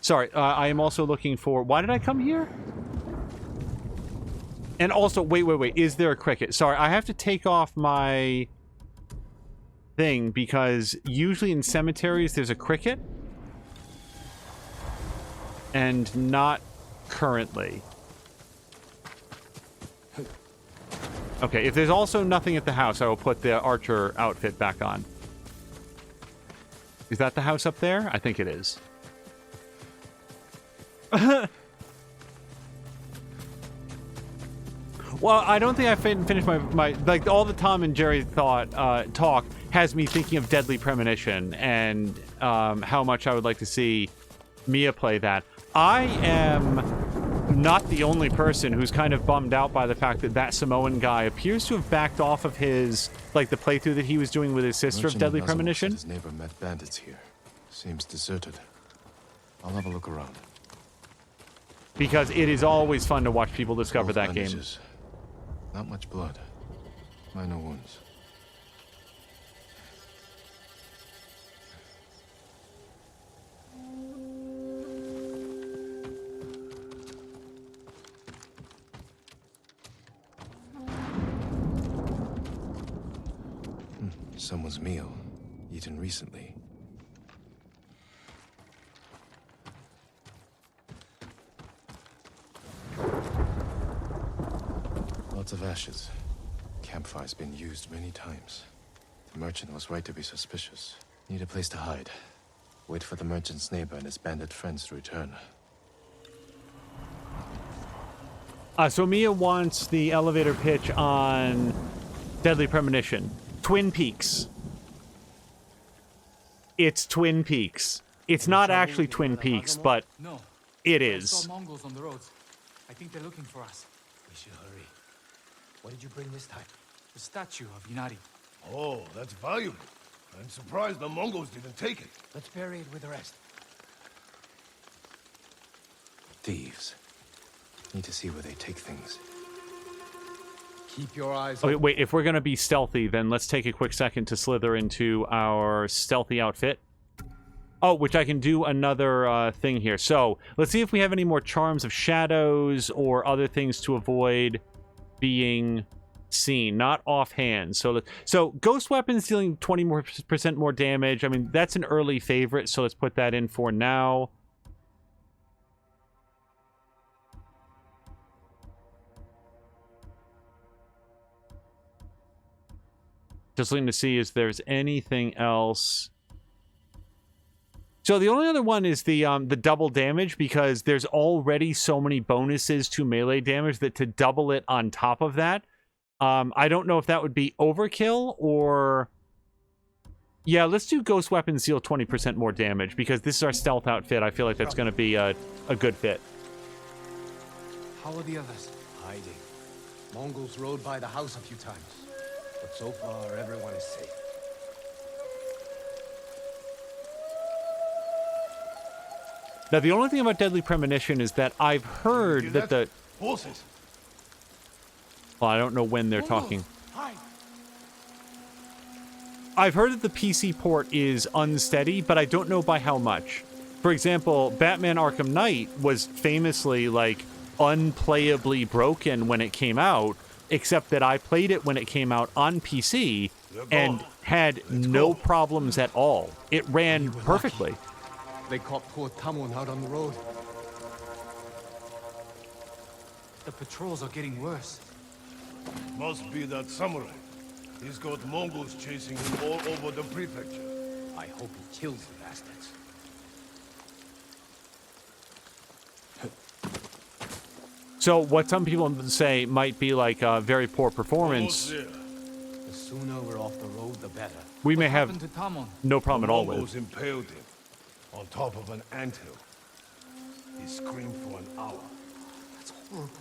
Sorry, I am also looking for... Why did I come here? And also, wait. Is there a cricket? Sorry, I have to take off my thing because usually in cemeteries there's a cricket. And not currently. Okay, if there's also nothing at the house, I will put the archer outfit back on. Is that the house up there? I think it is. Well, I don't think I finished my like all the Tom and Jerry talk has me thinking of Deadly Premonition and how much I would like to see Mia play that. I am not the only person who's kind of bummed out by the fact that that Samoan guy appears to have backed off of his the playthrough that he was doing with his sister of Deadly Premonition. His neighbor met bandits here. Seems deserted. I'll have a look around. Because it is always fun to watch people discover that game. Not much blood. Minor wounds. Someone's meal, eaten recently. Lots of ashes. Campfire's been used many times. The merchant was right to be suspicious. Need a place to hide. Wait for the merchant's neighbor and his bandit friends to return. So Mia wants the elevator pitch on Deadly Premonition. Twin Peaks. It's Twin Peaks. It's not actually Twin Peaks, but it is. I saw Mongols on the roads. I think they're looking for us. We should hurry. What did you bring this time? The statue of Inari. Oh, that's valuable. I'm surprised the Mongols didn't take it. Let's bury it with the rest. Thieves. Need to see where they take things. Keep your eyes Okay, open. wait, if we're going to be stealthy, then let's take a quick second to slither into our stealthy outfit. Oh, which I can do another thing here. So, let's see if we have any more charms of shadows or other things to avoid being seen. Not offhand. So ghost weapons dealing 20% more damage. I mean, that's an early favorite, so let's put that in for now. Just looking to see if there's anything else. So the only other one is the double damage, because there's already so many bonuses to melee damage that to double it on top of that, I don't know if that would be overkill or... Yeah, let's do ghost weapons deal 20% more damage, because this is our stealth outfit. I feel like that's going to be a good fit. How are the others? Hiding. Mongols rode by the house a few times, but so far everyone is safe. Now, the only thing about Deadly Premonition is that I've heard that the... Horses! Well, I don't know when they're talking. I've heard that the PC port is unsteady, but I don't know by how much. For example, Batman Arkham Knight was famously, like, unplayably broken when it came out, except that I played it when it came out on PC and had no problems at all. It ran perfectly. They caught poor Tamon out on the road. The patrols are getting worse. Must be that samurai. He's got Mongols chasing him all over the prefecture. I hope he kills the bastards. So what some people say might be like a very poor performance, The sooner we're off the road, the better. we may have To Tamon? no problem at all with. Mongols impaled him on top of an anthill. He screamed for an hour. That's horrible.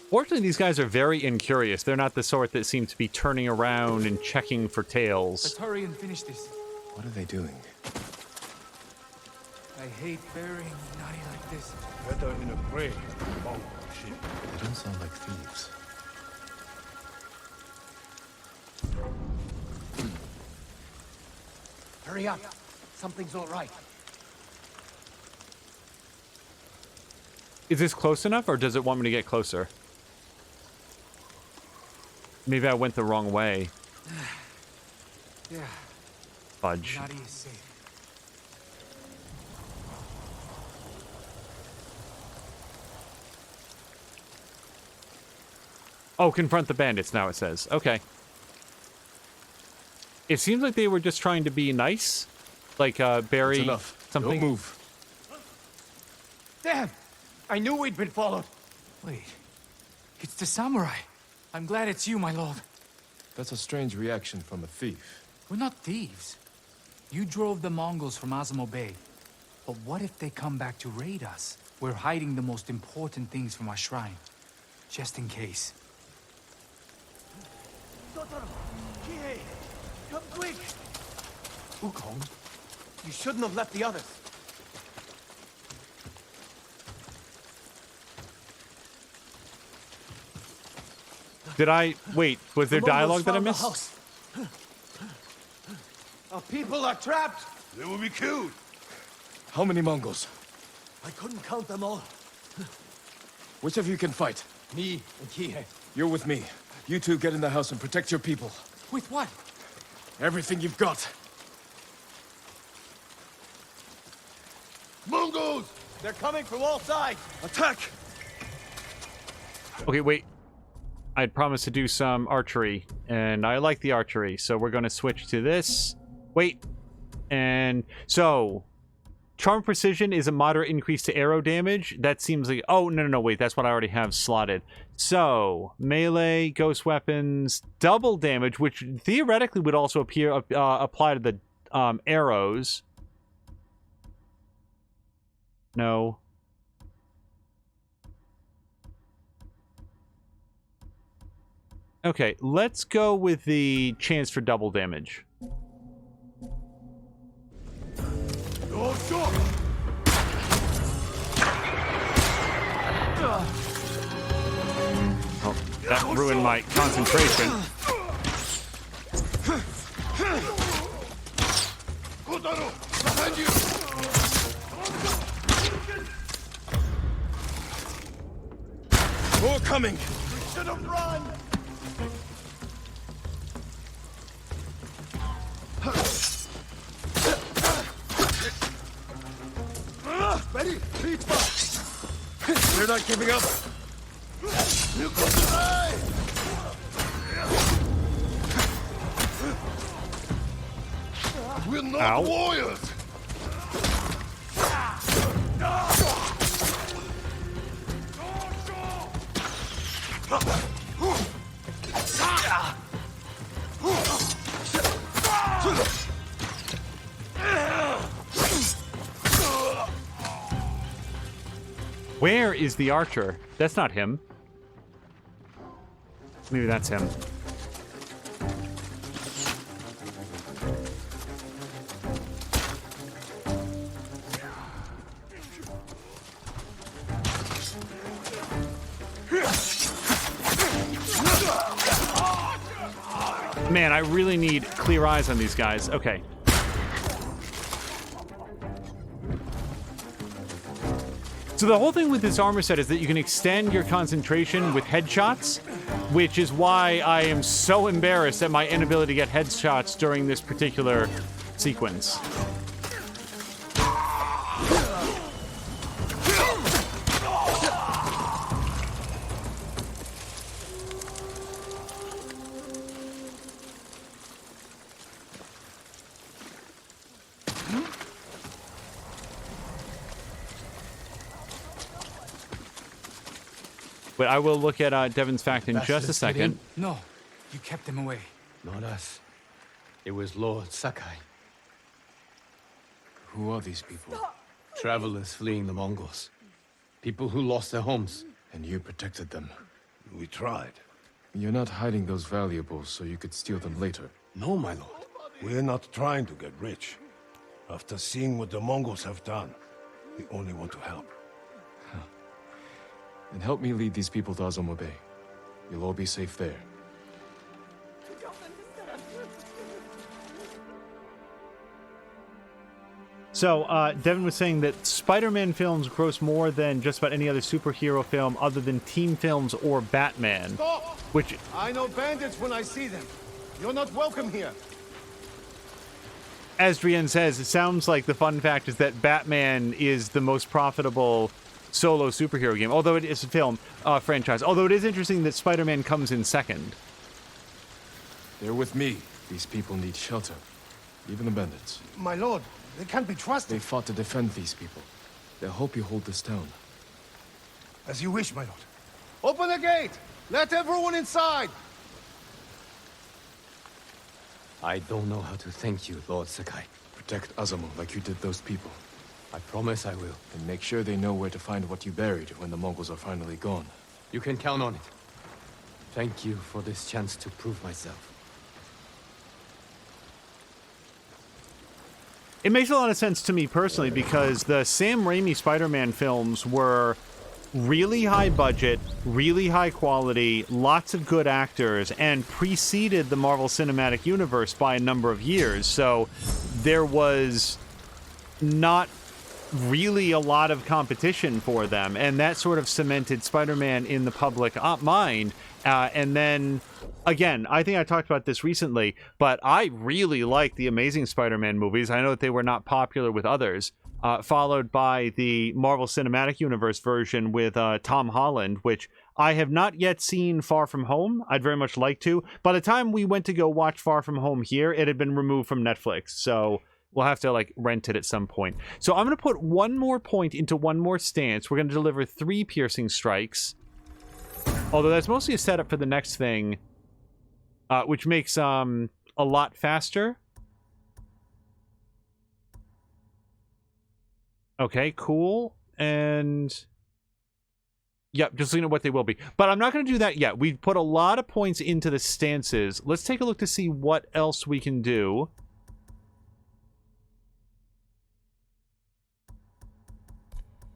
Fortunately, these guys are very incurious. They're not the sort that seem to be turning around and checking for tails. Let's hurry and finish this. What are they doing? I hate burying Nani like this. Better in a grave than Mongol shit. They don't sound like thieves. Hurry up. Something's not right. Is this close enough, or does it want me to get closer? Maybe I went the wrong way. Yeah. Fudge. Nani is safe. Oh, confront the bandits, now it says. Okay. It seems like they were just trying to be nice. Like, bury That's enough. something. Don't move. Damn! I knew we'd been followed. Wait. It's the samurai. I'm glad it's you, my lord. That's a strange reaction from a thief. We're not thieves. You drove the Mongols from Azamo Bay. But what if they come back to raid us? We're hiding the most important things from our shrine. Just in case. Totoro! Kihei! Come quick! Wukong? You shouldn't have left the others. Did I... Wait, was there dialogue that I missed? Our people are trapped! They will be killed. How many Mongols? I couldn't count them all. Which of you can fight? Me and Kihei. You're with me. You two get in the house and protect your people. With what? Everything you've got. Mongols! They're coming from all sides! Attack! Okay, wait. I'd promised to do some archery, and I like the archery, so we're going to switch to this. Wait. And so, Charm Precision is a moderate increase to arrow damage. That seems like... Oh, no, wait. That's what I already have slotted. So, melee, ghost weapons, double damage, which theoretically would also apply to the arrows. No. Okay, let's go with the chance for double damage. Oh, that ruined my concentration. Behind you! More coming! We should have run! Ready? Beat back! They're not giving up! You got the eye! We're not Ow. warriors! Where is the archer? That's not him. Maybe that's him. Man, I really need clear eyes on these guys. Okay. So the whole thing with this armor set is that you can extend your concentration with headshots, which is why I am so embarrassed at my inability to get headshots during this particular sequence. But I will look at Devin's fact in just a second. No, you kept him away. Not us. It was Lord Sakai. Who are these people? Travelers fleeing the Mongols. People who lost their homes. And you protected them. We tried. You're not hiding those valuables so you could steal them later. No, my lord. We're not trying to get rich. After seeing what the Mongols have done, we only want to help. And help me lead these people to Azamo Bay. You'll all be safe there. So, Devin was saying that Spider-Man films gross more than just about any other superhero film other than teen films or Batman. Stop! Which... I know bandits when I see them. You're not welcome here. As Drian says, it sounds like the fun fact is that Batman is the most profitable solo superhero game, although it is a film franchise. Although it is interesting that Spider-Man comes in second. They're with me. These people need shelter. Even the bandits. My lord, they can't be trusted. They fought to defend these people. They'll help you hold this town. As you wish, my lord. Open the gate! Let everyone inside! I don't know how to thank you, Lord Sakai. Protect Azamo like you did those people. I promise I will. And make sure they know where to find what you buried when the Mongols are finally gone. You can count on it. Thank you for this chance to prove myself. It makes a lot of sense to me personally because the Sam Raimi Spider-Man films were really high budget, really high quality, lots of good actors, and preceded the Marvel Cinematic Universe by a number of years. So there was not really a lot of competition for them, and that sort of cemented Spider-Man in the public mind. And then, again, I think I talked about this recently, but I really like the Amazing Spider-Man movies. I know that they were not popular with others. Followed by the Marvel Cinematic Universe version with Tom Holland, which I have not yet seen Far From Home. I'd very much like to. By the time we went to go watch Far From Home here, it had been removed from Netflix, so we'll have to, like, rent it at some point. So I'm going to put one more point into one more stance. We're going to deliver 3 piercing strikes. Although that's mostly a setup for the next thing, which makes a lot faster. Okay, cool. And yep, just looking at what they will be. But I'm not going to do that yet. We've put a lot of points into the stances. Let's take a look to see what else we can do.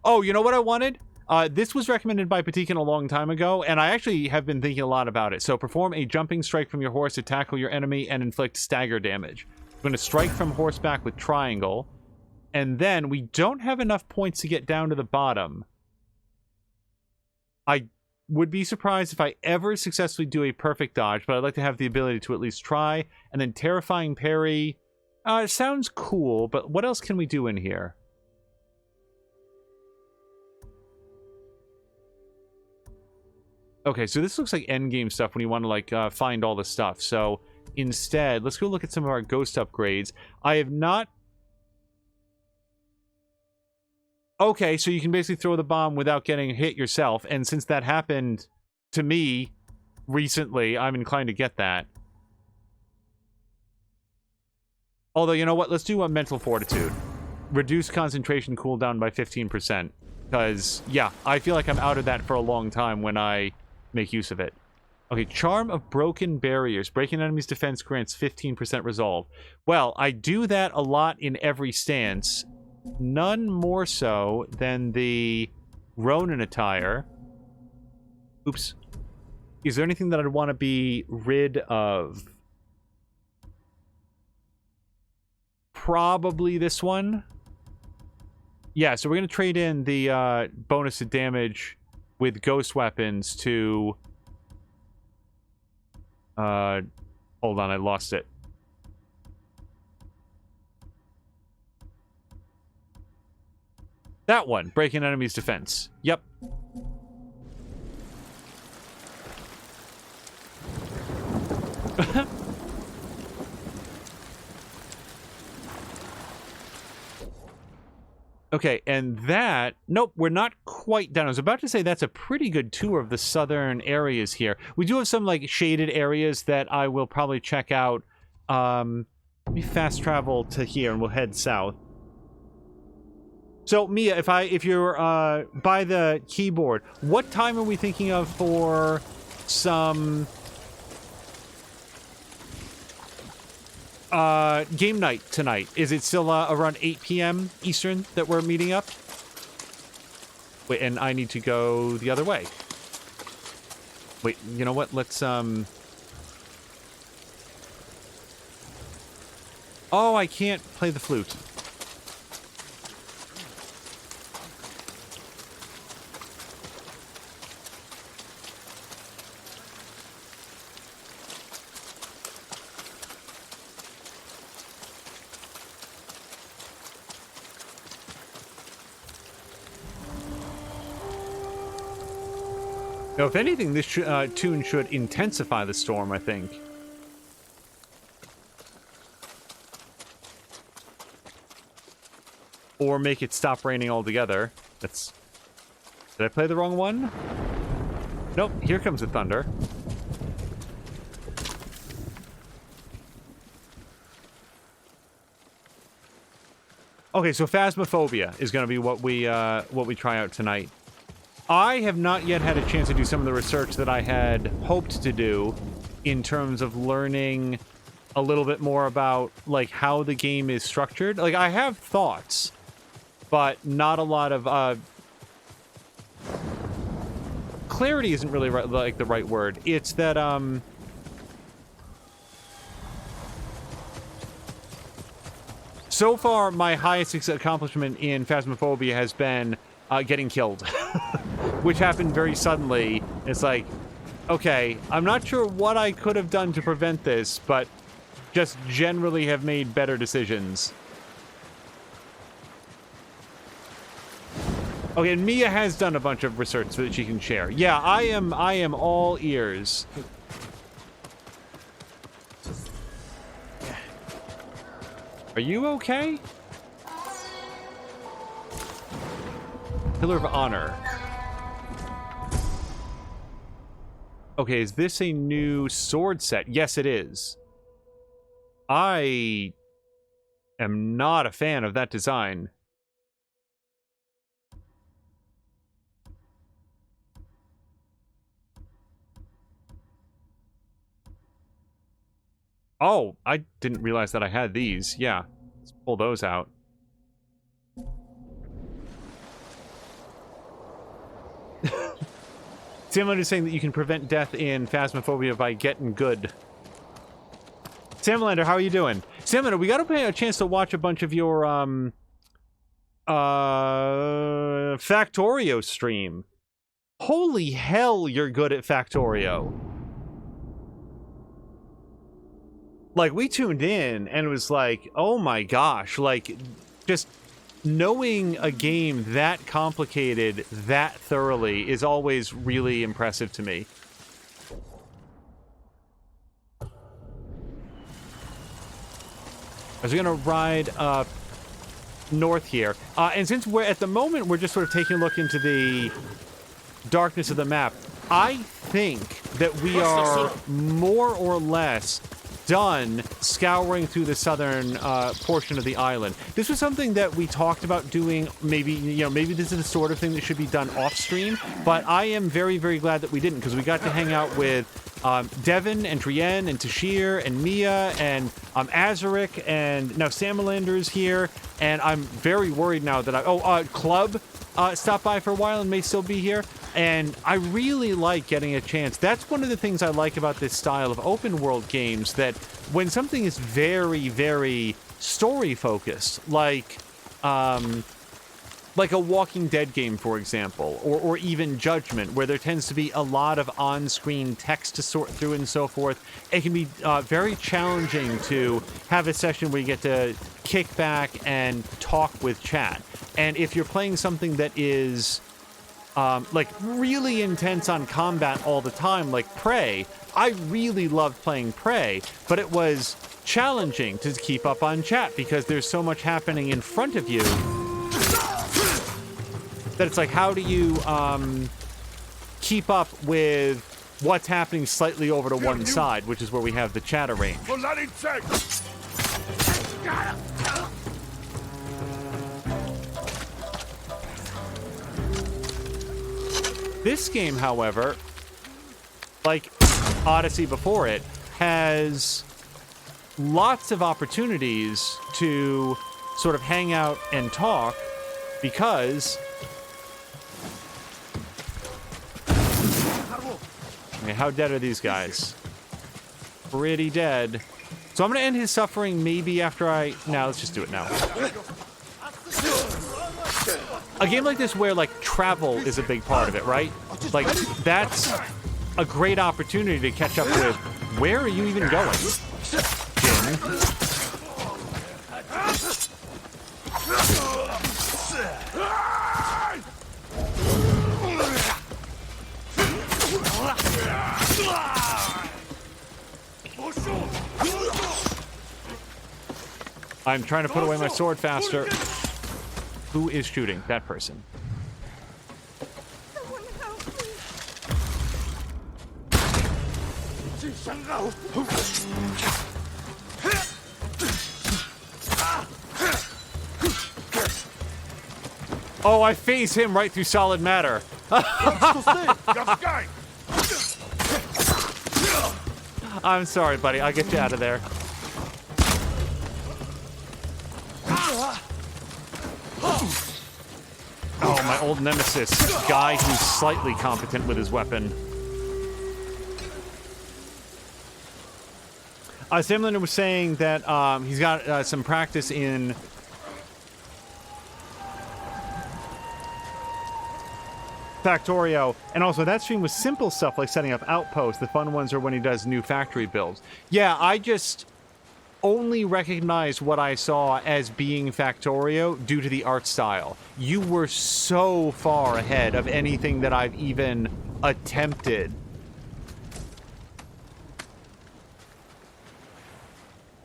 Oh, you know what I wanted? This was recommended by Patikin a long time ago, and I actually have been thinking a lot about it. So perform a jumping strike from your horse to tackle your enemy and inflict stagger damage. I'm going to strike from horseback with triangle, and then we don't have enough points to get down to the bottom. I would be surprised if I ever successfully do a perfect dodge, but I'd like to have the ability to at least try. And then terrifying parry. Sounds cool, but what else can we do in here? Okay, so this looks like endgame stuff when you want to, like, find all the stuff. So, instead, let's go look at some of our ghost upgrades. I have not... Okay, so you can basically throw the bomb without getting hit yourself, and since that happened to me recently, I'm inclined to get that. Although, you know what? Let's do a mental fortitude. Reduce concentration cooldown by 15%. Because, yeah, I feel like I'm out of that for a long time when I make use of it. Okay, Charm of Broken Barriers. Breaking an enemy's defense grants 15% resolve. Well, I do that a lot in every stance. None more so than the Ronin attire. Oops. Is there anything that I'd want to be rid of? Probably this one. Yeah, so we're going to trade in the bonus to damage with ghost weapons to... hold on, I lost it. That one, breaking enemy's defense. Yep. Okay, and that... Nope, we're not quite done. I was about to say that's a pretty good tour of the southern areas here. We do have some, like, shaded areas that I will probably check out. Let me fast travel to here, and we'll head south. So, Mia, if you're by the keyboard, what time are we thinking of for some... game night tonight? Is it still around 8 p.m. Eastern that we're meeting up? Wait, and I need to go the other way. Wait, you know what? Let's, Oh, I can't play the flute. Now, if anything, this tune should intensify the storm, I think. Or make it stop raining altogether. That's... Did I play the wrong one? Nope, here comes the thunder. Okay, so Phasmophobia is going to be what we try out tonight. I have not yet had a chance to do some of the research that I had hoped to do in terms of learning a little bit more about, like, how the game is structured. Like, I have thoughts, but not a lot of, clarity isn't really like the right word. It's that, so far, my highest accomplishment in Phasmophobia has been getting killed, which happened very suddenly. It's like, okay, I'm not sure what I could have done to prevent this, but just generally have made better decisions. Okay, and Mia has done a bunch of research so that she can share. Yeah, I am all ears. Are you okay? Pillar of Honor. Okay, is this a new sword set? Yes, it is. I am not a fan of that design. Oh, I didn't realize that I had these. Yeah, let's pull those out. Samlander is saying that you can prevent death in Phasmophobia by getting good. Samlander, how are you doing? Samlander, we got to pay a chance to watch a bunch of your Factorio stream. Holy hell, you're good at Factorio. Like, we tuned in and it was like, oh my gosh, like, just knowing a game that complicated that thoroughly is always really impressive to me. As we're gonna ride north here, and since we're at the moment we're just sort of taking a look into the darkness of the map, I think that we are more or less done scouring through the southern portion of the island. This was something that we talked about doing. Maybe, you know, maybe this is the sort of thing that should be done off stream, but I am very, very glad that we didn't, because we got to hang out with Devin and Drienne and Tashir and Mia and Azarik, and now Samlander is here, and I'm very worried now that Club stopped by for a while and may still be here. And I really like getting a chance. That's one of the things I like about this style of open world games, that when something is very, very story focused, like a Walking Dead game, for example, or even Judgment, where there tends to be a lot of on-screen text to sort through and so forth, it can be very challenging to have a session where you get to kick back and talk with chat. And if you're playing something that is like really intense on combat all the time, like Prey, I really loved playing Prey, but it was challenging to keep up on chat because there's so much happening in front of you that it's like, how do you keep up with what's happening slightly over to one side, which is where we have the chat arranged. This game, however, like Odyssey before it, has lots of opportunities to sort of hang out and talk, because okay, how dead are these guys? Pretty dead. So I'm gonna end his suffering maybe after let's just do it now. A game like this where, like, travel is a big part of it, right? Like, that's a great opportunity to catch up with, where are you even going, Jin? I'm trying to put away my sword faster. Who is shooting? That person. Oh, I phase him right through solid matter. I'm sorry, buddy. I'll get you out of there. Oh, my old nemesis. Guy who's slightly competent with his weapon. Samlander was saying that he's got some practice in Factorio, and also that stream was simple stuff like setting up outposts. The fun ones are when he does new factory builds. Yeah, I just only recognize what I saw as being Factorio due to the art style. You were so far ahead of anything that I've even attempted.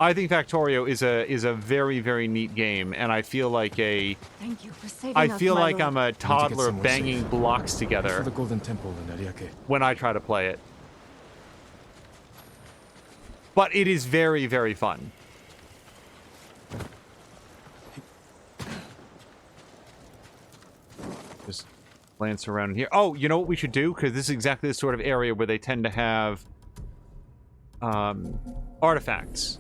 I think Factorio is a very, very neat game, and I feel like Thank you for saving I us, feel my like lord. I'm a toddler banging blocks together the Golden Temple in Ariake. when I try to play it. But it is very, very fun. Just glance around here. Oh, you know what we should do? Because this is exactly the sort of area where they tend to have artifacts.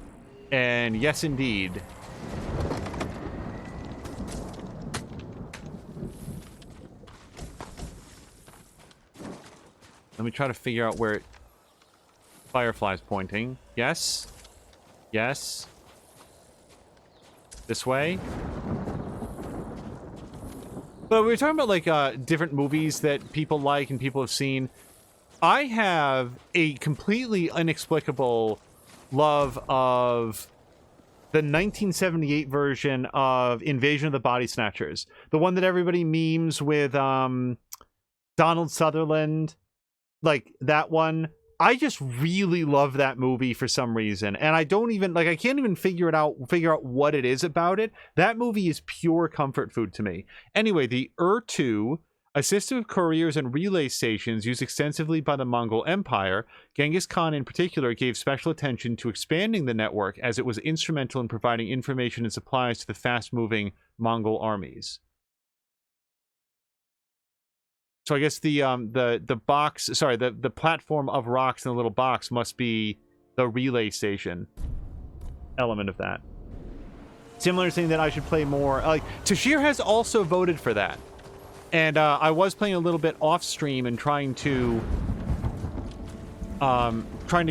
And yes, indeed. Let me try to figure out where Firefly's pointing. Yes. Yes. This way. But we were talking about, like, different movies that people like and people have seen. I have a completely inexplicable love of the 1978 version of Invasion of the Body Snatchers. The one that everybody memes with, Donald Sutherland. Like, that one. I just really love that movie for some reason. And I don't even, like, I can't even figure out what it is about it. That movie is pure comfort food to me. Anyway, the Ur-2, a system of couriers and relay stations used extensively by the Mongol Empire, Genghis Khan in particular gave special attention to expanding the network as it was instrumental in providing information and supplies to the fast-moving Mongol armies. So I guess the box, sorry, the platform of rocks in the little box must be the relay station element of that. Similar saying that I should play more. Like, Tashir has also voted for that. And I was playing a little bit off stream and trying to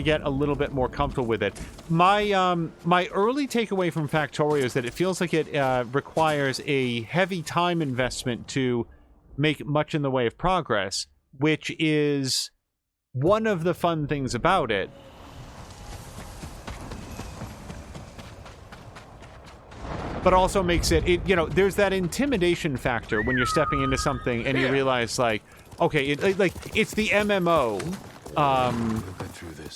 get a little bit more comfortable with it. My my early takeaway from Factorio is that it feels like it requires a heavy time investment to make much in the way of progress, which is one of the fun things about it. But also makes it, you know, there's that intimidation factor when you're stepping into something and you realize, like, okay, it's the MMO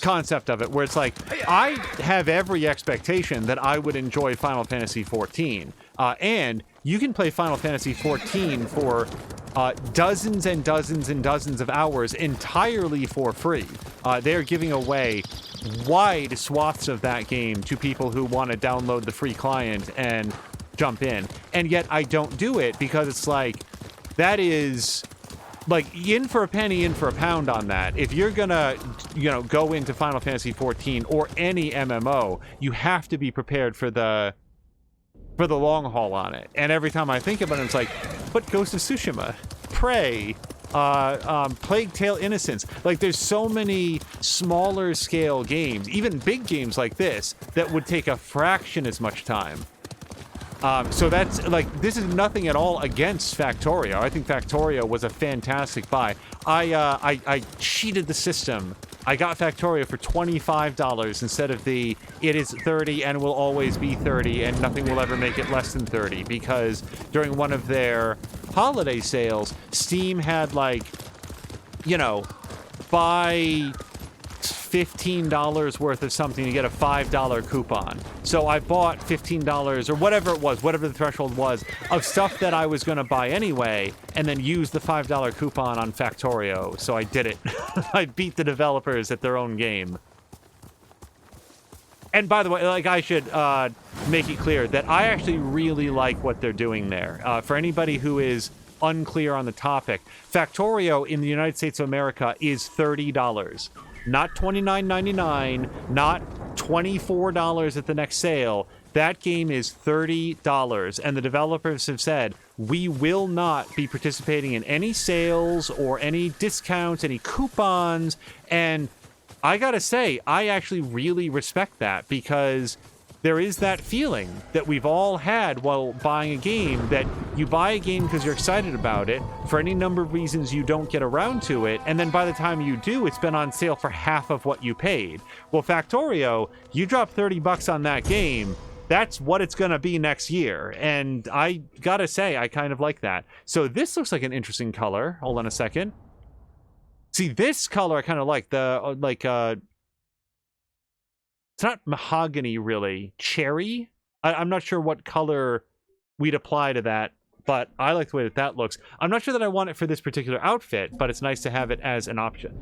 concept of it, where it's like, I have every expectation that I would enjoy Final Fantasy XIV. And you can play Final Fantasy XIV for dozens and dozens and dozens of hours entirely for free. They're giving away wide swaths of that game to people who want to download the free client and jump in. And yet I don't do it because it's like, that is like in for a penny, in for a pound on that. If you're gonna, you know, go into Final Fantasy XIV or any MMO, you have to be prepared for the long haul on it. And every time I think about it, it's like, but Ghost of Tsushima, Prey, Plague Tale Innocence. Like, there's so many smaller scale games, even big games like this, that would take a fraction as much time. So that's, like, this is nothing at all against Factorio. I think Factorio was a fantastic buy. I cheated the system. I got Factorio for $25 instead of the, it is 30 and will always be 30 and nothing will ever make it less than 30, because during one of their holiday sales, Steam had, like, you know, buy $15 worth of something to get a $5 coupon. So I bought $15 or whatever it was, whatever the threshold was, of stuff that I was going to buy anyway, and then use the $5 coupon on Factorio. So I did it. I beat the developers at their own game. And by the way, like, I should make it clear that I actually really like what they're doing there. For anybody who is unclear on the topic, Factorio in the United States of America is $30. Not $29.99, not $24 at the next sale. That game is $30, and the developers have said, we will not be participating in any sales or any discounts, any coupons, and I gotta say, I actually really respect that, because there is that feeling that we've all had while buying a game, that you buy a game because you're excited about it. For any number of reasons, you don't get around to it, and then by the time you do, it's been on sale for half of what you paid. Well, Factorio, you drop $30 on that game, that's what it's gonna be next year, and I gotta say, I kind of like that. So this looks like an interesting color. Hold on a second. See, this color I kind of like. It's not mahogany, really. Cherry? I'm not sure what color we'd apply to that, but I like the way that that looks. I'm not sure that I want it for this particular outfit, but it's nice to have it as an option.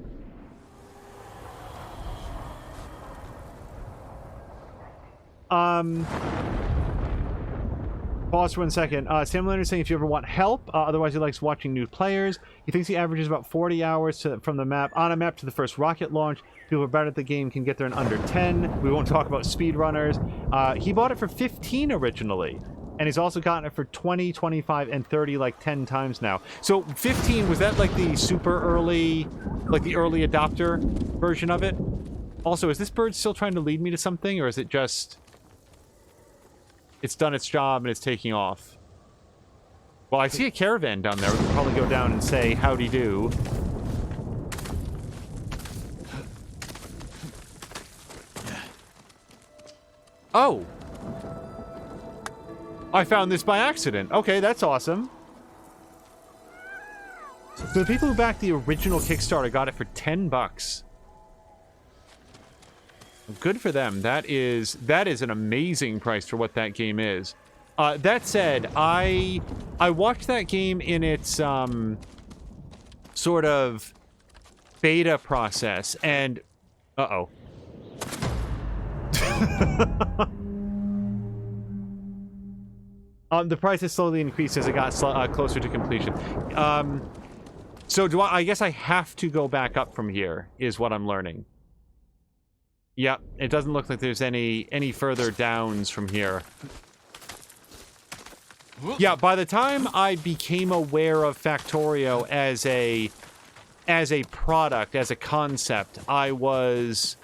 Pause for 1 second. Sam Leonard saying if you ever want help, otherwise he likes watching new players. He thinks he averages about 40 hours from the map, on a map to the first rocket launch. People who are bad at the game can get there in under 10. We won't talk about speedrunners. He bought it for 15 originally. And he's also gotten it for 20, 25, and 30 like 10 times now. So 15, was that like the super early, like the early adopter version of it? Also, is this bird still trying to lead me to something, or is it just... it's done its job and it's taking off? Well, I see a caravan down there. We can probably go down and say howdy do. Oh! I found this by accident. Okay, that's awesome. So the people who backed the original Kickstarter got it for $10. Good for them. That is an amazing price for what that game is. That said, I watched that game in its sort of beta process, and uh-oh. The price has slowly increased as it got closer to completion. So I guess I have to go back up from here, is what I'm learning. Yep, it doesn't look like there's any further downs from here. Yeah, by the time I became aware of Factorio as a product, as a concept, it was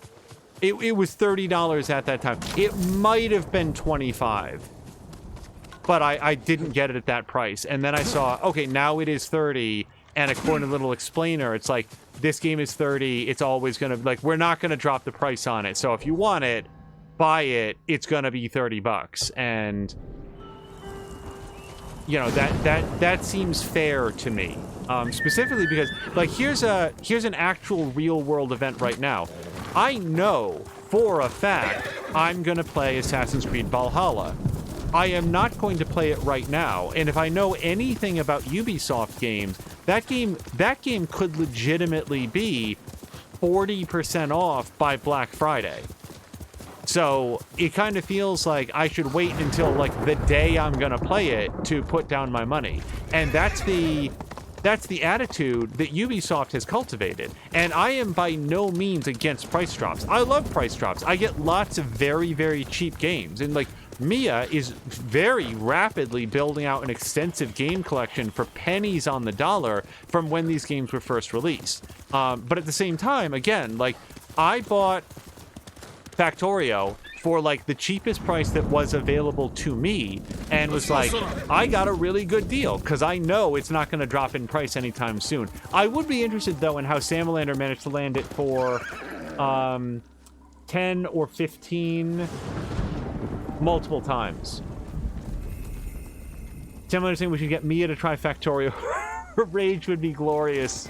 $30 at that time. It might have been $25. But I didn't get it at that price. And then I saw, okay, now it is 30. And according to Little Explainer, it's like, this game is 30. It's always going to, like, we're not going to drop the price on it. So if you want it, buy it. It's going to be $30. And, you know, that seems fair to me. Specifically because, like, here's an actual real-world event right now. I know, for a fact, I'm going to play Assassin's Creed Valhalla. I am not going to play it right now, and if I know anything about Ubisoft games, that game could legitimately be 40% off by Black Friday. So it kind of feels like I should wait until like the day I'm gonna play it to put down my money, and that's the attitude that Ubisoft has cultivated. And I am by no means against price drops. I love price drops. I get lots of very, very cheap games, and like Mia is very rapidly building out an extensive game collection for pennies on the dollar from when these games were first released. But at the same time, again, like, I bought Factorio for like the cheapest price that was available to me, and was like, I got a really good deal because I know it's not going to drop in price anytime soon. I would be interested though in how Samalander managed to land it for 10 or 15 multiple times. Samalander saying we should get Mia to try Factorio. Her rage would be glorious.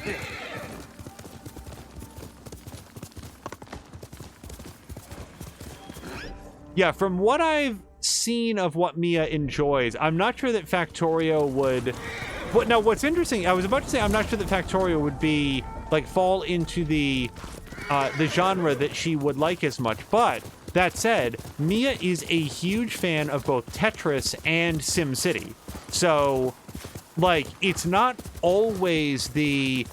Yeah, from what I've seen of what Mia enjoys, I'm not sure that Factorio would... But now, what's interesting, I was about to say I'm not sure that Factorio would be, like, fall into the genre that she would like as much, but that said, Mia is a huge fan of both Tetris and SimCity. So, like, it's not always the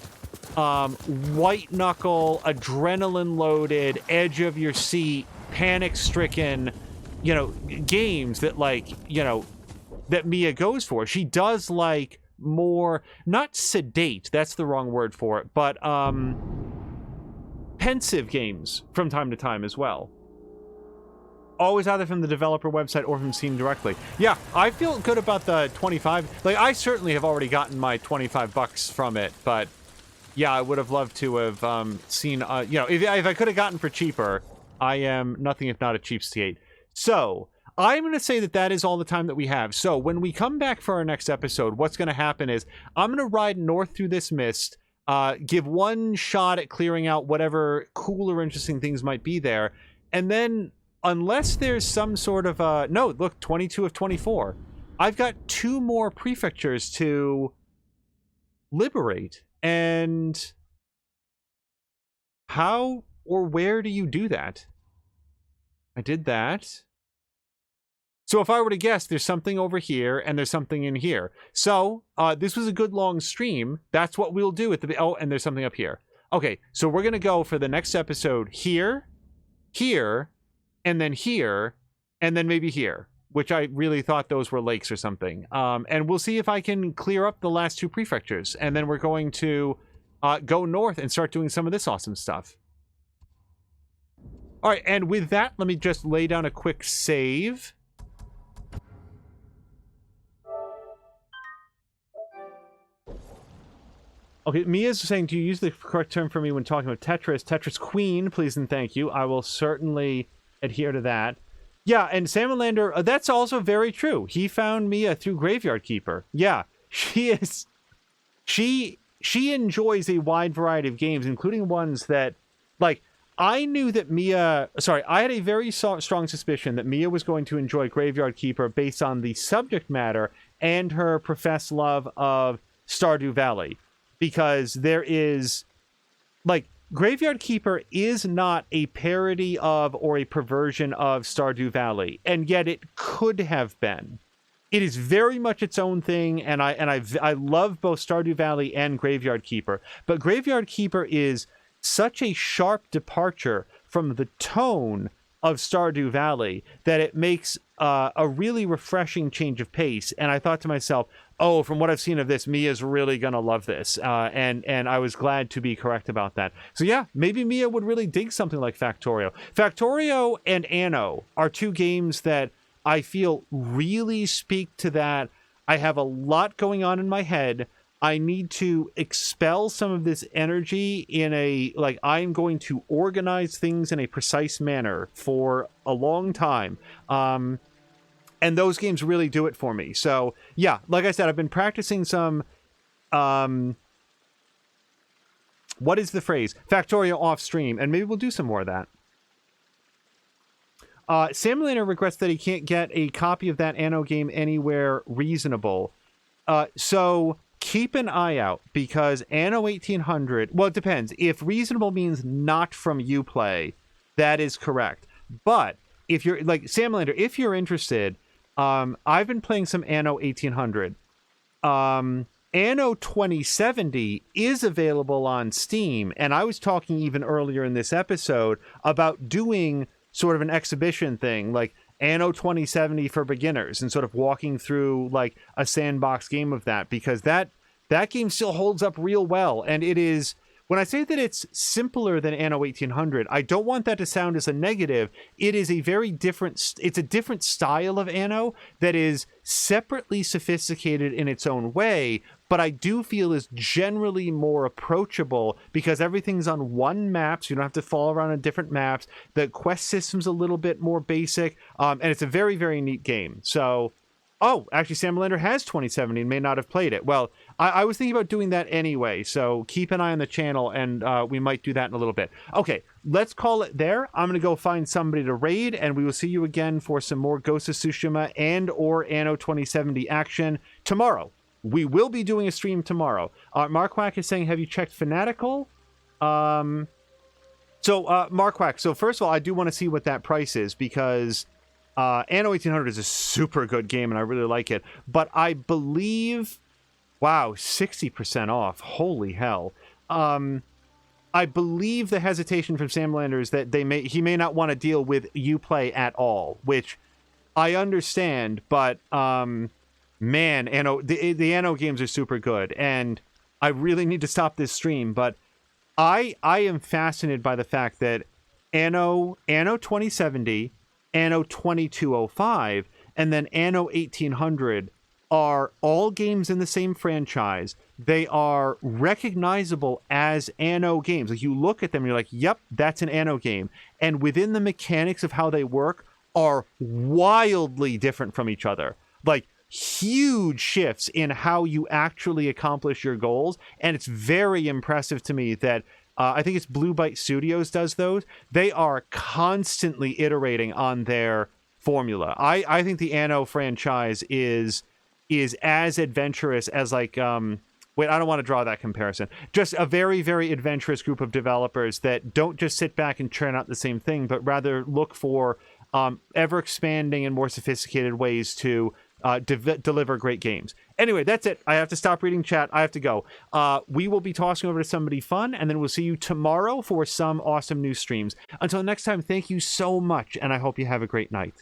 white-knuckle, adrenaline-loaded, edge-of-your-seat, panic-stricken, you know, games that, like, you know, that Mia goes for. She does like more, not sedate, that's the wrong word for it, but pensive games from time to time as well. Always either from the developer website or from Steam directly. Yeah, I feel good about the 25. Like, I certainly have already gotten my $25 from it, but yeah, I would have loved to have seen, you know, if I could have gotten for cheaper. I am nothing if not a cheapskate. So, I'm going to say that is all the time that we have. So, when we come back for our next episode, what's going to happen is I'm going to ride north through this mist, give one shot at clearing out whatever cool or interesting things might be there, and then, unless there's some sort of no, look, 22 of 24. I've got 2 more prefectures to liberate, and how or where do you do that? I did that. So if I were to guess, there's something over here and there's something in here. So this was a good long stream. That's what we'll do at the... Oh, and there's something up here. Okay, so we're going to go for the next episode here, here, and then maybe here. which I really thought those were lakes or something. And we'll see if I can clear up the last 2 prefectures. And then we're going to go north and start doing some of this awesome stuff. All right, and with that, let me just lay down a quick save. Okay, Mia's saying, do you use the correct term for me when talking about Tetris? Tetris Queen, please and thank you. I will certainly adhere to that. Yeah, and Salmon that's also very true. He found Mia through Graveyard Keeper. Yeah, she is... She enjoys a wide variety of games, including ones that, like, I knew that Mia... Sorry, I had a very strong suspicion that Mia was going to enjoy Graveyard Keeper based on the subject matter and her professed love of Stardew Valley. Because there is, like, Graveyard Keeper is not a parody of or a perversion of Stardew Valley, and yet it could have been. It is very much its own thing, and I love both Stardew Valley and Graveyard Keeper. But Graveyard Keeper is such a sharp departure from the tone of Stardew Valley that it makes a really refreshing change of pace. And I thought to myself, oh, from what I've seen of this, Mia's really gonna love this. And I was glad to be correct about that. So yeah, maybe Mia would really dig something like Factorio. Factorio and Anno are 2 games that I feel really speak to that. I have a lot going on in my head. I need to expel some of this energy in a, like, I'm going to organize things in a precise manner for a long time. And those games really do it for me. So, yeah, like I said, I've been practicing some, what is the phrase? Factorio off stream, and maybe we'll do some more of that. Samulator regrets that he can't get a copy of that Anno game anywhere reasonable. So keep an eye out, because Anno 1800, well, it depends. If reasonable means not from Uplay, that is correct. But if you're, like, Samulator, if you're interested, I've been playing some Anno 1800. Anno 2070 is available on Steam, and I was talking even earlier in this episode about doing sort of an exhibition thing, like Anno 2070 for beginners, and sort of walking through like a sandbox game of that, because that game still holds up real well. And it is, when I say that it's simpler than Anno 1800, I don't want that to sound as a negative. It is a very different, it's a different style of Anno that is separately sophisticated in its own way, but I do feel is generally more approachable because everything's on one map, so you don't have to fall around on different maps. The quest system's a little bit more basic, and it's a very, very neat game. So, oh, actually, Sam Melander has 2070 and may not have played it. Well, I was thinking about doing that anyway, so keep an eye on the channel, and we might do that in a little bit. Okay, let's call it there. I'm going to go find somebody to raid, and we will see you again for some more Ghost of Tsushima and or Anno 2070 action tomorrow. We will be doing a stream tomorrow. Mark Wack is saying, have you checked Fanatical? Mark Wack, so first of all, I do want to see what that price is, because Anno 1800 is a super good game, and I really like it. But I believe, wow, 60% off. Holy hell. I believe the hesitation from Sam Lander is that he may not want to deal with Uplay at all, which I understand, but man, Anno, the Anno games are super good, and I really need to stop this stream, but I am fascinated by the fact that Anno 2070, Anno 2205, and then Anno 1800 are all games in the same franchise. They are recognizable as Anno games. Like, you look at them and you're like, yep, that's an Anno game. And within the mechanics of how they work are wildly different from each other. Like, huge shifts in how you actually accomplish your goals. And it's very impressive to me that I think it's Blue Byte Studios does those. They are constantly iterating on their formula. I think the Anno franchise is as adventurous as, like, wait, I don't want to draw that comparison. Just a very, very adventurous group of developers that don't just sit back and churn out the same thing, but rather look for ever expanding and more sophisticated ways to deliver great games. Anyway, that's it. I have to stop reading chat. I have to go. We will be tossing over to somebody fun, and then we'll see you tomorrow for some awesome new streams. Until next time, thank you so much, and I hope you have a great night.